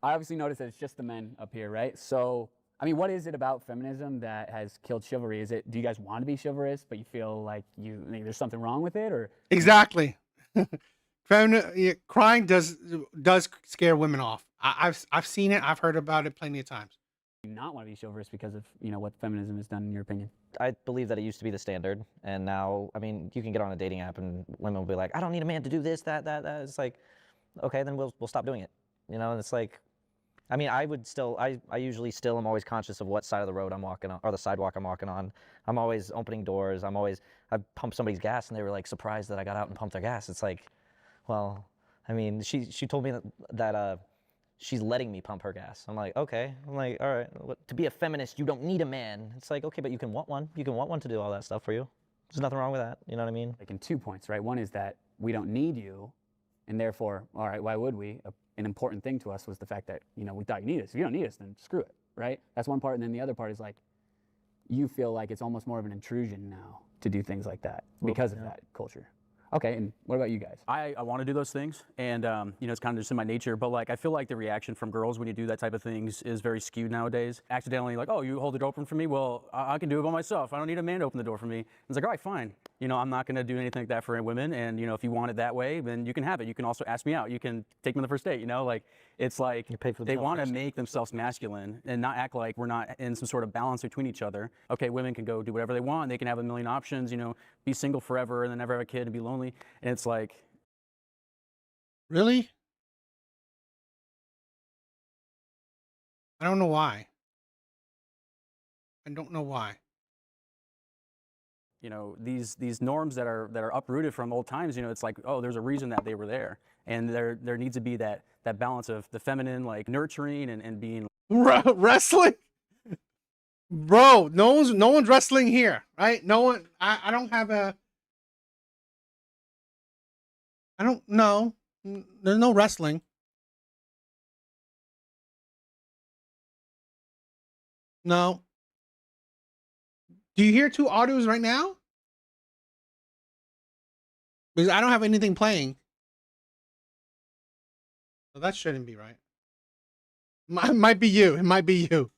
I obviously noticed that it's just the men up here, right? So, I mean, what is it about feminism that has killed chivalry? Do you guys want to be chivalrous, but you feel like there's something wrong with it, or?
Exactly. Crying does scare women off. I've seen it. I've heard about it plenty of times.
Do you not want to be chivalrous because of what feminism has done, in your opinion?
I believe that it used to be the standard, and now, I mean, you can get on a dating app and women will be like, I don't need a man to do this, that. It's like, okay, then we'll stop doing it. And it's like, I mean, I usually still am always conscious of what side of the road I'm walking on, or the sidewalk I'm walking on. I'm always opening doors. I pumped somebody's gas and they were like surprised that I got out and pumped their gas. It's like, well, I mean, she told me that she's letting me pump her gas. I'm like, okay. I'm like, all right, to be a feminist, you don't need a man. It's like, okay, but you can want one. You can want one to do all that stuff for you. There's nothing wrong with that. You know what I mean?
Like in 2 points, right? One is that we don't need you, and therefore, all right, why would we? An important thing to us was the fact that, we thought you need us. If you don't need us, then screw it, right? That's one part. And then the other part is like, you feel like it's almost more of an intrusion now to do things like that because of that culture. Okay, and what about you guys?
I want to do those things, and it's kind of just in my nature, but like I feel like the reaction from girls when you do that type of things is very skewed nowadays. Accidentally like, oh, you hold it open for me? Well, I can do it by myself. I don't need a man to open the door for me. And it's like, all right, fine. I'm not going to do anything like that for women, and if you want it that way, then you can have it. You can also ask me out. You can take me on the first date, like it's like they want to make themselves masculine and not act like we're not in some sort of balance between each other. Okay, women can go do whatever they want. They can have a million options, be single forever and then never have a kid and be lonely. And it's like,
really? I don't know why.
you know, these norms that are uprooted from old times. You know, it's like, oh, there's a reason that they were there, and there needs to be that balance of the feminine, like nurturing and being
Wrestling, bro. No one's wrestling here, right? No one. I don't have a. I don't know. There's no wrestling. No. Do you hear two audios right now? Because I don't have anything playing. So that shouldn't be right. Might be you. It might be you.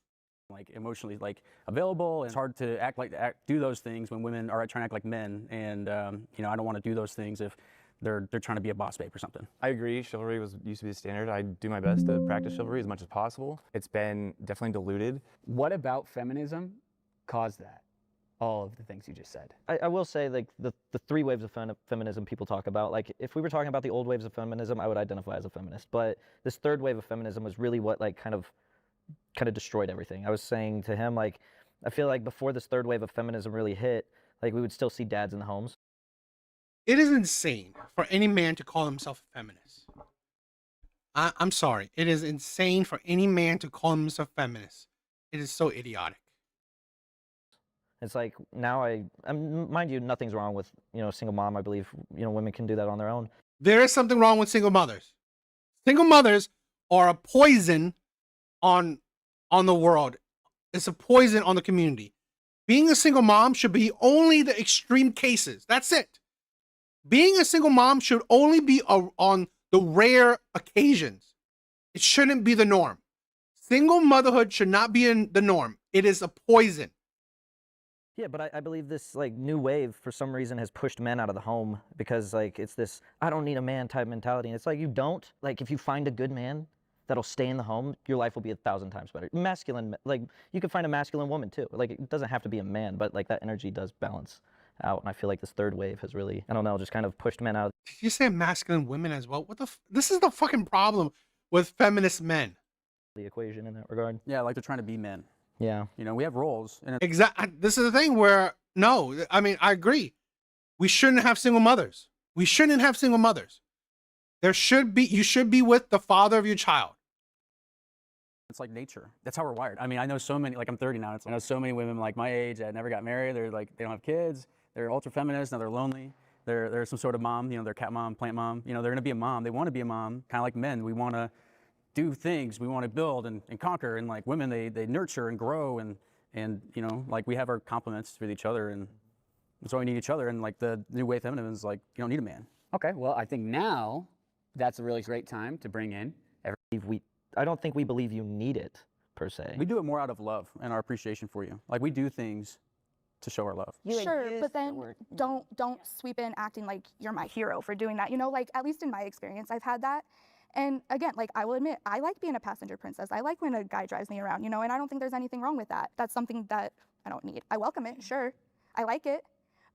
like emotionally like available, and it's hard to do those things when women are trying to act like men. And you know, I don't want to do those things if they're trying to be a boss babe or something.
I agree. Chivalry used to be the standard. I do my best to practice chivalry as much as possible. It's been definitely diluted.
What about feminism caused that? All of the things you just said.
I will say, like, the three waves of feminism people talk about, like, if we were talking about the old waves of feminism, I would identify as a feminist. But this third wave of feminism was really what, like, kind of destroyed everything. I was saying to him, like, I feel like before this third wave of feminism really hit, like, we would still see dads in the homes.
It is insane for any man to call himself a feminist. I'm sorry. It is insane for any man to call himself a feminist. It is so idiotic.
It's like, now mind you, nothing's wrong with, you know, a single mom. I believe, you know, women can do that on their own.
There is something wrong with single mothers. Single mothers are a poison on the world. It's a poison on the community. Being a single mom should be only the extreme cases. That's it. Being a single mom should only be on the rare occasions. It shouldn't be the norm. Single motherhood should not be in the norm. It is a poison.
Yeah, but I believe this, like, new wave for some reason has pushed men out of the home because, like, it's this I don't need a man type mentality. And it's like, you don't. Like, if you find a good man that'll stay in the home, your life will be 1,000 times better. Masculine, like, you can find a masculine woman too. Like, it doesn't have to be a man, but, like, that energy does balance out. And I feel like this third wave has really, I don't know, just kind of pushed men out.
Did you say masculine women as well? What the this is the fucking problem with feminist men.
The equation in that regard.
Yeah, like they're trying to be men.
Yeah.
You know, we have roles. And
Exactly. This is the thing where, no, I mean, I agree. We shouldn't have single mothers. We shouldn't have single mothers. You should be with the father of your child.
It's like nature. That's how we're wired. I mean, I know so many, like, I'm 30 now. I know so many women like my age that never got married. They're like, they don't have kids. They're ultra feminist. Now they're lonely. They're some sort of mom, you know, they're cat mom, plant mom. You know, they're going to be a mom. They want to be a mom, kind of like men. We want to do things. We want to build and conquer. And like women, they nurture and grow and you know, like, we have our complements with each other, and that's why we need each other. And like the new wave feminism is like, you don't need a man.
Okay, well, I think now that's a really great time to bring in
I don't think we believe you need it, per se.
We do it more out of love and our appreciation for you. Like, we do things to show our love.
Sure, but then don't sweep in acting like you're my hero for doing that. You know, like, at least in my experience, I've had that. And again, like, I will admit, I like being a passenger princess. I like when a guy drives me around, you know, and I don't think there's anything wrong with that. That's something that I don't need. I welcome it, sure. I like it,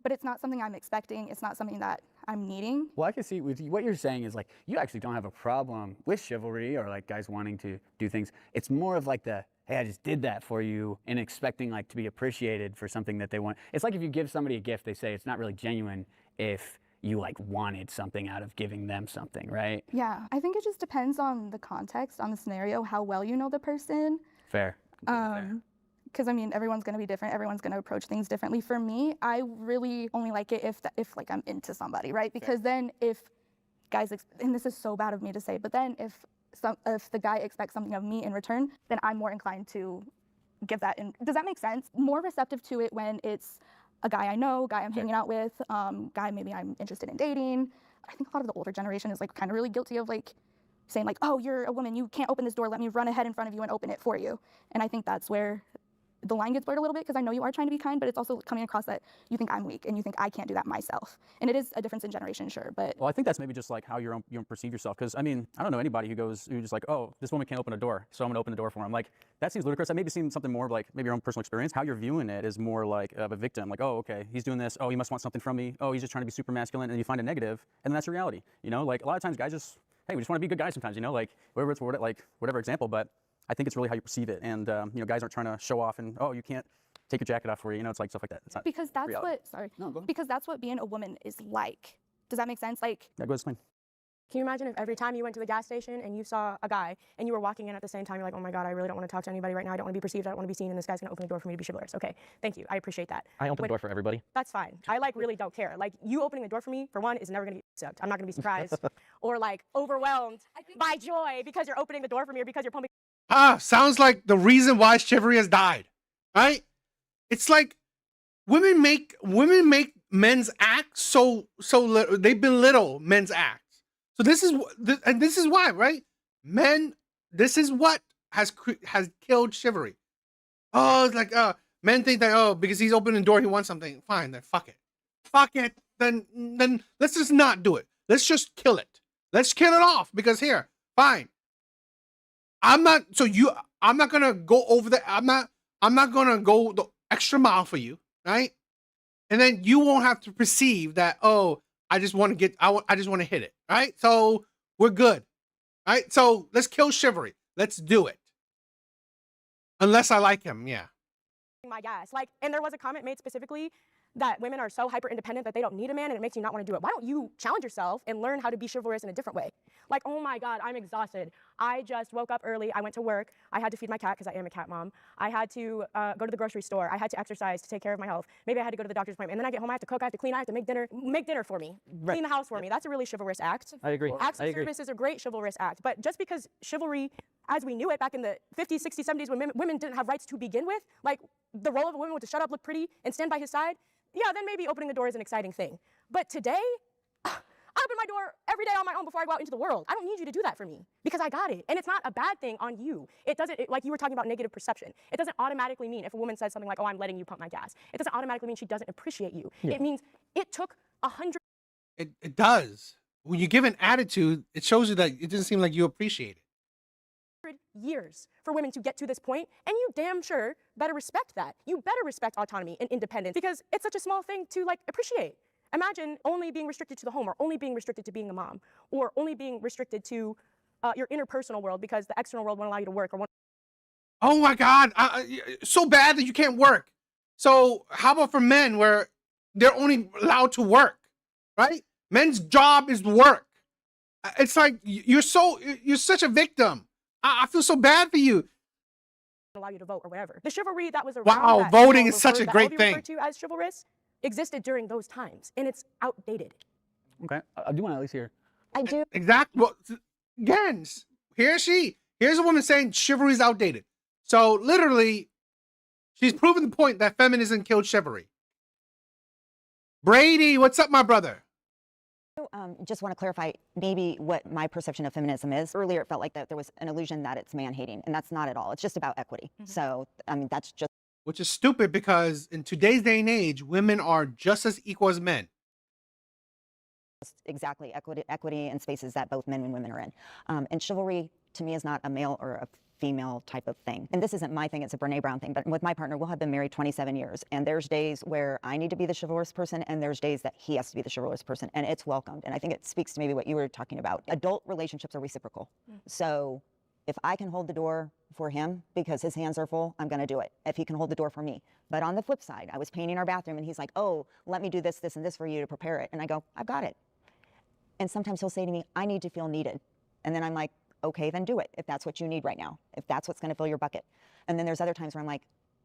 but it's not something I'm expecting. It's not something that I'm needing.
Well, I can see with what you're saying is, like, you actually don't have a problem with chivalry or, like, guys wanting to do things. It's more of like the, hey, I just did that for you, and expecting, like, to be appreciated for something that they want. It's like if you give somebody a gift, they say it's not really genuine if you, like, wanted something out of giving them something, right?
Yeah, I think it just depends on the context, on the scenario, how well you know the person.
Fair.
Because I mean, everyone's gonna be different. Everyone's gonna approach things differently. For me, I really only like it if like I'm into somebody, right? Because then if guys, and this is so bad of me to say, but then if the guy expects something of me in return, then I'm more inclined to give that. Does that make sense? More receptive to it when it's a guy I know, guy I'm hanging out with, guy maybe I'm interested in dating. I think a lot of the older generation is like kind of really guilty of like saying like, oh, you're a woman, you can't open this door, let me run ahead in front of you and open it for you. And I think that's where the line gets blurred a little bit, because I know you are trying to be kind, but it's also coming across that you think I'm weak and you think I can't do that myself. And it is a difference in generation, sure, but.
Well, I think that's maybe just like how you perceive yourself. Because I mean, I don't know anybody who's just like, oh, this woman can't open a door, so I'm gonna open the door for him. Like, that seems ludicrous. That maybe seems something more like maybe your own personal experience. How you're viewing it is more like of a victim. Like, oh, okay, he's doing this. Oh, he must want something from me. Oh, he's just trying to be super masculine, and you find a negative, and then that's your reality. You know, like a lot of times guys just, hey, we just want to be good guys sometimes. You know, like whatever example. But I think it's really how you perceive it. And you know, guys aren't trying to show off and, oh, you can't take your jacket off for you. You know, it's like stuff like that. It's not
Because that's
reality.
because that's what being a woman is like. Does that make sense? Like,
Yeah, go explain.
Can you imagine if every time you went to the gas station and you saw a guy and you were walking in at the same time, you're like, oh my God, I really don't want to talk to anybody right now. I don't want to be perceived. I don't want to be seen. And this guy's going to open the door for me to be chivalrous. Okay, thank you. I appreciate that.
I open the door for everybody.
That's fine. I like really don't care. Like you opening the door for me, for one, is never going to get sucked. I'm not going to be surprised or like overwhelmed by joy because you're opening the door for me or because you're pumping.
Sounds like the reason why chivalry has died, right? It's like women make men's acts so they belittle men's acts. So this is why, right? Men, this is what has killed chivalry. Oh, it's like men think that because he's opening the door, he wants something. Fine, then fuck it. Then let's just not do it. Let's just kill it. Let's kill it off because here, fine. I'm not gonna go over the. I'm not gonna go the extra mile for you, right? And then you won't have to perceive that. Oh, I just want to hit it, right? So we're good, right? So let's kill chivalry. Let's do it. Unless I like him, yeah.
My gas. Like, and there was a comment made specifically that women are so hyper independent that they don't need a man and it makes you not want to do it. Why don't you challenge yourself and learn how to be chivalrous in a different way? Like, oh my God, I'm exhausted. I just woke up early. I went to work. I had to feed my cat because I am a cat mom. I had to go to the grocery store. I had to exercise to take care of my health. Maybe I had to go to the doctor's appointment. And then I get home, I have to cook, I have to clean, I have to make dinner for me.
Right.
Clean the house for me. That's a really chivalrous act.
I agree.
Acts of service is a great chivalrous act. But just because chivalry, as we knew it back in the 50s, 60s, 70s when women didn't have rights to begin with, like the role of a woman was to shut up, look pretty, and stand by his side, yeah, then maybe opening the door is an exciting thing. But today, I open my door every day on my own before I go out into the world. I don't need you to do that for me because I got it. And it's not a bad thing on you. It doesn't, like you were talking about negative perception. It doesn't automatically mean if a woman says something like, oh, I'm letting you pump my gas. It doesn't automatically mean she doesn't appreciate you.
Yeah.
It means it took 100.
It does. When you give an attitude, it shows you that it doesn't seem like you appreciate it.
Years for women to get to this point, and you damn sure better respect that. You better respect autonomy and independence because it's such a small thing to like appreciate. Imagine only being restricted to the home or only being restricted to being a mom or only being restricted to your interpersonal world because the external world won't allow you to work or won't.
Oh my God, so bad that you can't work. So how about for men where they're only allowed to work, right? Men's job is work. It's like you're such a victim. I feel so bad for you.
Allow you to vote or whatever. The chivalry that was around.
Wow,
that,
voting is such a great
that
thing.
referred to as chivalrous existed during those times, and it's outdated.
Okay, I do want to at least hear.
I do.
Exactly. Well, again, here's a woman saying chivalry is outdated. So literally, she's proving the point that feminism killed chivalry. Brady, what's up, my brother?
Just want to clarify maybe what my perception of feminism is. Earlier, it felt like that there was an illusion that it's man-hating, and that's not at all. It's just about equity. So, I mean, that's just...
Which is stupid because in today's day and age, women are just as equal as men.
Exactly, equity in spaces that both men and women are in. And chivalry, to me, is not a male or a female type of thing. And this isn't my thing, it's a Brene Brown thing. But with my partner, we'll have been married 27 years. And there's days where I need to be the chivalrous person, and there's days that he has to be the chivalrous person. And it's welcomed. And I think it speaks to maybe what you were talking about. Adult relationships are reciprocal. So if I can hold the door for him because his hands are full, I'm going to do it. If he can hold the door for me. But on the flip side, I was painting our bathroom, and he's like, oh, let me do this, this, and this for you to prepare it. And I go, I've got it. And sometimes he'll say to me, I need to feel needed. And then I'm like, okay, then do it if that's what you need right now, if that's what's going to fill your bucket. And then there's other times where I'm like,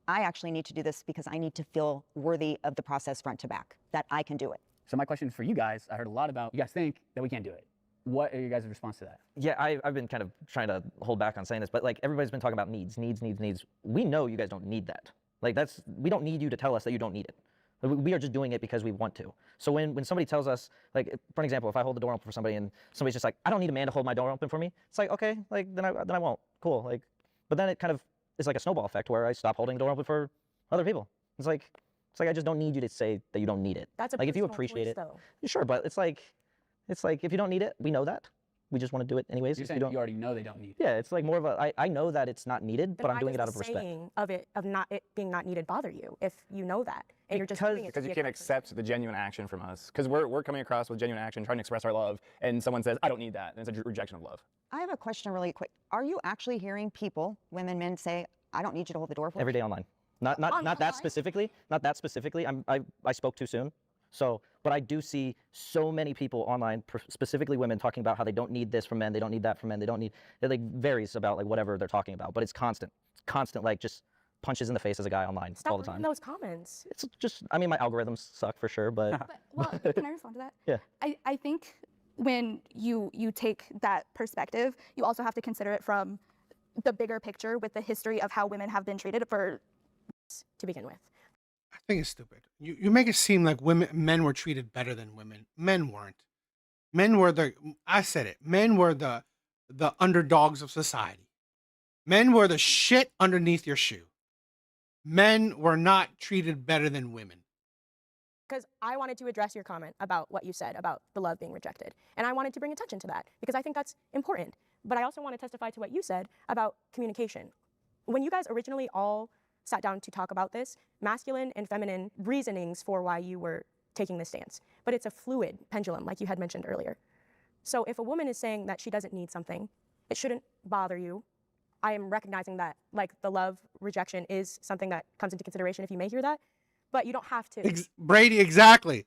I actually need to do this because I need to feel worthy of the process front to back, that I can do it.
So my question for you guys, I heard a lot about, you guys think that we can't do it. What are your guys' response to that?
Yeah, I've been kind of trying to hold back on saying this, but like everybody's been talking about needs. We know you guys don't need that. Like we don't need you to tell us that you don't need it. We are just doing it because we want to. So when somebody tells us, like for example, if I hold the door open for somebody and somebody's just like, I don't need a man to hold my door open for me, it's like, okay, like then I won't. Cool. Like, but then it kind of is like a snowball effect where I stop holding the door open for other people. It's like I just don't need you to say that you don't need it.
That's a
like if you
personal
appreciate
choice,
it,
though.
sure. But it's like if you don't need it, we know that. We just want to do it anyways.
You're saying you already know they don't need it.
Yeah, it's like more of a, I know that it's not needed,
Then
but I'm
why
doing it
does
out of
the
respect.
saying of it being not needed bother you if you know that and you're just doing it
Because
to
you
be a
can't accept the genuine action from us. Because we're coming across with genuine action, trying to express our love, and someone says, I don't need that, and it's a rejection of love.
I have a question really quick. Are you actually hearing people, women, men, say, I don't need you to hold the door for me?
Every day online. Not that specifically. Not that specifically. I spoke too soon. So, but I do see so many people online, specifically women, talking about how they don't need this from men, they don't need that from men, they don't need. It like varies about like whatever they're talking about, but it's constant, like just punches in the face as a guy online all the time.
Those comments.
It's just, I mean, my algorithms suck for sure, but.
Well, can I respond to that?
Yeah.
I think when you take that perspective, you also have to consider it from the bigger picture with the history of how women have been treated for
to begin with.
I think it's stupid. You make it seem like men were treated better than women. Men weren't. Men were I said it. Men were the underdogs of society. Men were the shit underneath your shoe. Men were not treated better than women.
Because I wanted to address your comment about what you said about the love being rejected. And I wanted to bring attention to that because I think that's important. But I also want to testify to what you said about communication. When you guys originally all sat down to talk about this, masculine and feminine reasonings for why you were taking this stance. But it's a fluid pendulum, like you had mentioned earlier. So if a woman is saying that she doesn't need something, it shouldn't bother you. I am recognizing that, like, the love rejection is something that comes into consideration if you may hear that, but you don't have to.
Brady, exactly.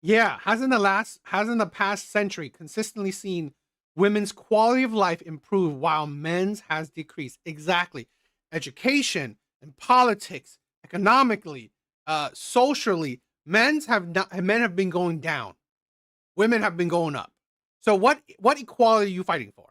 Yeah, hasn't the past century consistently seen women's quality of life improve while men's has decreased? Exactly. Education and politics, economically, socially, men have been going down. Women have been going up. So what equality are you fighting for?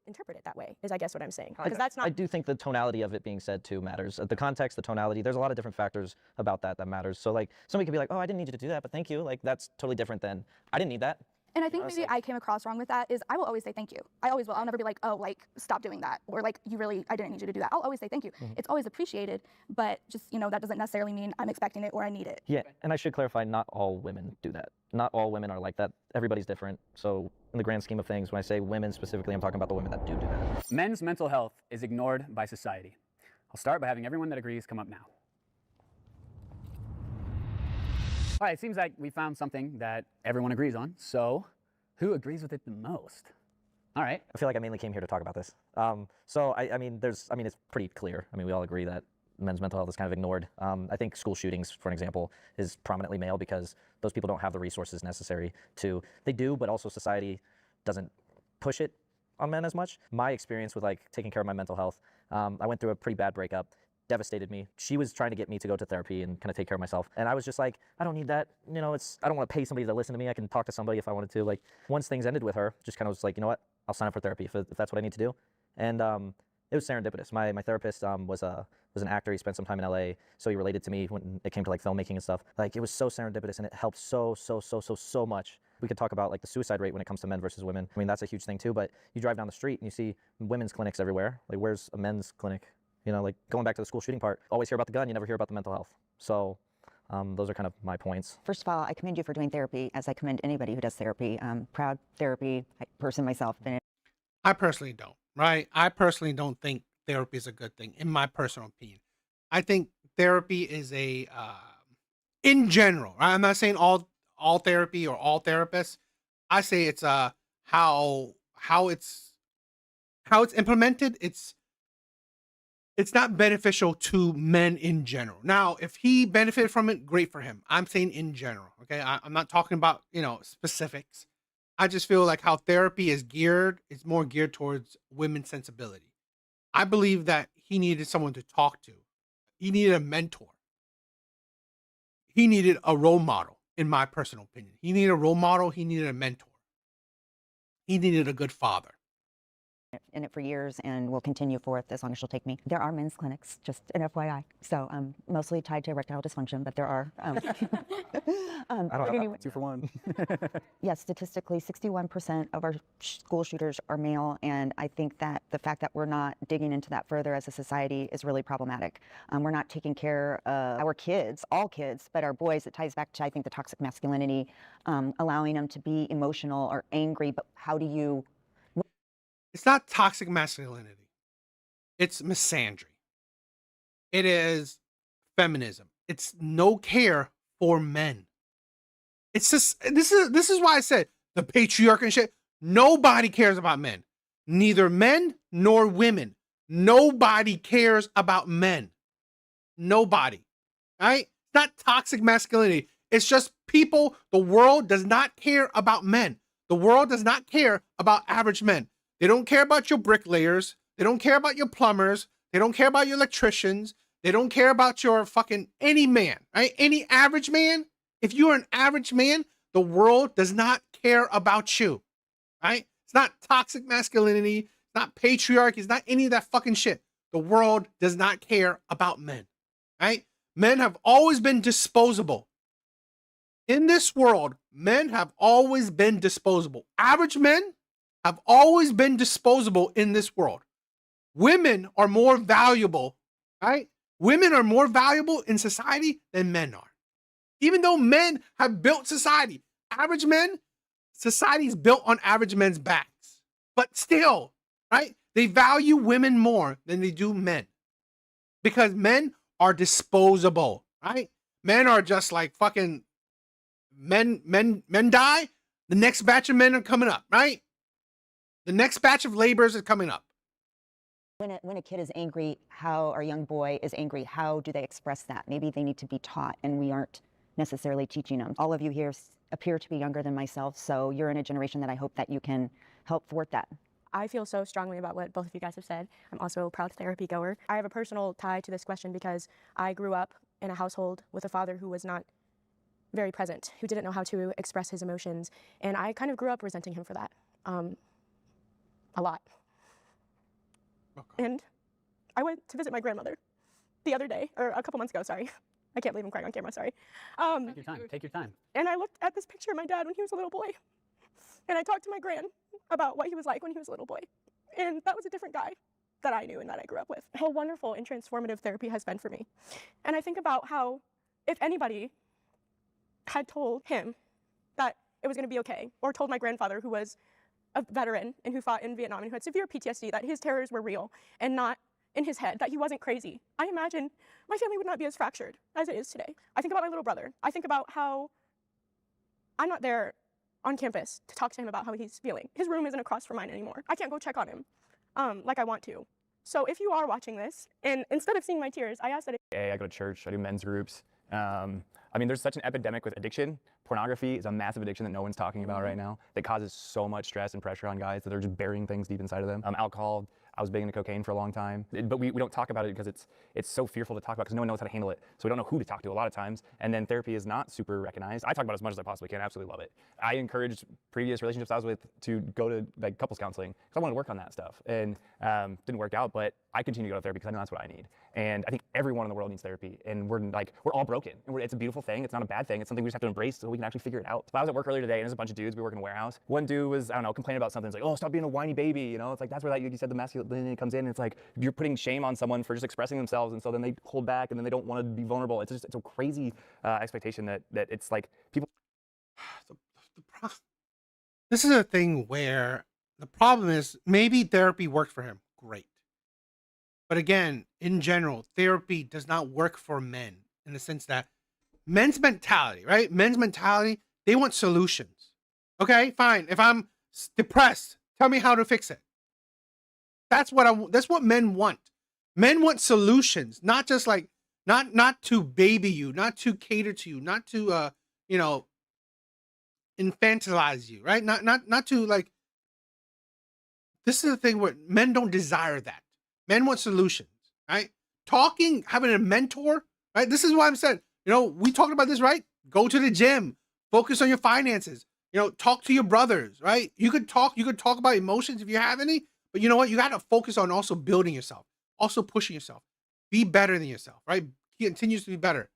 Interpret it that way is, I guess, what I'm saying. Because that's not.
I do think the tonality of it being said too matters. The context, the tonality. There's a lot of different factors about that matters. So like somebody could be like, "Oh, I didn't need you to do that, but thank you." Like that's totally different than I didn't need that.
And I think maybe I came across wrong with that is I will always say thank you. I always will. I'll never be like, oh, like, stop doing that. Or like, I didn't need you to do that. I'll always say thank you. It's always appreciated, but just, that doesn't necessarily mean I'm expecting it or I need it.
Yeah, and I should clarify, not all women do that. Not all women are like that. Everybody's different. So in the grand scheme of things, when I say women specifically, I'm talking about the women that do that.
Men's mental health is ignored by society. I'll start by having everyone that agrees come up now. All right, it seems like we found something that everyone agrees on. So who agrees with it the most? All right.
I feel like I mainly came here to talk about this. So I mean, it's pretty clear. I mean, we all agree that men's mental health is kind of ignored. I think school shootings, for an example, is prominently male because those people don't have the resources necessary they do, but also society doesn't push it on men as much. My experience with like taking care of my mental health, I went through a pretty bad breakup. Devastated me. She was trying to get me to go to therapy and kind of take care of myself. And I was just like, I don't need that. I don't want to pay somebody to listen to me. I can talk to somebody if I wanted to. Like once things ended with her, just kind of was like, you know what? I'll sign up for therapy if that's what I need to do. And it was serendipitous. My therapist was an actor. He spent some time in LA, so he related to me when it came to like filmmaking and stuff. Like it was so serendipitous and it helped so much. We could talk about like the suicide rate when it comes to men versus women. I mean, that's a huge thing too, but you drive down the street and you see women's clinics everywhere. Like where's a men's clinic? Like going back to the school shooting part, always hear about the gun, you never hear about the mental health. So those are kind of my points.
First of all, I commend you for doing therapy, as I commend anybody who does therapy. Proud therapy person myself.
I personally don't, right? I personally don't think therapy is a good thing, in my personal opinion. I think therapy is in general, right? I'm not saying all therapy or all therapists. I say it's how it's implemented. It's not beneficial to men in general. Now, if he benefited from it, great for him. I'm saying in general, okay? I'm not talking about, specifics. I just feel like how therapy is it's more geared towards women's sensibility. I believe that he needed someone to talk to. He needed a mentor. He needed a role model, in my personal opinion. He needed a role model. He needed a mentor. He needed a good father.
In it for years and will continue for it as long as she'll take me. There are men's clinics, just an FYI. So mostly tied to erectile dysfunction, but there are.
I don't know,
anyway.
2 for 1.
Yes, statistically, 61% of our school shooters are male, and I think that the fact that we're not digging into that further as a society is really problematic. We're not taking care of our kids, all kids, but our boys. It ties back to, I think, the toxic masculinity, allowing them to be emotional or angry, but how do you...
It's not toxic masculinity. It's misandry. It is feminism. It's no care for men. It's just this is why I said the patriarchy and shit. Nobody cares about men. Neither men nor women. Nobody cares about men. Nobody. Right? It's not toxic masculinity. It's just people. The world does not care about men. The world does not care about average men. They don't care about your bricklayers. They don't care about your plumbers. They don't care about your electricians. They don't care about your fucking any man, right? Any average man. If you're an average man, the world does not care about you, right? It's not toxic masculinity. It's not patriarchy. It's not any of that fucking shit. The world does not care about men, right? Men have always been disposable. In this world, men have always been disposable. Average men have always been disposable in this world. Women are more valuable, right? Women are more valuable in society than men are. Even though men have built society, average men, society's built on average men's backs. But still, right? They value women more than they do men. Because men are disposable, right? Men are just like fucking men die, the next batch of men are coming up, right? The next batch of laborers is coming up.
When a kid is angry, or a young boy is angry, how do they express that? Maybe they need to be taught, and we aren't necessarily teaching them. All of you here appear to be younger than myself, so you're in a generation that I hope that you can help thwart that.
I feel so strongly about what both of you guys have said. I'm also a proud therapy goer. I have a personal tie to this question because I grew up in a household with a father who was not very present, who didn't know how to express his emotions, and I kind of grew up resenting him for that, a lot. And I went to visit my grandmother the other day, or a couple months ago, sorry. I can't believe I'm crying on camera, sorry.
Take your time, take your time.
And I looked at this picture of my dad when he was a little boy. And I talked to my gran about what he was like when he was a little boy. And that was a different guy that I knew and that I grew up with. How wonderful and transformative therapy has been for me. And I think about how, if anybody had told him that it was gonna be okay, or told my grandfather, who was a veteran and who fought in Vietnam and who had severe PTSD, that his terrors were real and not in his head, that he wasn't crazy, I imagine my family would not be as fractured as it is today. I think about my little brother. I think about how I'm not there on campus to talk to him about how he's feeling. His room isn't across from mine anymore. I can't go check on him like I want to. So if you are watching this, and instead of seeing my tears, I ask that
I go to church, I do men's groups. I mean, there's such an epidemic with addiction. Pornography is a massive addiction that no one's talking about right now that causes so much stress and pressure on guys that they're just burying things deep inside of them. Alcohol, I was big into cocaine for a long time, but we don't talk about it because it's so fearful to talk about because no one knows how to handle it. So we don't know who to talk to a lot of times. And then therapy is not super recognized. I talk about it as much as I possibly can. I absolutely love it. I encouraged previous relationships I was with to go to like couples counseling because I wanted to work on that stuff. And didn't work out, but I continue to go to therapy because I know that's what I need. And I think everyone in the world needs therapy. And we're all broken. And it's a beautiful thing. It's not a bad thing. It's something we just have to embrace so we can actually figure it out. So I was at work earlier today and there's a bunch of dudes. We work in a warehouse. One dude was, I don't know, complaining about something. It's like, oh, stop being a whiny baby. You know, it's like that's where that, you said the masculinity comes in. And it's like you're putting shame on someone for just expressing themselves. And so then they hold back and then they don't want to be vulnerable. It's a crazy expectation that it's like people.
This is a thing where the problem is maybe therapy worked for him. Great. But again, in general, therapy does not work for men in the sense that men's mentality, right? Men's mentality, they want solutions. Okay, fine. If I'm depressed, tell me how to fix it. That's what men want. Men want solutions, not just like, not to baby you, not to cater to you, not to, infantilize you, right? Not to like, this is the thing where men don't desire that. Men want solutions, right? Talking, having a mentor, right? This is why I'm saying, we talked about this, right? Go to the gym, focus on your finances, talk to your brothers, right? You could talk about emotions if you have any, but you know what? You got to focus on also building yourself, also pushing yourself, be better than yourself, right? He continues to be better.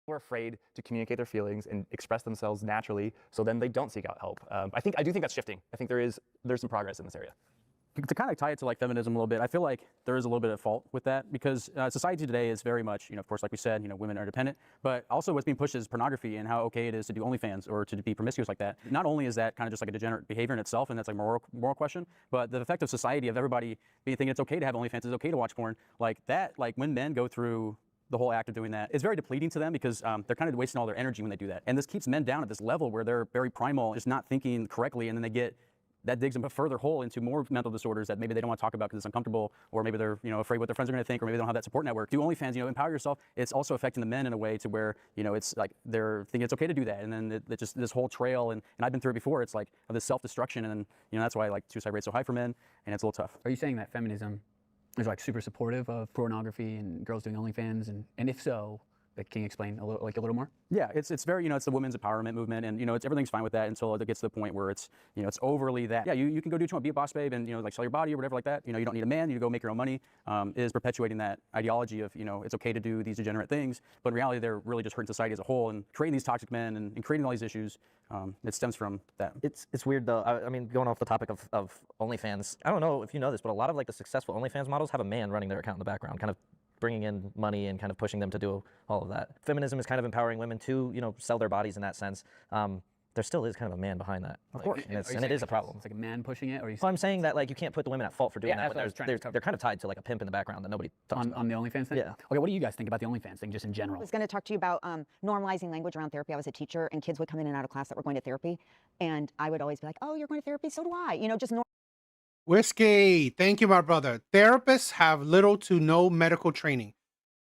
Are afraid to communicate their feelings and express themselves naturally, so then they don't seek out help. I do think that's shifting. I think there's some progress in this area.
To kind of tie it to like feminism a little bit, I feel like there is a little bit of fault with that because society today is very much, of course, like we said, women are independent, but also what's being pushed is pornography and how okay it is to do OnlyFans or to be promiscuous like that. Not only is that kind of just like a degenerate behavior in itself, and that's like a moral question, but the effect of society of everybody thinking it's okay to have OnlyFans, it's okay to watch porn, like that, like when men go through the whole act of doing that, it's very depleting to them because they're kind of wasting all their energy when they do that. And this keeps men down at this level where they're very primal, just not thinking correctly, and then they get that digs them a further hole into more mental disorders that maybe they don't want to talk about because it's uncomfortable, or maybe they're, afraid what their friends are going to think, or maybe they don't have that support network. Do OnlyFans, empower yourself. It's also affecting the men in a way to where, it's like they're thinking it's okay to do that, and then it just this whole trail, and I've been through it before. It's like of this self-destruction, and then that's why like suicide rate's so high for men, and it's a little tough.
Are you saying that feminism is like super supportive of pornography and girls doing OnlyFans, and if so, like, can you explain a little more?
Yeah, it's very, it's the women's empowerment movement, and everything's fine with that until it gets to the point where it's, it's overly that. Yeah, you can go do what you want, be a boss babe, and like sell your body or whatever like that. You don't need a man. You go make your own money. Is perpetuating that ideology of it's okay to do these degenerate things, but in reality they're really just hurting society as a whole and creating these toxic men and creating all these issues. It stems from that.
It's weird though. I mean, going off the topic of OnlyFans, I don't know if you know this, but a lot of like the successful OnlyFans models have a man running their account in the background, kind of bringing in money and kind of pushing them to do all of that. Feminism is kind of empowering women to, sell their bodies in that sense. There still is kind of a man behind that.
Of course.
And it is a problem.
It's like a man pushing it, or
well, I'm saying that like you can't put the women at fault for doing that,
that's
but they're kind of tied to like a pimp in the background that nobody talks about.
On the OnlyFans thing?
Yeah.
Okay, what do you guys think about the OnlyFans thing just in general?
I was going to talk to you about normalizing language around therapy. I was a teacher, and kids would come in and out of class that were going to therapy, and I would always be like, oh, you're going to therapy? So do I. Just
Whiskey, thank you, my brother. Therapists have little to no medical training.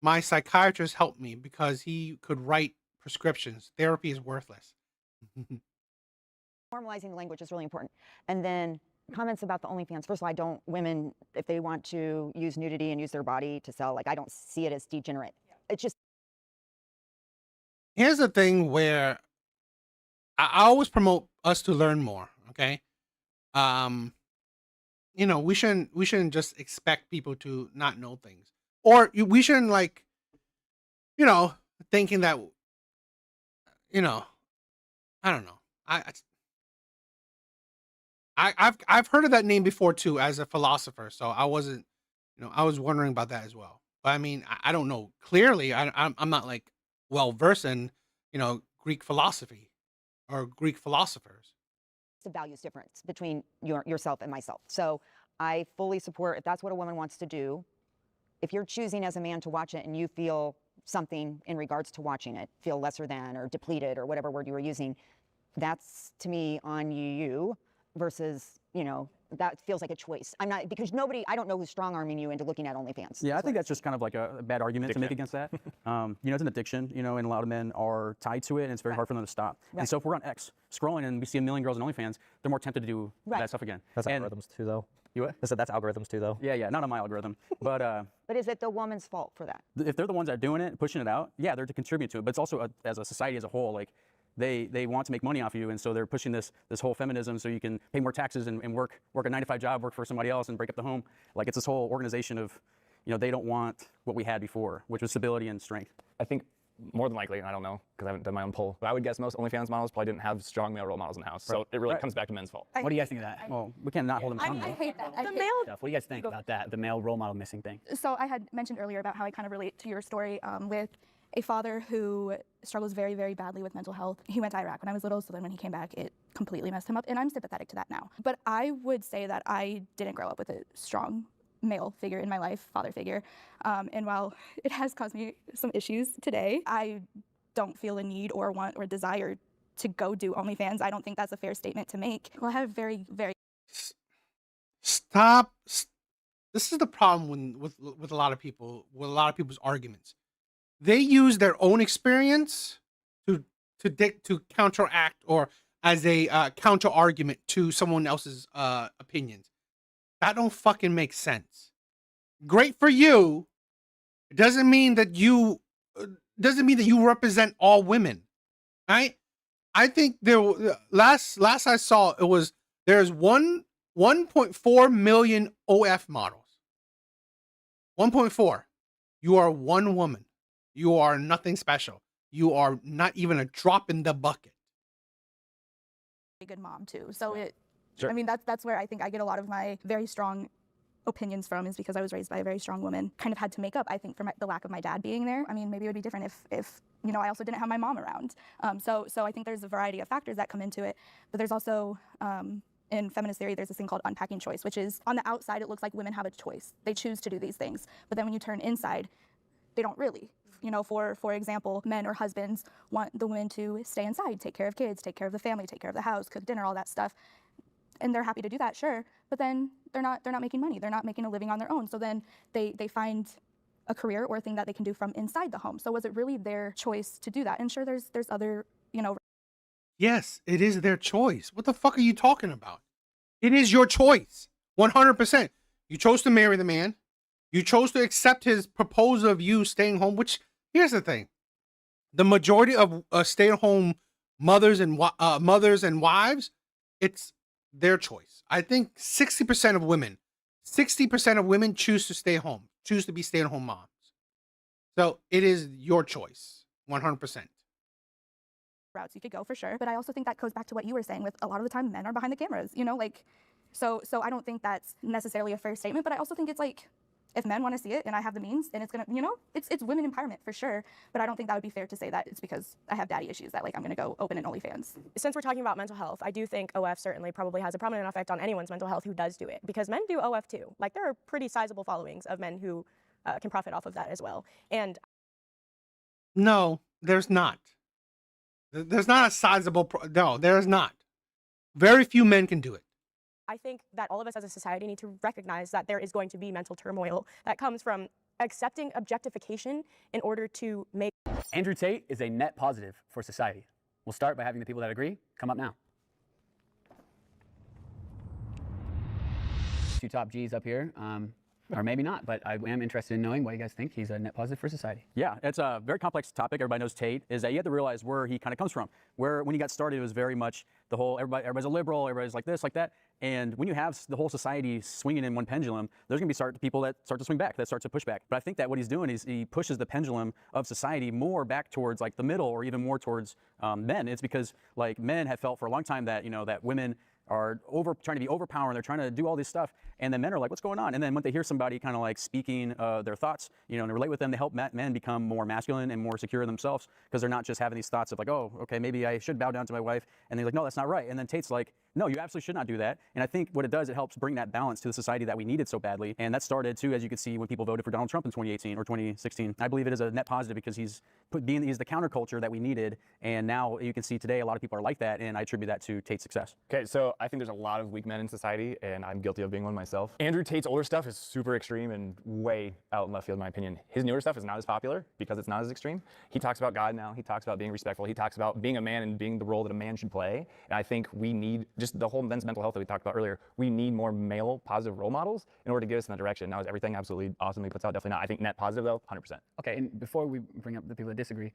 My psychiatrist helped me because he could write prescriptions. Therapy is worthless.
normalizing the language is really important. And then comments about the OnlyFans. First of all, women, if they want to use nudity and use their body to sell, like, I don't see it as degenerate. It's just.
Here's the thing where I always promote us to learn more. Okay. We shouldn't just expect people to not know things, or we shouldn't thinking that, I don't know. I've heard of that name before too as a philosopher, so I wasn't, I was wondering about that as well. But I mean, I don't know clearly. I'm not like well versed in, Greek philosophy or Greek philosophers.
It's a values difference between yourself and myself. So I fully support if that's what a woman wants to do. If you're choosing as a man to watch it and you feel something in regards to watching it, feel lesser than or depleted or whatever word you were using, that's to me on you versus, that feels like a choice. I'm not, because I don't know who's strong-arming you into looking at OnlyFans.
Yeah, I think that's just kind of like a bad argument to make against that. It's an addiction, and a lot of men are tied to it, and it's very hard for them to stop.
Right.
And so if we're on X scrolling and we see 1 million girls on OnlyFans, they're more tempted to do that stuff again.
That's algorithms too, though.
You what?
I said that's algorithms too, though.
Yeah, not on my algorithm. But
but is it the woman's fault for that?
If they're the ones that are doing it, pushing it out, yeah, they're to contribute to it. But it's also as a society as a whole, like they want to make money off you, and so they're pushing this whole feminism so you can pay more taxes and work a 9-to-5 job, work for somebody else, and break up the home. Like, it's this whole organization of, they don't want what we had before, which was stability and strength.
I think more than likely, I don't know because I haven't done my own poll, but I would guess most OnlyFans models probably didn't have strong male role models in the house. So it really comes back to men's fault.
What do you guys think of that?
Well, we can't not hold them accountable.
I hate that.
What do you guys think about that, the male role model missing thing?
So I had mentioned earlier about how I kind of relate to your story with a father who struggles very, very badly with mental health. He went to Iraq when I was little, so then when he came back, it completely messed him up, and I'm sympathetic to that now. But I would say that I didn't grow up with a strong male figure in my life, father figure, and while it has caused me some issues today, I don't feel a need or want or desire to go do OnlyFans. I don't think that's a fair statement to make. Well, I have very, very...
Stop. This is the problem with a lot of people, with a lot of people's arguments. They use their own experience to counteract or as a counter argument to someone else's opinions. That don't fucking make sense. Great for you. It doesn't mean that you represent all women, right? I think last I saw there's 1.4 million OF models. 1.4. You are one woman. You are nothing special. You are not even a drop in the bucket.
A good mom too. So
Sure.
I mean, that's where I think I get a lot of my very strong opinions from, is because I was raised by a very strong woman. Kind of had to make up, I think, for the lack of my dad being there. I mean, maybe it would be different if I also didn't have my mom around. So I think there's a variety of factors that come into it. But there's also in feminist theory, there's this thing called unpacking choice, which is on the outside, it looks like women have a choice. They choose to do these things. But then when you turn inside, they don't really. For example, men or husbands want the women to stay inside, take care of kids, take care of the family, take care of the house, cook dinner, all that stuff. and they're happy to do that, sure, but then they're not making money. They're not making a living on their own. So then they find a career or a thing that they can do from inside the home. So was it really their choice to do that? And sure, there's other, you know.
Yes, it is their choice. What the fuck are you talking about? It is your choice. 100%. You chose to marry the man. You chose to accept his proposal of you staying home, which, here's the thing. The majority of stay-at-home mothers and wives, it's their choice. I think 60% of women choose to stay home, choose to be stay-at-home moms. So it is your choice, 100%.
Routes you could go for sure, but I also think that goes back to what you were saying with a lot of the time men are behind the cameras, you know, like, so I don't think that's necessarily a fair statement, but I also think it's like, if men want to see it and I have the means, and it's gonna, you know, it's women empowerment for sure, but I don't think that would be fair to say that it's because I have daddy issues that like I'm gonna go open an OnlyFans.
Since we're talking about mental health, I do think OF certainly probably has a prominent effect on anyone's mental health who does do it, because men do OF too. Like there are pretty sizable followings of men who can profit off of that as well. And
No, there's not. There's not a sizable, no, there's not. Very few men can do it.
I think that all of us as a society need to recognize that there is going to be mental turmoil that comes from accepting objectification in order to make.
Andrew Tate is a net positive for society. We'll start by having the people that agree come up now. Two top G's up here, or maybe not, but I am interested in knowing why you guys think he's a net positive for society.
Yeah, it's a very complex topic. Everybody knows Tate. Is that you have to realize where he kind of comes from. Where when he got started, it was very much the whole everybody's a liberal, everybody's like this, like that. And when you have the whole society swinging in one pendulum, there's going to be people that start to swing back, that start to push back. But I think that what he's doing is he pushes the pendulum of society more back towards like the middle, or even more towards men. It's because like men have felt for a long time that that women are trying to be overpowering, they're trying to do all this stuff, and then men are like, what's going on? And then when they hear somebody kind of like speaking their thoughts, and they relate with them, they help men become more masculine and more secure in themselves, because they're not just having these thoughts of like, oh, okay, maybe I should bow down to my wife, and they're like, no, that's not right. And then Tate's like, no, you absolutely should not do that. And I think what it does, it helps bring that balance to the society that we needed so badly. And that started too, as you could see, when people voted for Donald Trump in 2018 or 2016. I believe it is a net positive because he's the counterculture that we needed. And now you can see today, a lot of people are like that. And I attribute that to Tate's success.
Okay, so I think there's a lot of weak men in society, and I'm guilty of being one myself. Andrew Tate's older stuff is super extreme and way out in left field, in my opinion. His newer stuff is not as popular because it's not as extreme. He talks about God now. He talks about being respectful. He talks about being a man and being the role that a man should play. And I think we need just the whole men's mental health that we talked about earlier. We need more male positive role models in order to get us in that direction. Now, is everything absolutely awesome he puts out? Definitely not. I think net positive though, 100%.
Okay, and before we bring up the people that disagree,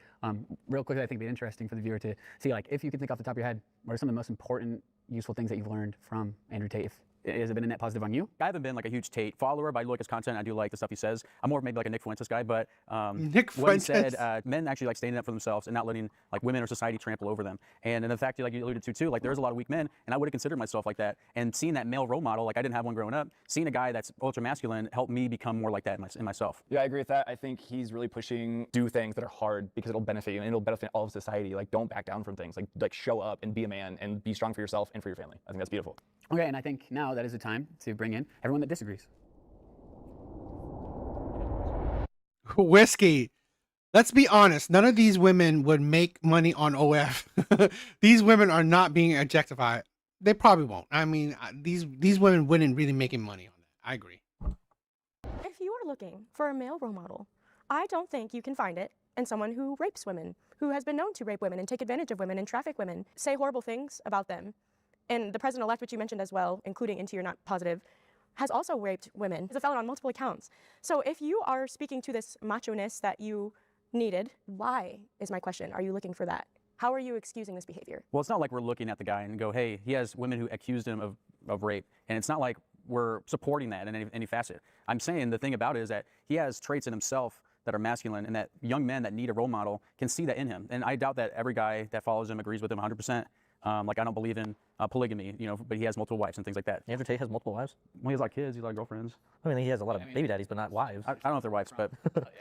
real quickly, I think it'd be interesting for the viewer to see, like, if you can think off the top of your head, what are some of the most important, useful things that you've learned from Andrew Tate? Has it been a net positive on you?
I haven't been like a huge Tate follower, but I do like his content. I do like the stuff he says. I'm more of maybe like a Nick Fuentes guy, but
Nick
what he
Fuentes.
said, men actually like standing up for themselves and not letting like women or society trample over them. And the fact, like you alluded to too, like there's a lot of weak men, and I would have considered myself like that. And seeing that male role model, like I didn't have one growing up, seeing a guy that's ultra masculine helped me become more like that in myself.
Yeah, I agree with that. I think he's really pushing do things that are hard because it'll benefit you and it'll benefit all of society. Like don't back down from things. Like show up and be a man and be strong for yourself and for your family. I think that's beautiful.
Okay, and I think now that is the time to bring in everyone that disagrees.
Whiskey. Let's be honest. None of these women would make money on OF. These women are not being objectified. They probably won't. I mean, these women wouldn't really making money on that. I agree.
If you are looking for a male role model, I don't think you can find it in someone who rapes women, who has been known to rape women and take advantage of women and traffic women, say horrible things about them. And the president-elect, which you mentioned as well, including into your not positive, has also raped women. He's a felon on multiple accounts. So if you are speaking to this macho-ness that you needed, why is my question? Are you looking for that? How are you excusing this behavior?
Well, it's not like we're looking at the guy and go, hey, he has women who accused him of rape. And it's not like we're supporting that in any facet. I'm saying the thing about it is that he has traits in himself that are masculine, and that young men that need a role model can see that in him. And I doubt that every guy that follows him agrees with him 100%. Like I don't believe in polygamy, but he has multiple wives and things like that.
Andrew Tate has multiple wives?
Well, he has like kids, he has like girlfriends.
I mean, he has a lot of baby daddies, but not wives.
I don't know if they're wives, but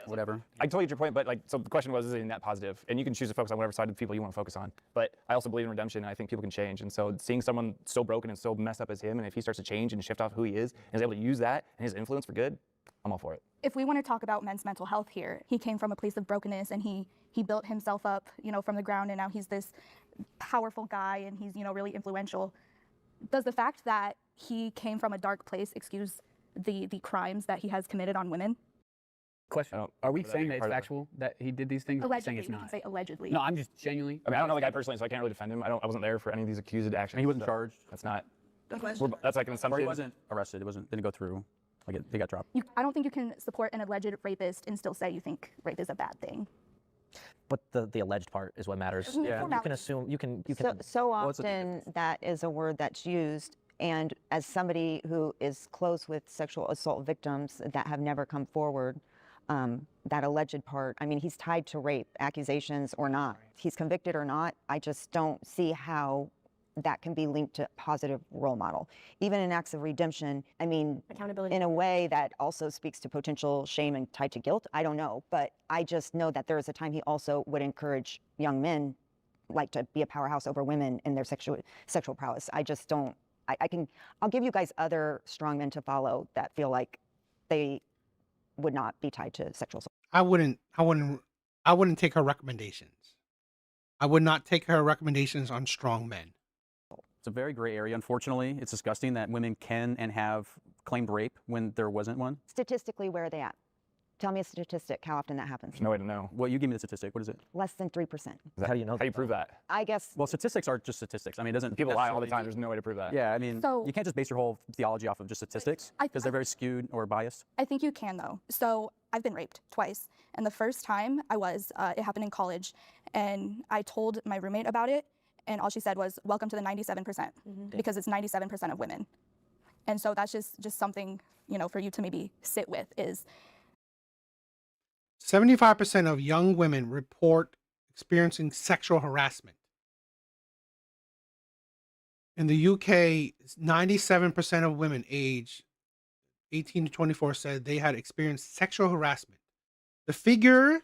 whatever.
I totally get your point, but so the question was, is it net positive? And you can choose to focus on whatever side of the people you want to focus on. But I also believe in redemption, and I think people can change. And so seeing someone so broken and so messed up as him, and if he starts to change and shift off who he is, and is able to use that and his influence for good, I'm all for it.
If we want to talk about men's mental health here, he came from a place of brokenness, and he built himself up, from the ground, and now he's this powerful guy, and he's, really influential. Does the fact that he came from a dark place excuse the crimes that he has committed on women?
Question: are we saying that it's factual that he did these things?
Allegedly,
Saying it's
we
not.
can say allegedly.
No, I'm just genuinely.
I mean, I don't know the guy personally, so I can't really defend him. I wasn't there for any of these accused actions.
He wasn't
so
charged.
That's not.
Good question.
That's like an
Or
assumption.
he wasn't arrested. It didn't go through. Like they got dropped.
I don't think you can support an alleged rapist and still say you think rape is a bad thing.
But the alleged part is what matters.
Yeah.
You can assume. You can.
So often that is a word that's used, and as somebody who is close with sexual assault victims that have never come forward, that alleged part, I mean, he's tied to rape accusations or not. He's convicted or not, I just don't see how that can be linked to positive role model. Even in acts of redemption, I mean,
accountability
in a way that also speaks to potential shame and tied to guilt, I don't know. But I just know that there is a time he also would encourage young men like to be a powerhouse over women in their sexual prowess. I just don't, I'll give you guys other strong men to follow that feel like they would not be tied to sexual assault.
I wouldn't take her recommendations. I would not take her recommendations on strong men.
It's a very gray area. Unfortunately, it's disgusting that women can and have claimed rape when there wasn't one.
Statistically, where are they at? Tell me a statistic, how often that happens.
There's no way to know.
Well, you give me the statistic. What is it?
Less than 3%.
How do you know?
How do you prove that?
I guess.
Well, statistics are just statistics. I mean, it doesn't.
People lie all the time. There's no way to prove that.
Yeah, I mean,
So-
you can't just base your whole theology off of just statistics because they're very skewed or biased.
I think you can though. So I've been raped twice. And the first time it happened in college. And I told my roommate about it. And all she said was, welcome to the 97%, because it's 97% of women. And so that's just something, for you to maybe sit with is
75% of young women report experiencing sexual harassment. In the UK, 97% of women aged 18 to 24 said they had experienced sexual harassment. The figure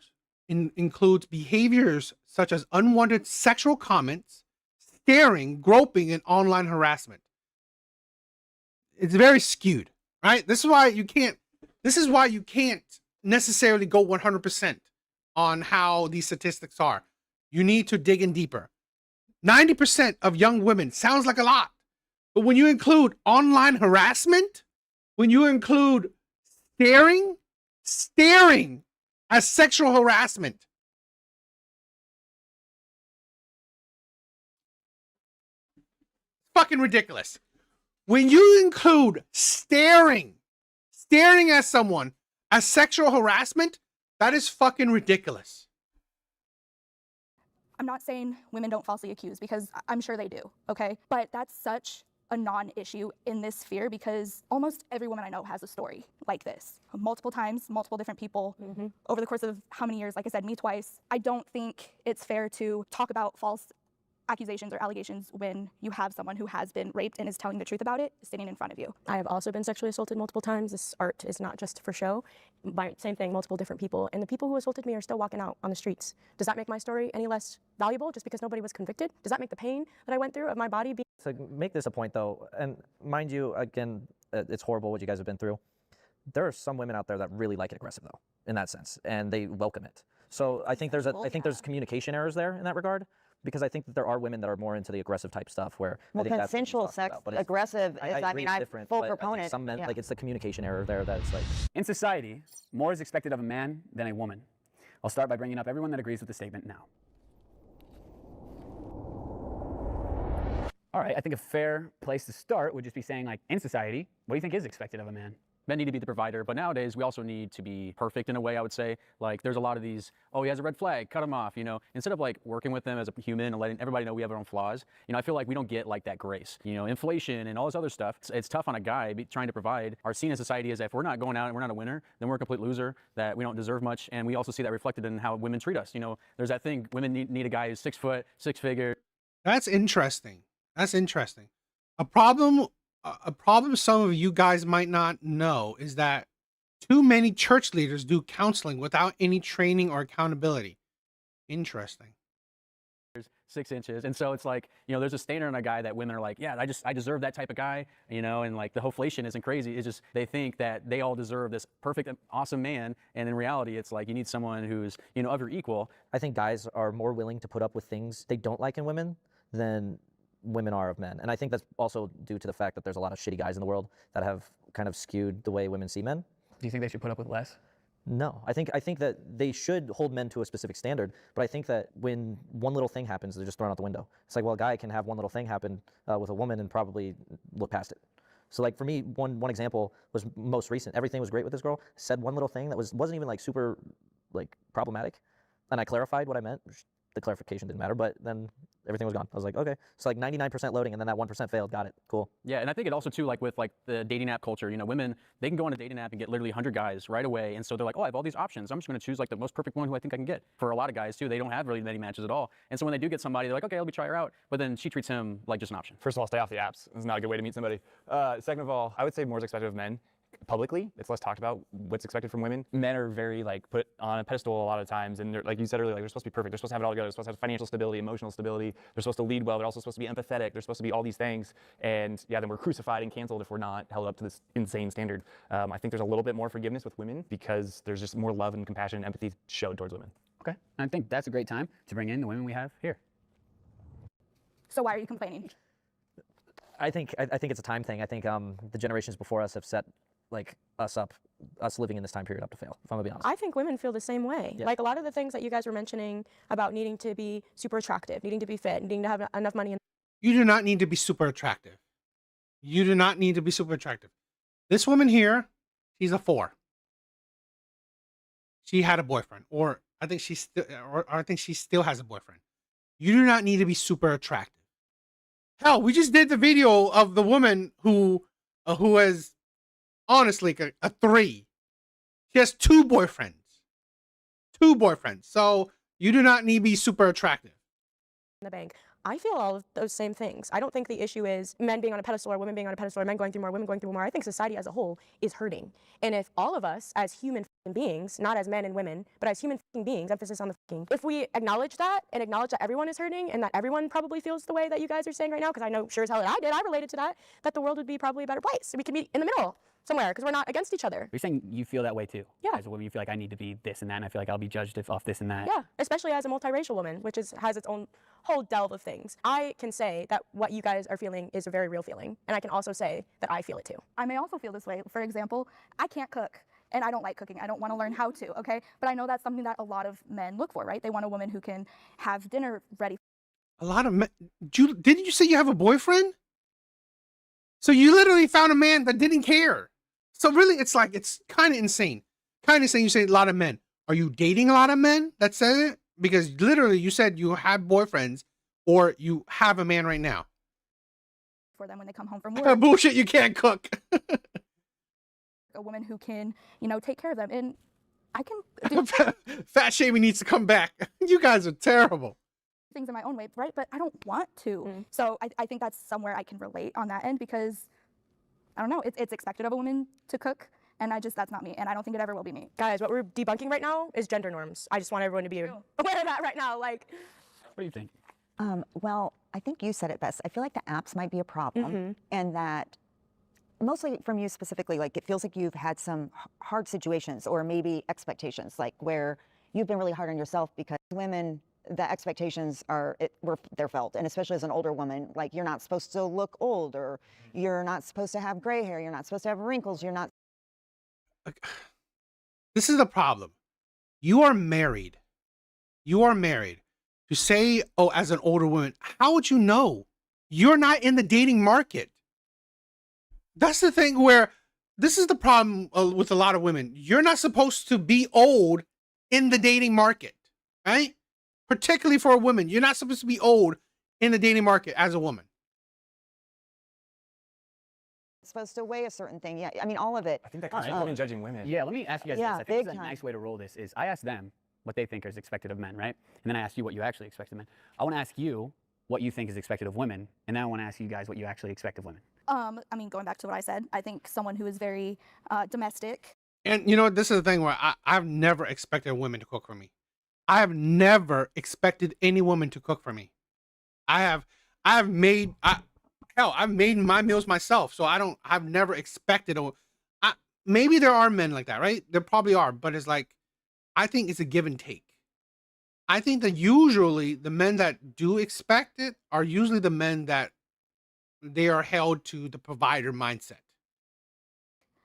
includes behaviors such as unwanted sexual comments, staring, groping, and online harassment. It's very skewed, right? This is why you can't necessarily go 100% on how these statistics are. You need to dig in deeper. 90% of young women sounds like a lot, but when you include online harassment, when you include staring as sexual harassment, fucking ridiculous. When you include staring at someone as sexual harassment, that is fucking ridiculous.
I'm not saying women don't falsely accuse, because I'm sure they do, okay? But that's such a non-issue in this sphere, because almost every woman I know has a story like this. Multiple times, multiple different people, over the course of how many years, like I said, me twice. I don't think it's fair to talk about false accusations or allegations when you have someone who has been raped and is telling the truth about it sitting in front of you.
I have also been sexually assaulted multiple times. This art is not just for show. Same thing, multiple different people. And the people who assaulted me are still walking out on the streets. Does that make my story any less valuable just because nobody was convicted? Does that make the pain that I went through of my body be?
To make this a point, though, and mind you, again, it's horrible what you guys have been through. There are some women out there that really like it aggressive, though, in that sense, and they welcome it. So I think there's communication errors there in that regard. Because I think that there are women that are more into the aggressive type stuff where
Well,
I think
consensual sex, aggressive, I'm full
but
proponent.
I think some men,
yeah.
like it's the communication error there that's like.
In society, more is expected of a man than a woman. I'll start by bringing up everyone that agrees with the statement now. All right, I think a fair place to start would just be saying, like, in society, what do you think is expected of a man?
Men need to be the provider, but nowadays we also need to be perfect in a way, I would say. Like there's a lot of these, oh, he has a red flag, cut him off, instead of like working with them as a human and letting everybody know we have our own flaws. I feel like we don't get like that grace. Inflation and all this other stuff. It's tough on a guy trying to provide. Our scene in society is that if we're not going out and we're not a winner, then we're a complete loser, that we don't deserve much. And we also see that reflected in how women treat us. There's that thing, women need a guy who's 6 foot, 6 figure.
That's interesting. A problem some of you guys might not know is that too many church leaders do counseling without any training or accountability. Interesting.
6 inches. And so it's like, there's a standard on a guy that women are like, yeah, I deserve that type of guy, and like the hoflation isn't crazy. It's just, they think that they all deserve this perfect, awesome man. And in reality, it's like, you need someone who's, of your equal.
I think guys are more willing to put up with things they don't like in women than women are of men. And I think that's also due to the fact that there's a lot of shitty guys in the world that have kind of skewed the way women see men.
Do you think they should put up with less?
No, I think that they should hold men to a specific standard, but I think that when one little thing happens, they're just thrown out the window. It's like, well, a guy can have one little thing happen with a woman and probably look past it. So like for me, one example was most recent. Everything was great with this girl. Said one little thing that wasn't even like super like problematic, and I clarified what I meant. The clarification didn't matter, but then everything was gone. I was like, okay. So like 99% loading, and then that 1% failed. Got it. Cool.
Yeah, and I think it also too, like with like the dating app culture, you know, women, they can go on a dating app and get literally 100 guys right away, and so they're like, oh, I have all these options. I'm just going to choose like the most perfect one who I think I can get. For a lot of guys too, they don't have really many matches at all, and so when they do get somebody, they're like, okay, let me try her out, but then she treats him like just an option.
First of all, stay off the apps. It's not a good way to meet somebody. Second of all, I would say more is expected of men. Publicly, it's less talked about what's expected from women. Men are very like put on a pedestal a lot of times, and they're, like you said earlier, like they're supposed to be perfect. They're supposed to have it all together. They're supposed to have financial stability, emotional stability. They're supposed to lead well. They're also supposed to be empathetic. They're supposed to be all these things. And yeah, then we're crucified and canceled if we're not held up to this insane standard. I think there's a little bit more forgiveness with women because there's just more love and compassion and empathy showed towards women.
Okay, I think that's a great time to bring in the women we have here.
So why are you complaining?
I think it's a time thing. I think the generations before us have set like us living in this time period up to fail, if I'm gonna be honest.
I think women feel the same way.
Yeah.
Like a lot of the things that you guys were mentioning about needing to be super attractive, needing to be fit, needing to have enough money.
You do not need to be super attractive. You do not need to be super attractive. This woman here, she's a 4. She had a boyfriend, or I think she still has a boyfriend. You do not need to be super attractive. Hell, we just did the video of the woman who has honestly a 3. She has 2 boyfriends. 2 boyfriends. So you do not need to be super attractive.
In the bank. I feel all of those same things. I don't think the issue is men being on a pedestal or women being on a pedestal or men going through more, women going through more. I think society as a whole is hurting. And if all of us as human beings, not as men and women, but as human beings, emphasis on the if we acknowledge that and acknowledge that everyone is hurting and that everyone probably feels the way that you guys are saying right now, because I know sure as hell that I did, I related to that the world would be probably a better place. We could meet in the middle somewhere because we're not against each other.
You're saying you feel that way too?
Yeah.
As a woman, you feel like I need to be this and that, and I feel like I'll be judged off this and that.
Yeah, especially as a multiracial woman, which has its own whole delve of things. I can say that what you guys are feeling is a very real feeling, and I can also say that I feel it too.
I may also feel this way. For example, I can't cook. And I don't like cooking. I don't want to learn how to, okay? But I know that's something that a lot of men look for, right? They want a woman who can have dinner ready.
A lot of men. Didn't you say you have a boyfriend? So you literally found a man that didn't care. So really, it's like, it's kind of insane. Kind of insane. You say a lot of men. Are you dating a lot of men that says it? Because literally you said you have boyfriends or you have a man right now.
For them when they come home from work.
Bullshit, you can't cook.
A woman who can, take care of them. And I can...
Fat shaming needs to come back. You guys are terrible.
Things in my own way, right? But I don't want to. So I think that's somewhere I can relate on that end because, I don't know, it's expected of a woman to cook. And that's not me. And I don't think it ever will be me.
Guys, what we're debunking right now is gender norms. I just want everyone to be aware of that right now. Like,
what do you think?
Well, I think you said it best. I feel like the apps might be a problem and that mostly from you specifically, like it feels like you've had some hard situations or maybe expectations, like where you've been really hard on yourself because women, the expectations they're felt. And especially as an older woman, like you're not supposed to look old or you're not supposed to have gray hair. You're not supposed to have wrinkles. You're not.
This is the problem. You are married. You are married. To say, oh, as an older woman, how would you know? You're not in the dating market. That's the thing where this is the problem with a lot of women. You're not supposed to be old in the dating market, right? Particularly for a woman. You're not supposed to be old in the dating market as a woman.
Supposed to weigh a certain thing. Yeah, I mean, all of it.
I think that comes from women judging women.
Yeah, let me ask you guys this. I think
big
a nice way to roll this is I ask them what they think is expected of men, right? And then I ask you what you actually expect of men. I want to ask you what you think is expected of women, and then I want to ask you guys what you actually expect of women.
I mean, going back to what I said, I think someone who is very domestic.
And this is the thing where I've never expected women to cook for me. I have never expected any woman to cook for me. I've made my meals myself, so I've never expected maybe there are men like that, right? There probably are, but it's like, I think it's a give and take. I think that usually the men that do expect it are usually the men that they are held to the provider mindset.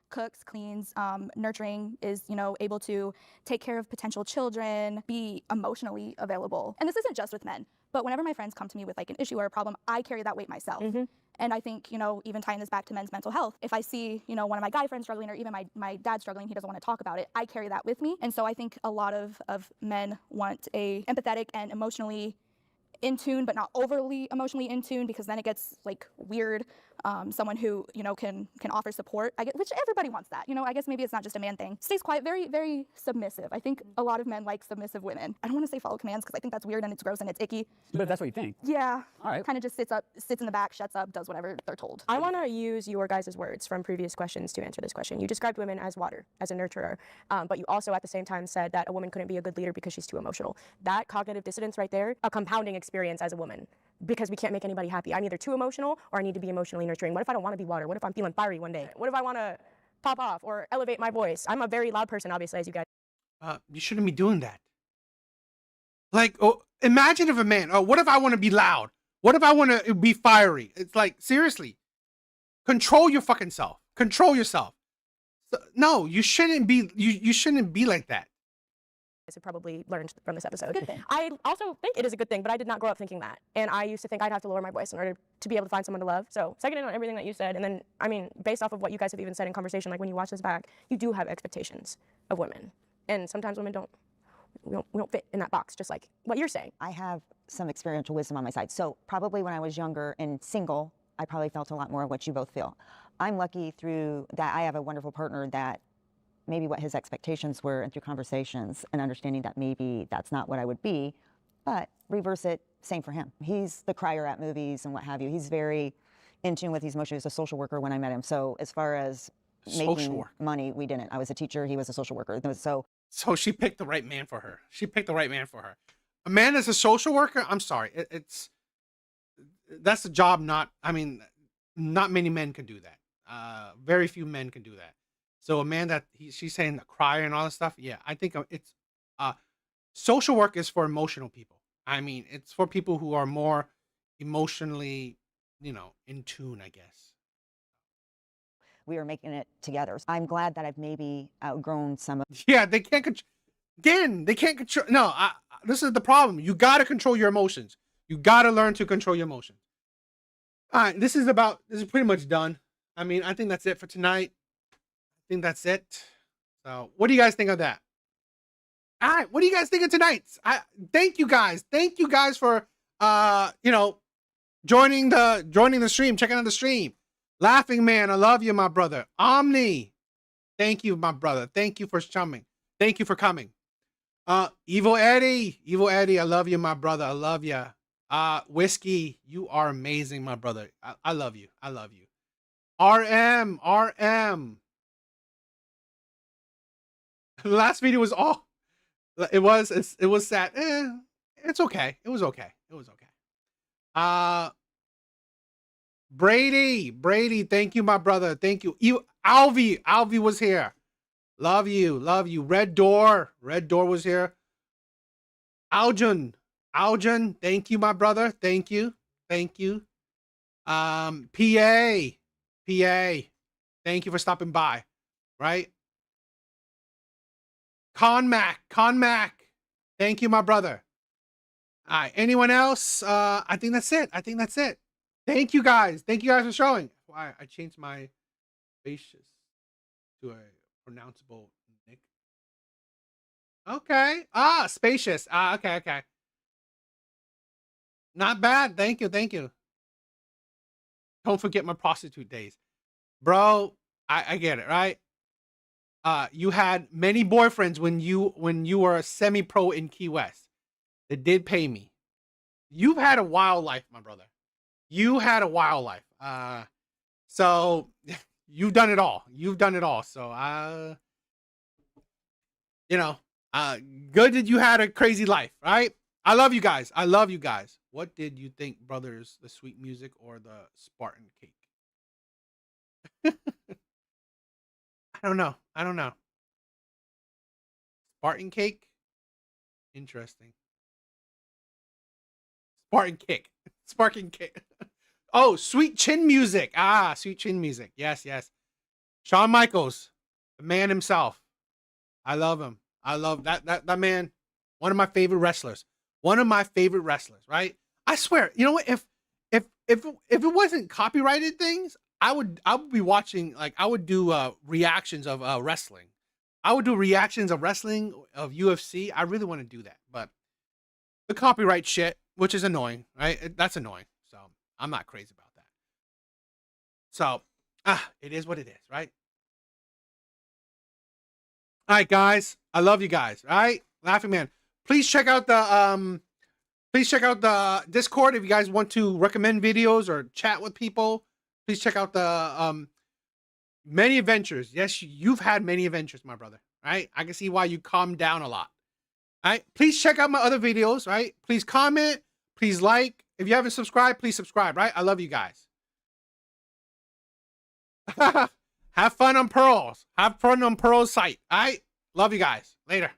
Cooks, cleans, nurturing, is, able to take care of potential children, be emotionally available. And this isn't just with men, but whenever my friends come to me with like an issue or a problem, I carry that weight myself. And I think, even tying this back to men's mental health, if I see, one of my guy friends struggling or even my dad struggling, he doesn't want to talk about it, I carry that with me. And so I think a lot of men want a empathetic and emotionally in tune, but not overly emotionally in tune, because then it gets like weird. Someone who can offer support, which everybody wants that. I guess maybe it's not just a man thing. Stays quiet, very, very submissive. I think a lot of men like submissive women. I don't want to say follow commands because I think that's weird and it's gross and it's icky.
But that's what you think.
Yeah.
All right.
Kind of just sits in the back, shuts up, does whatever they're told.
I want to use your guys' words from previous questions to answer this question. You described women as water, as a nurturer, but you also at the same time said that a woman couldn't be a good leader because she's too emotional. That cognitive dissonance right there, a compounding experience as a woman, because we can't make anybody happy. I'm either too emotional or I need to be emotionally nurturing. What if I don't want to be water? What if I'm feeling fiery one day? What if I want to pop off or elevate my voice? I'm a very loud person, obviously, as you guys.
You shouldn't be doing that. Like, imagine if a man, what if I want to be loud? What if I want to be fiery? It's like, seriously, control your fucking self. Control yourself. No, you shouldn't be, you shouldn't be like that.
Have probably learned from this episode. I also think it is a good thing, but I did not grow up thinking that. And I used to think I'd have to lower my voice in order to be able to find someone to love. So seconding on everything that you said, and then, I mean, based off of what you guys have even said in conversation, like when you watch this back, you do have expectations of women. And sometimes women we don't fit in that box, just like what you're saying.
I have some experiential wisdom on my side. So probably when I was younger and single, I probably felt a lot more of what you both feel. I'm lucky through that I have a wonderful partner that maybe what his expectations were, and through conversations and understanding that maybe that's not what I would be, but reverse it, same for him. He's the crier at movies and what have you. He's very in tune with his emotions. He was a social worker when I met him. So as far as making money, we didn't. I was a teacher, he was a social worker.
So she picked the right man for her. She picked the right man for her. A man that's a social worker, I'm sorry, that's a job not many men can do that. Very few men can do that. So a man that she's saying the crier and all that stuff, yeah, I think it's social work is for emotional people. I mean, it's for people who are more emotionally, in tune, I guess.
We were making it together. I'm glad that I've maybe outgrown some of.
Yeah, they can't they can't control. No, this is the problem. You got to control your emotions. You got to learn to control your emotions. All right, this is pretty much done. I mean, I think that's it for tonight. I think that's it. So what do you guys think of that? All right, what do you guys think of tonight? Thank you guys for joining the stream, checking out the stream. Laughing Man, I love you, my brother. Omni, thank you, my brother. Thank you for chumming. Thank you for coming. Evil Eddie, I love you, my brother. I love you. Whiskey, you are amazing, my brother. I love you. I love you. RM. The last video was it was sad. It's okay. It was okay. Brady, thank you, my brother. Thank you. Alvi was here. Love you. Red Door was here. Aljun, thank you, my brother. Thank you. PA, thank you for stopping by. Right? Conmac, thank you, my brother. All right, anyone else? I think that's it. Thank you guys for showing. Why I changed my spacious to a pronounceable nick. Okay. Spacious. Okay. Not bad. Thank you. Don't forget my prostitute days. Bro, I get it, right? You had many boyfriends when you were a semi-pro in Key West. That did pay me. You've had a wild life, my brother. You had a wild life. So you've done it all. So good that you had a crazy life, right? I love you guys. What did you think, brothers? The sweet music or the Spartan cake? I don't know. Spartan cake? Interesting. Spartan kick. Spartan kick. Oh, sweet chin music. Ah, sweet chin music. Yes, yes. Shawn Michaels, the man himself. I love him. I love that man. One of my favorite wrestlers. One of my favorite wrestlers, right? I swear, you know what? If it wasn't copyrighted things, I would be watching, like, I would do reactions of wrestling. I would do reactions of wrestling, of UFC. I really want to do that, but the copyright shit, which is annoying, right? That's annoying. So I'm not crazy about that. So it is what it is, right? All right, guys. I love you guys. All right, Laughing Man. Please check out the Discord if you guys want to recommend videos or chat with people. Please check out the many adventures. Yes, you've had many adventures, my brother. Right? I can see why you calmed down a lot. All right? Please check out my other videos, right? Please comment, please like. If you haven't subscribed, please subscribe, right? I love you guys. Have fun on Pearls. Have fun on Pearl's site. All right? Love you guys. Later.